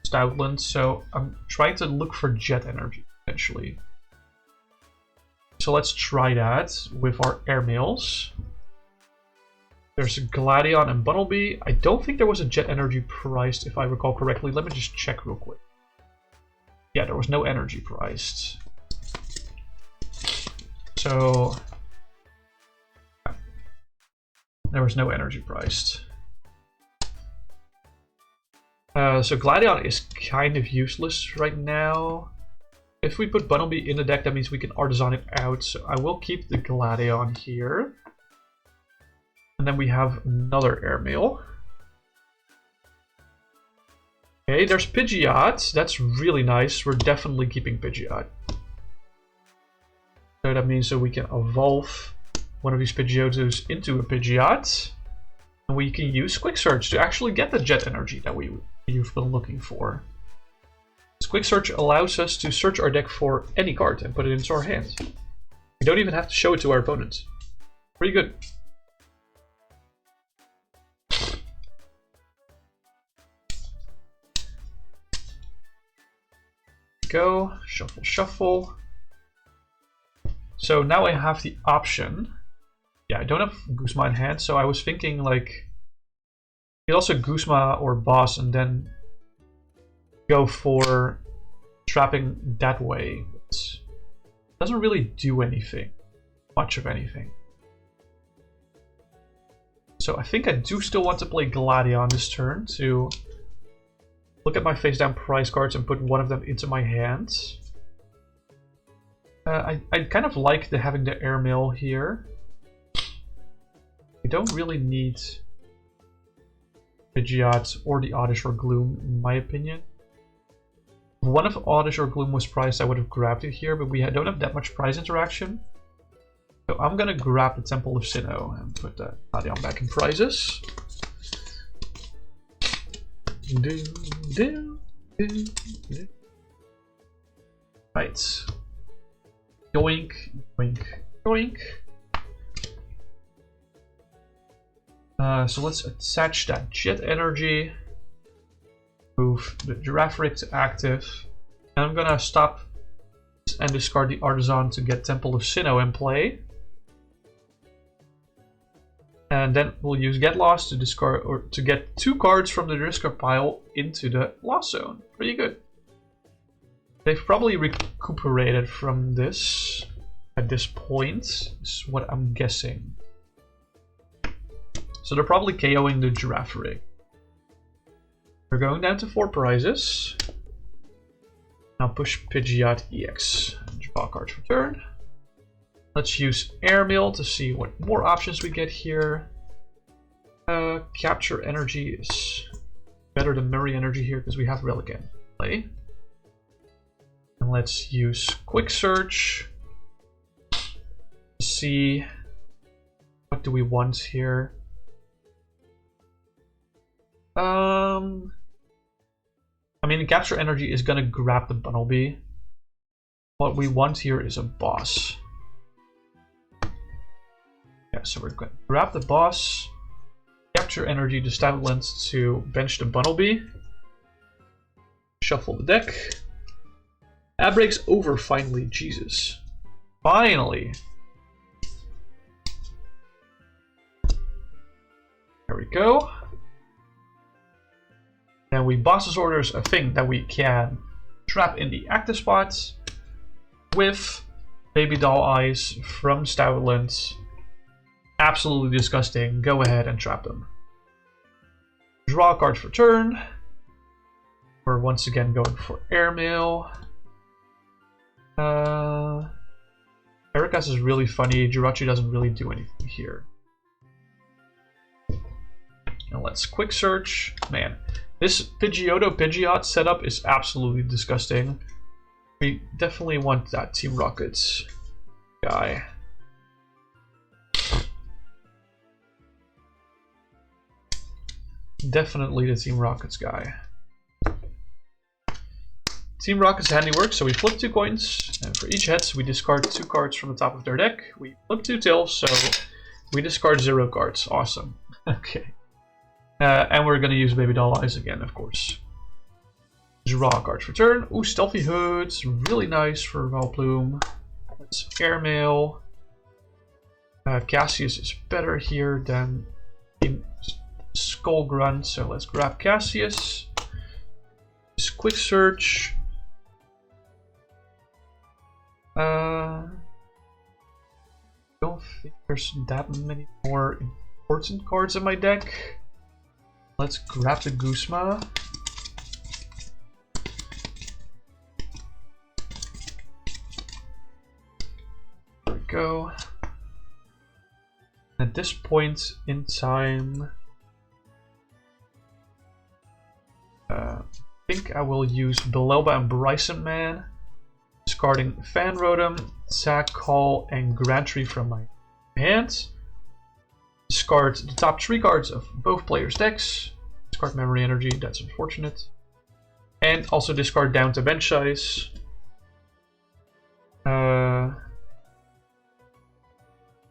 Stoutland, so I'm trying to look for Jet Energy, potentially. So let's try that with our airmails. There's Gladion and Bunnelby. I don't think there was a Jet Energy priced, if I recall correctly. Let me just check real quick. Yeah, there was no energy priced. So there was no energy priced. So Gladion is kind of useless right now. If we put Bunnelby in the deck, that means we can Artisan it out. So I will keep the Gladion here. And then we have another airmail. Okay, there's Pidgeot. That's really nice. We're definitely keeping Pidgeot. So that means that we can evolve one of these Pidgeotos into a Pidgeot. And we can use Quick Search to actually get the Jet Energy that you've been looking for. This Quick Search allows us to search our deck for any card and put it into our hand. We don't even have to show it to our opponent. Pretty good. Go, shuffle, shuffle. So now I have the option. Yeah, I don't have Guzma in hand, so I was thinking like you could also Guzma or Boss and then go for trapping that way. It doesn't really do anything, much of anything. So I think I do still want to play Gladion this turn to look at my face down prize cards and put one of them into my hands. I kind of like having the airmail here. We don't really need Pidgeot or the Oddish or Gloom, in my opinion. If one of Oddish or Gloom was priced, I would have grabbed it here, but we don't have that much prize interaction. So I'm gonna grab the Temple of Sinnoh and put that Gladion back in prizes. Right. Yoink, yoink, yoink. So let's attach that Jet Energy. Move the Girafarig to active. And I'm gonna stop this and discard the Artisan to get Temple of Sinnoh in play. And then we'll use Get Lost to discard or to get 2 cards from the discard pile into the Lost Zone. Pretty good. They've probably recuperated from this at this point, is what I'm guessing. So they're probably KOing the Giraffe Rig. We're going down to 4 prizes. Now push Pidgeot EX. Draw cards for turn. Let's use Airmail to see what more options we get here. Capture Energy is better than Memory Energy here because we have Relic play. And let's use Quick Search to see what do we want here. I mean, the Capture Energy is gonna grab the Bunnelby. What we want here is a boss. Yeah, so we're going to grab the boss, capture energy, the Stoutland to bench the Bunnelby, shuffle the deck. That breaks over finally, Jesus. Finally! There we go. And we Boss's Orders a thing that we can trap in the active spots with Baby Doll Eyes from Stoutland. Absolutely disgusting. Go ahead and trap them. Draw a card for turn. We're once again going for Airmail. Ericas is really funny. Jirachi doesn't really do anything here. And let's Quick Search. Man, this Pidgeot setup is absolutely disgusting. We definitely want that Team Rockets guy. Definitely the Team Rockets guy. Team Rockets handiwork, so we flip 2 coins, and for each heads we discard 2 cards from the top of their deck. We flip 2 tails, so we discard 0 cards. Awesome. Okay. And we're gonna use Baby Doll Eyes again, of course. Draw a card for turn. Ooh, Stealthy Hoods, really nice for Valplume. Let's Airmail. Cassius is better here than Skull Grunt, so let's grab Cassius. Just Quick Search. Don't think there's that many more important cards in my deck. Let's grab the Guzma. There we go. At this point in time, I think I will use Belelba and Bryson Man, discarding Fan Rotom, Sack Call, and Grantry from my hand. Discard the top 3 cards of both players' decks. Discard Memory Energy, that's unfortunate. And also discard down to bench size.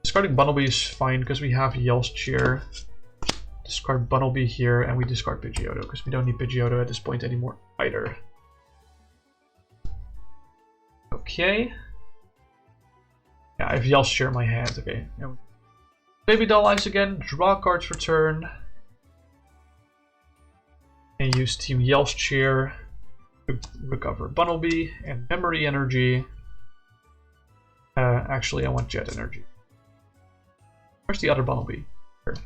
Discarding Bunnelby is fine because we have Yell's Cheer. Discard Bunnelby here, and we discard Pidgeotto because we don't need Pidgeotto at this point anymore either. Okay. Yeah, I have Yell's Cheer in my hand. Okay. Baby Doll Eyes again. Draw cards for turn. And use Team Yell's Cheer to recover Bunnelby and Memory Energy. Actually, I want Jet Energy. Where's the other Bunnelby? Here.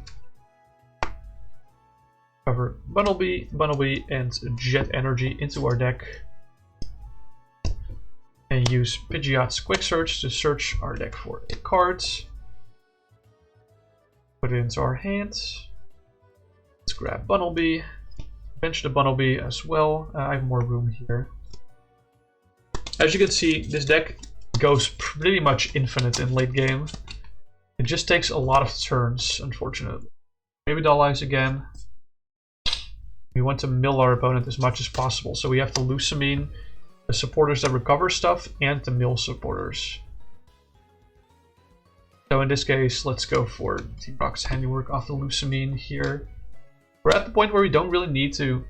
Cover Bunnelby, and Jet Energy into our deck. And use Pidgeot's Quick Search to search our deck for cards. Put it into our hands. Let's grab Bunnelby. Bench the Bunnelby as well. I have more room here. As you can see, this deck goes pretty much infinite in late game. It just takes a lot of turns, unfortunately. Baby Doll Eyes again. We want to mill our opponent as much as possible, so we have to Lusamine the supporters that recover stuff and the mill supporters. So in this case, let's go for Team Rock's handiwork off the Lusamine here. We're at the point where we don't really need to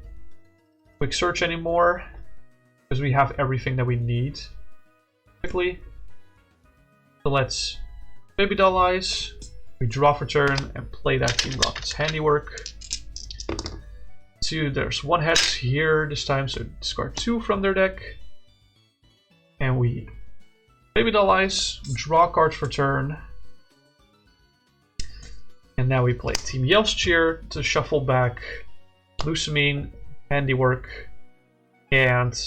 Quick Search anymore, because we have everything that we need. quickly. So let's Baby Doll Eyes. We draw for turn and play that Team Rocket's Handiwork. 2, there's 1 head here this time, so discard 2 from their deck. And we Baby Doll Eyes, draw cards for turn. And now we play Team Yelp's Cheer to shuffle back Lucamine, Handiwork, and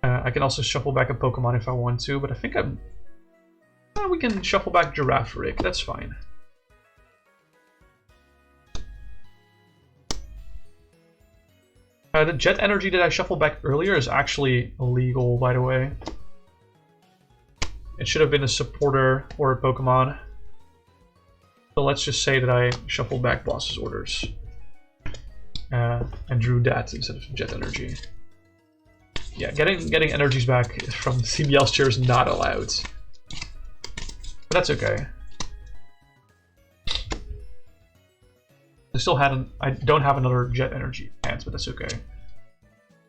I can also shuffle back a Pokemon if I want to, but I think we can shuffle back Giraffe Rig, that's fine. The Jet Energy that I shuffled back earlier is actually illegal, by the way. It should have been a supporter or a Pokemon. So let's just say that I shuffled back Boss's Orders. And drew that instead of Jet Energy. Yeah, getting energies back from Team Yelp's Cheer is not allowed. But that's okay. I don't have another Jet Energy hands, but that's okay.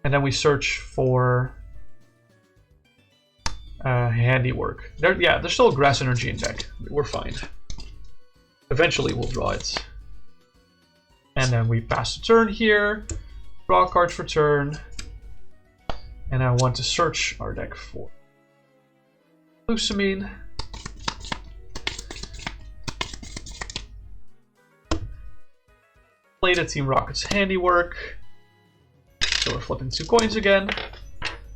And then we search for Handiwork. There's still a Grass Energy in deck. We're fine. Eventually we'll draw it. And then we pass the turn here. Draw a card for turn. And I want to search our deck for Lucamine. Play the Team Rocket's Handiwork. So we're flipping 2 coins again.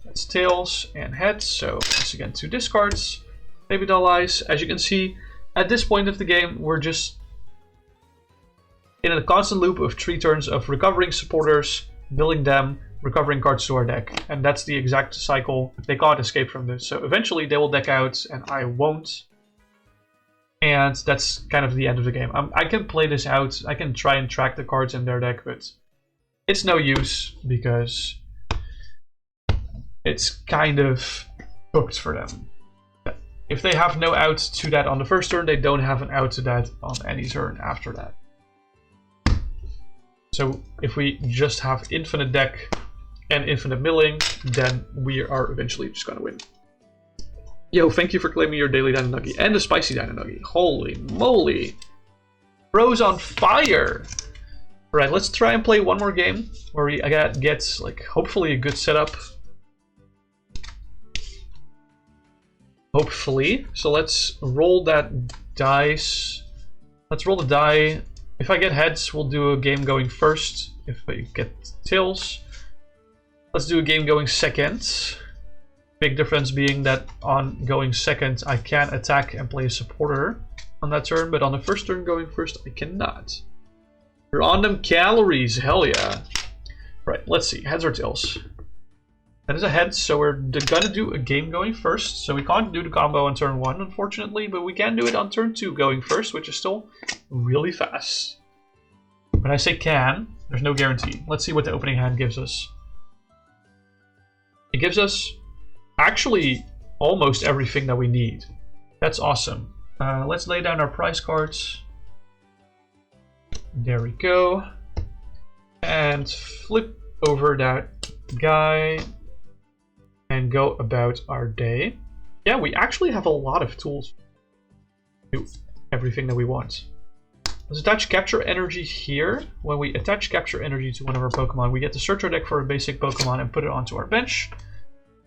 That's tails and heads, so once again 2 discards. Baby Doll Eyes. As you can see, at this point of the game, we're just in a constant loop of 3 turns of recovering supporters, building them, recovering cards to our deck. And that's the exact cycle. They can't escape from this. So eventually they will deck out and I won't. And that's kind of the end of the game. I can play this out. I can try and track the cards in their deck, but it's no use because it's kind of booked for them. If they have no out to that on the first turn, they don't have an out to that on any turn after that. So if we just have infinite deck and infinite milling, then we are eventually just gonna win. Yo, thank you for claiming your daily Dino Nugget and the spicy Dino Nugget. Holy moly. Bro's on fire. Alright, let's try and play one more game where we get like hopefully a good setup. Hopefully. So let's roll that dice. Let's roll the die. If I get heads, we'll do a game going first. If I get tails, let's do a game going second. Big difference being that on going second, I can attack and play a supporter on that turn, but on the first turn going first, I cannot. You're on them calories, hell yeah. Right, let's see, heads or tails. That is a head, so we're gonna do a game going first. So we can't do the combo on turn 1, unfortunately, but we can do it on turn 2 going first, which is still really fast. When I say can, there's no guarantee. Let's see what the opening hand gives us. It gives us actually almost everything that we need. That's awesome. Let's lay down our prize cards. There we go. And flip over that guy and go about our day. Yeah, we actually have a lot of tools to do everything that we want. Let's attach Capture Energy here. When we attach Capture Energy to one of our Pokemon, we get to search our deck for a basic Pokemon and put it onto our bench.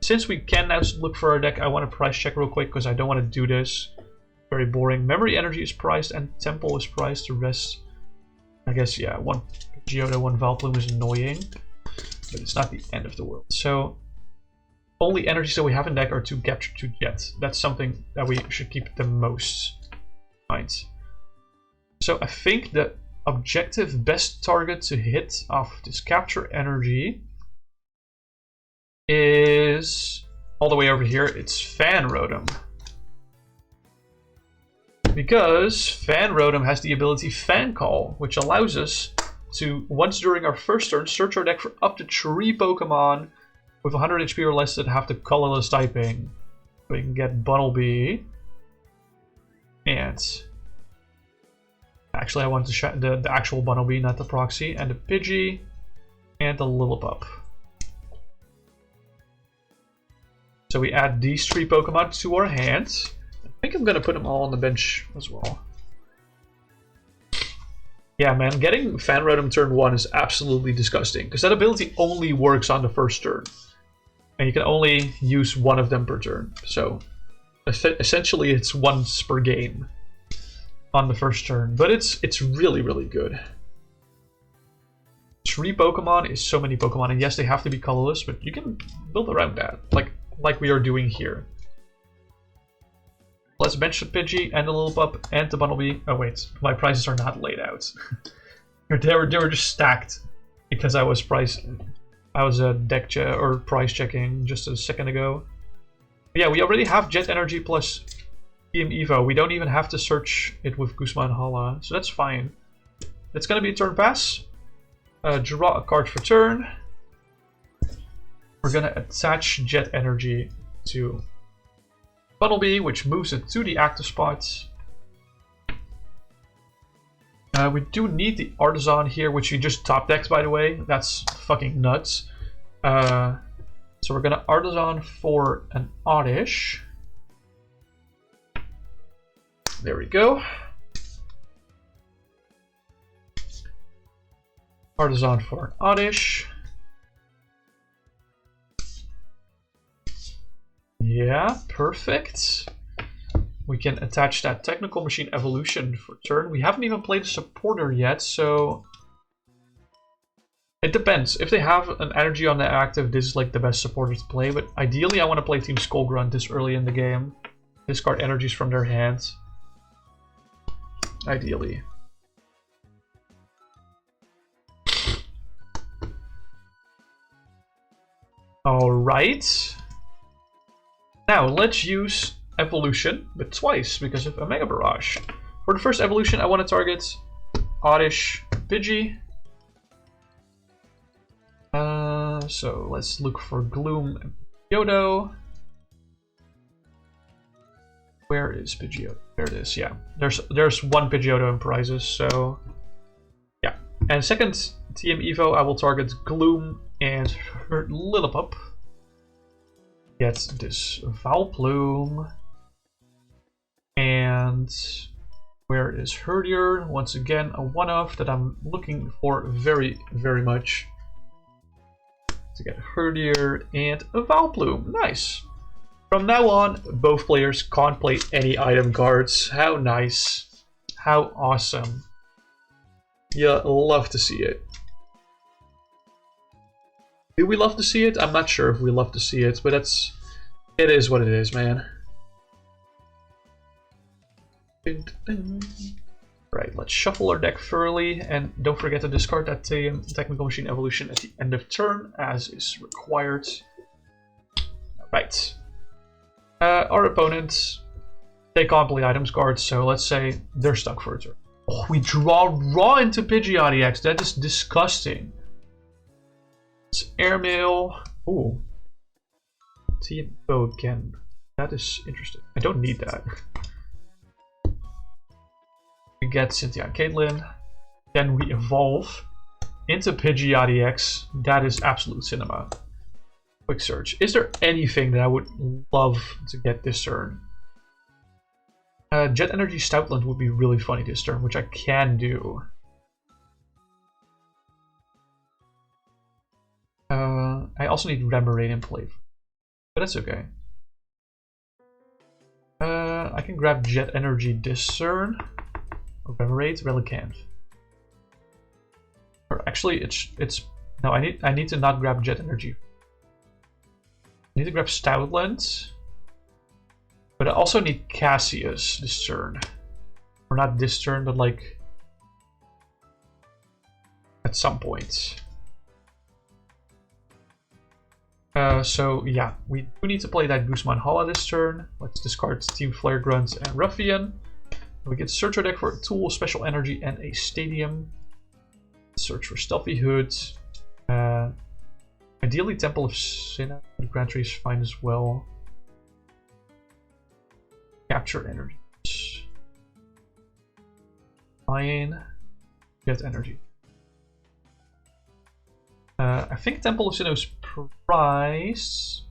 Since we can now look for our deck, I want to price check real quick because I don't want to do this. Very boring. Memory Energy is priced and Temple is priced. The rest, I guess, yeah, 1 Geoda, 1 Valplume is annoying, but it's not the end of the world. So only energies that we have in deck are 2 Capture, 2 Jet. That's something that we should keep the most in mind. So I think the objective best target to hit off this Capture Energy is all the way over here. It's Fan Rotom. Because Fan Rotom has the ability Fan Call, which allows us to, once during our first turn, search our deck for up to 3 Pokemon with 100 HP or less that have the colorless typing. So we can get Bunnelby. And actually I want the actual Bunnelby, not the proxy. And the Pidgey. And the Lillipup. So we add these 3 Pokemon to our hand. I think I'm gonna put them all on the bench as well. Yeah, man, getting Fan Rotom turn 1 is absolutely disgusting, because that ability only works on the first turn. And you can only use one of them per turn. So, essentially it's once per game on the first turn. But it's really, really good. 3 Pokemon is so many Pokemon, and yes, they have to be colorless, but you can build around that, like we are doing here. Let's bench the Pidgey and the Lillipup and the Bunnelby. Oh wait, my prices are not laid out. they were just stacked because I was price checking just a second ago. But yeah, we already have Jet Energy plus TM Evo. We don't even have to search it with Guzma and Hala, so that's fine. It's gonna be a turn pass. Draw a card for turn. We're gonna attach Jet Energy to Bunnelby, which moves it to the active spot. We do need the Artisan here, which we just top decked, by the way. That's fucking nuts. So we're gonna Artisan for an Oddish. There we go. Artisan for an Oddish. Yeah, perfect. We can attach that Technical Machine Evolution for turn. We haven't even played a supporter yet, so it depends. If they have an energy on the active, this is like the best supporter to play, but ideally I want to play Team Skullgrunt this early in the game. Discard energies from their hands. Ideally. Alright. Now let's use Evolution, but twice because of a Mega Barrage. For the first evolution, I want to target Oddish Pidgey. So let's look for Gloom and Pidgeotto. Where is Pidgeotto? There it is, yeah. There's one Pidgeotto in prizes, so yeah. And second TM Evo, I will target Gloom and her Lillipup. Get this Vileplume. And where is Herdier? Once again, a one-off that I'm looking for very, very much. To get Herdier and a Vileplume. Nice. From now on, both players can't play any item cards. How nice. How awesome. Yeah, love to see it. Do we love to see it? I'm not sure if we love to see it, but it is what it is, man. Right, let's shuffle our deck thoroughly, and don't forget to discard that Technical Machine Evolution at the end of turn, as is required. Right. Our opponents, they can't play items cards, so let's say they're stuck for a turn. Oh, we draw raw into Pidgeotto X. That is disgusting. It's Airmail. Ooh. TMO again. That is interesting. I don't need that. We get Cynthia and Caitlyn. Then we evolve into Pidgeotto X. That is absolute cinema. Quick search. Is there anything that I would love to get this turn? Jet Energy Stoutland would be really funny this turn, which I can do. I also need Remoraid in play, but that's okay. I can grab Jet Energy this turn. Or Remoraid, really can't. Or actually, it's no. I need to not grab Jet Energy. I need to grab Stoutland, but I also need Cassius this turn. Or not this turn, but like at some point. So yeah, we do need to play that Guzman Hala this turn. Let's discard Team Flare Grunt and Ruffian. We get search our deck for a tool, special energy, and a stadium. Search for Stealthy Hood. Ideally, Temple of Sinnoh. Grand Tree is fine as well. Capture energy. Fine. Get energy. I think Temple of Sinnoh's price.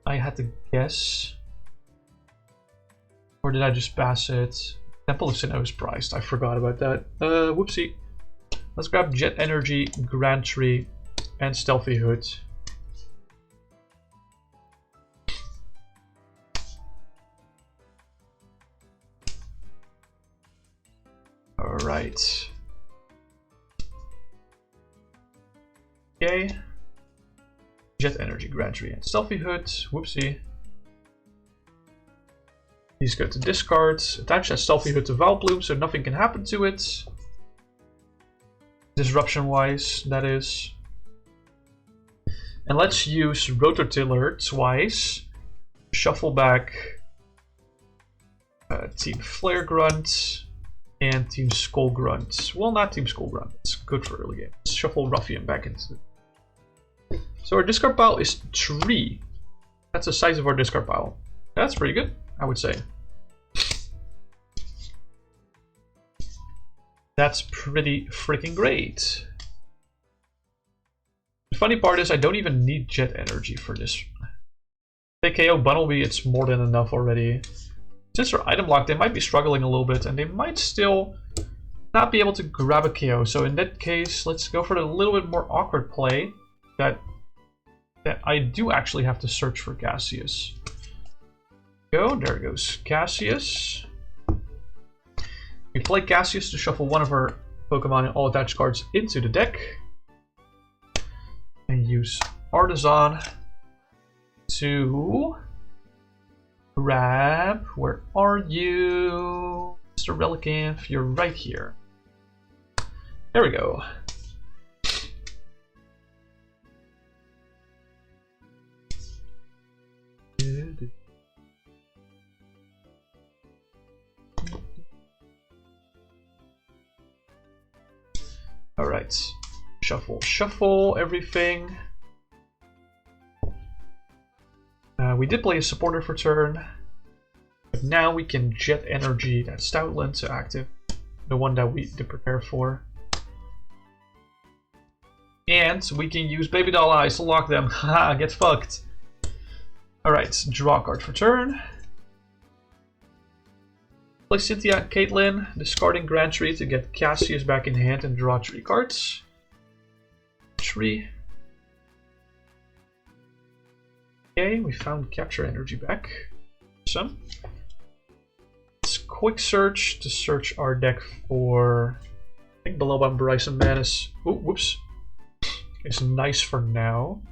I had to guess. Or did I just pass it? Temple of Sinnoh is priced. I forgot about that. Whoopsie. Let's grab Jet Energy, Grand Tree, and Stealthy Hood. Alright. Okay. Jet Energy, Grand Tree, and Stealthy Hood. Whoopsie. These go to discard. Attach that Stealthy Hood to Vileplume so nothing can happen to it. Disruption wise, that is. And let's use Rototiller twice. Shuffle back Team Flare Grunt and Team Skull Grunt. Well, not Team Skull Grunt. It's good for early game. Let's shuffle Ruffian back into it. So our discard pile is 3. That's the size of our discard pile. That's pretty good, I would say. That's pretty freaking great. The funny part is I don't even need Jet Energy for this. If they KO Bunnelby, it's more than enough already. Since they're item locked, they might be struggling a little bit and they might still not be able to grab a KO. So in that case, let's go for a little bit more awkward play that I do actually have to search for Cassius. There goes Cassius. We play Cassius to shuffle one of our Pokemon and all attached cards into the deck. And use Artisan to grab. Where are you? Mr. Relicanth, you're right here. There we go. Alright, shuffle everything. We did play a supporter for turn, but now we can Jet Energy that Stoutland to active, the one that we did prepare for. And we can use Baby Doll Eyes to lock them. Haha, get fucked. Alright, draw a card for turn. Play Cynthia and Caitlyn, discarding Grand Tree to get Cassius back in hand and draw 3 cards. 3. Okay, we found Capture Energy back. Awesome. Let's quick search to search our deck for, I think Belobon Bryson Manus. Oh, whoops. It's nice for now.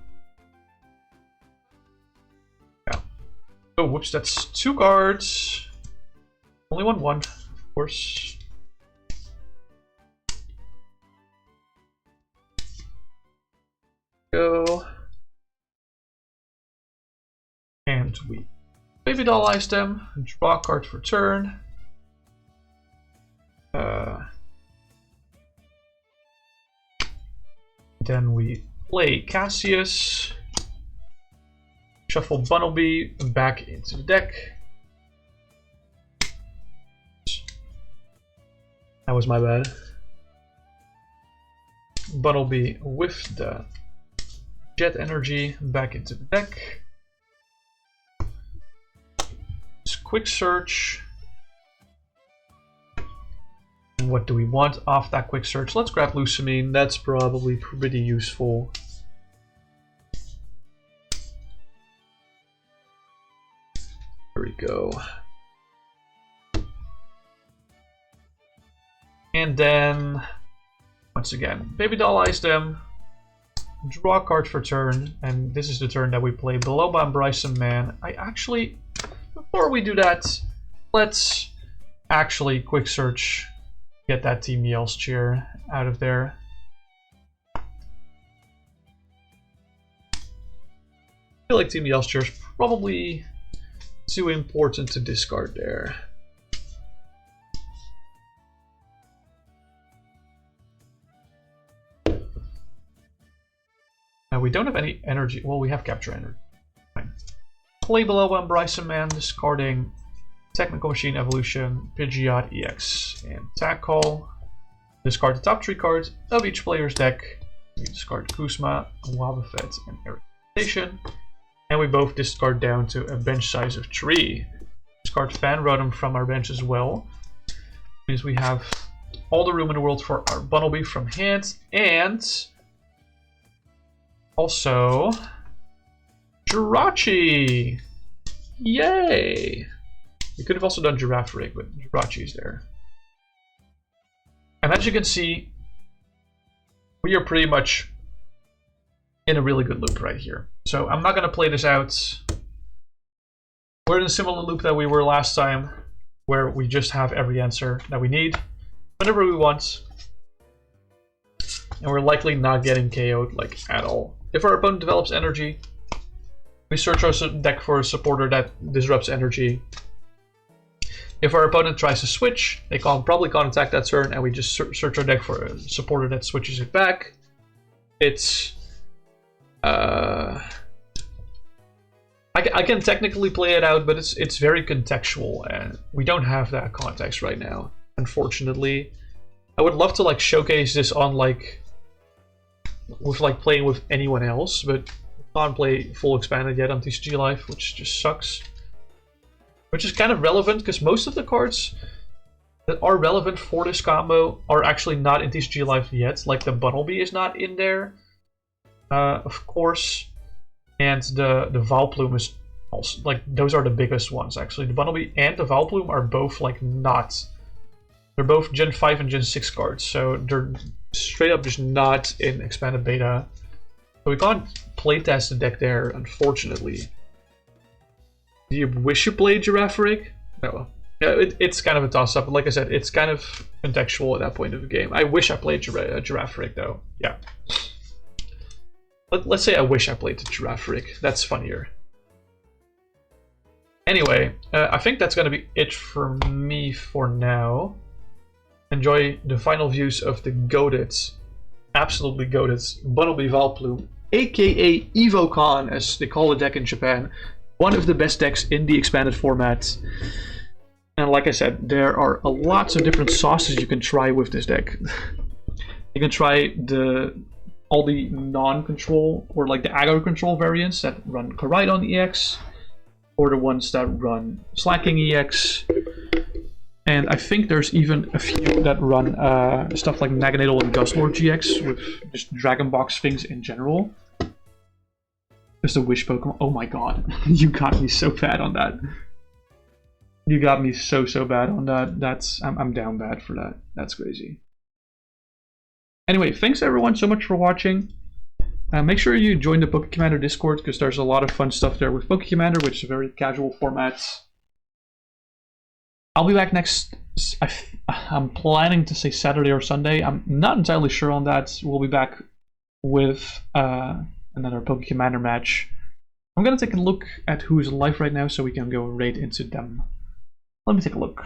Yeah. Oh, whoops, that's 2 cards. Only 1/1, of course. Go. And we Baby Doll Eyes them, draw a card for turn. Then we play Cassius. Shuffle Bunnelby back into the deck. That was my bad. Bunnelby with the Jet Energy back into the deck. Just quick search. And what do we want off that quick search? Let's grab Lusamine. That's probably pretty useful. There we go. And then, once again, Baby Doll Eyes them, draw a card for turn, and this is the turn that we play Belobon Bryson Man. I actually, before we do that, let's actually quick search, get that Team Yell's Cheer out of there. I feel like Team Yell's Cheer is probably too important to discard there. We don't have any energy. Well, we have Capture Energy. Fine. Play Belobon Bryson Man, discarding Technical Machine Evolution, Pidgeot EX, and Tag Call. Discard the top 3 cards of each player's deck. We discard Kuzma, Wobbuffet, and Irritation. And we both discard down to a bench size of 3. Discard Fan Rotom from our bench as well. Means we have all the room in the world for our Bunnelby from hand. And also Jirachi! Yay! We could have also done Girafarig, but Jirachi's there. And as you can see, we are pretty much in a really good loop right here. So I'm not going to play this out. We're in a similar loop that we were last time, where we just have every answer that we need whenever we want. And we're likely not getting KO'd like at all. If our opponent develops energy, we search our deck for a supporter that disrupts energy. If our opponent tries to switch, they probably can't attack that turn, and we just search our deck for a supporter that switches it back. It's I can technically play it out, but it's very contextual, and we don't have that context right now, unfortunately. I would love to like showcase this on with playing with anyone else, but can't play full expanded yet on TCG Live, which just sucks. Which is kind of relevant because most of the cards that are relevant for this combo are actually not in TCG Live yet. Like the Bunnelby is not in there, of course, and the Vileplume is also like those are the biggest ones actually. The Bunnelby and the Vileplume are both like not. They're both Gen 5 and Gen 6 cards, so they're straight up just not in expanded beta. So we can't playtest the deck there, unfortunately. Do you wish you played Girafarig? No. Yeah, it's kind of a toss-up. Like I said, it's kind of contextual at that point of the game. I wish I played Girafarig, though. Yeah. Let's say I wish I played the Girafarig. That's funnier. Anyway, I think that's going to be it for me for now. Enjoy the final views of the goated, absolutely goated Bunnelby Vileplume, aka EVOCON, as they call the deck in Japan. One of the best decks in the expanded format. And like I said, there are lots of different sauces you can try with this deck. You can try all the non-control or like the aggro control variants that run Koraidon EX, or the ones that run Slacking EX. And I think there's even a few that run stuff like Magnetal and Guzzlord GX with just Dragon Box things in general. There's a Wish Pokemon. Oh my god. You got me so bad on that. You got me so bad on that. I'm down bad for that. That's crazy. Anyway, thanks everyone so much for watching. Make sure you join the Pokecommander Discord because there's a lot of fun stuff there with Pokecommander, which is a very casual format. I'll be back next. I'm planning to say Saturday or Sunday. I'm not entirely sure on that. We'll be back with another Pokecommander match. I'm gonna take a look at who's live right now so we can go right into them. Let me take a look.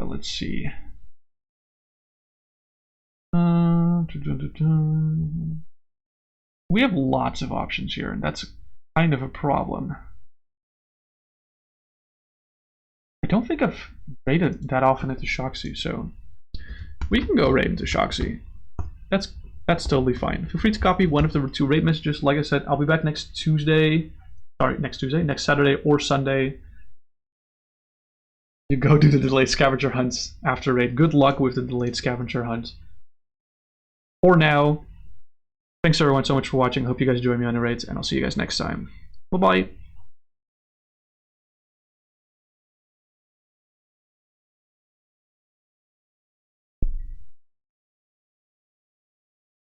Let's see. We have lots of options here, and that's kind of a problem. I don't think I've raided that often into Shoxy, so we can go raid into Shoxy. That's totally fine. Feel free to copy one of the 2 raid messages. Like I said, I'll be back next Saturday or Sunday. You go do the delayed scavenger hunts after raid. Good luck with the delayed scavenger hunt. For now, thanks everyone so much for watching. Hope you guys join me on the raids, and I'll see you guys next time. Bye-bye.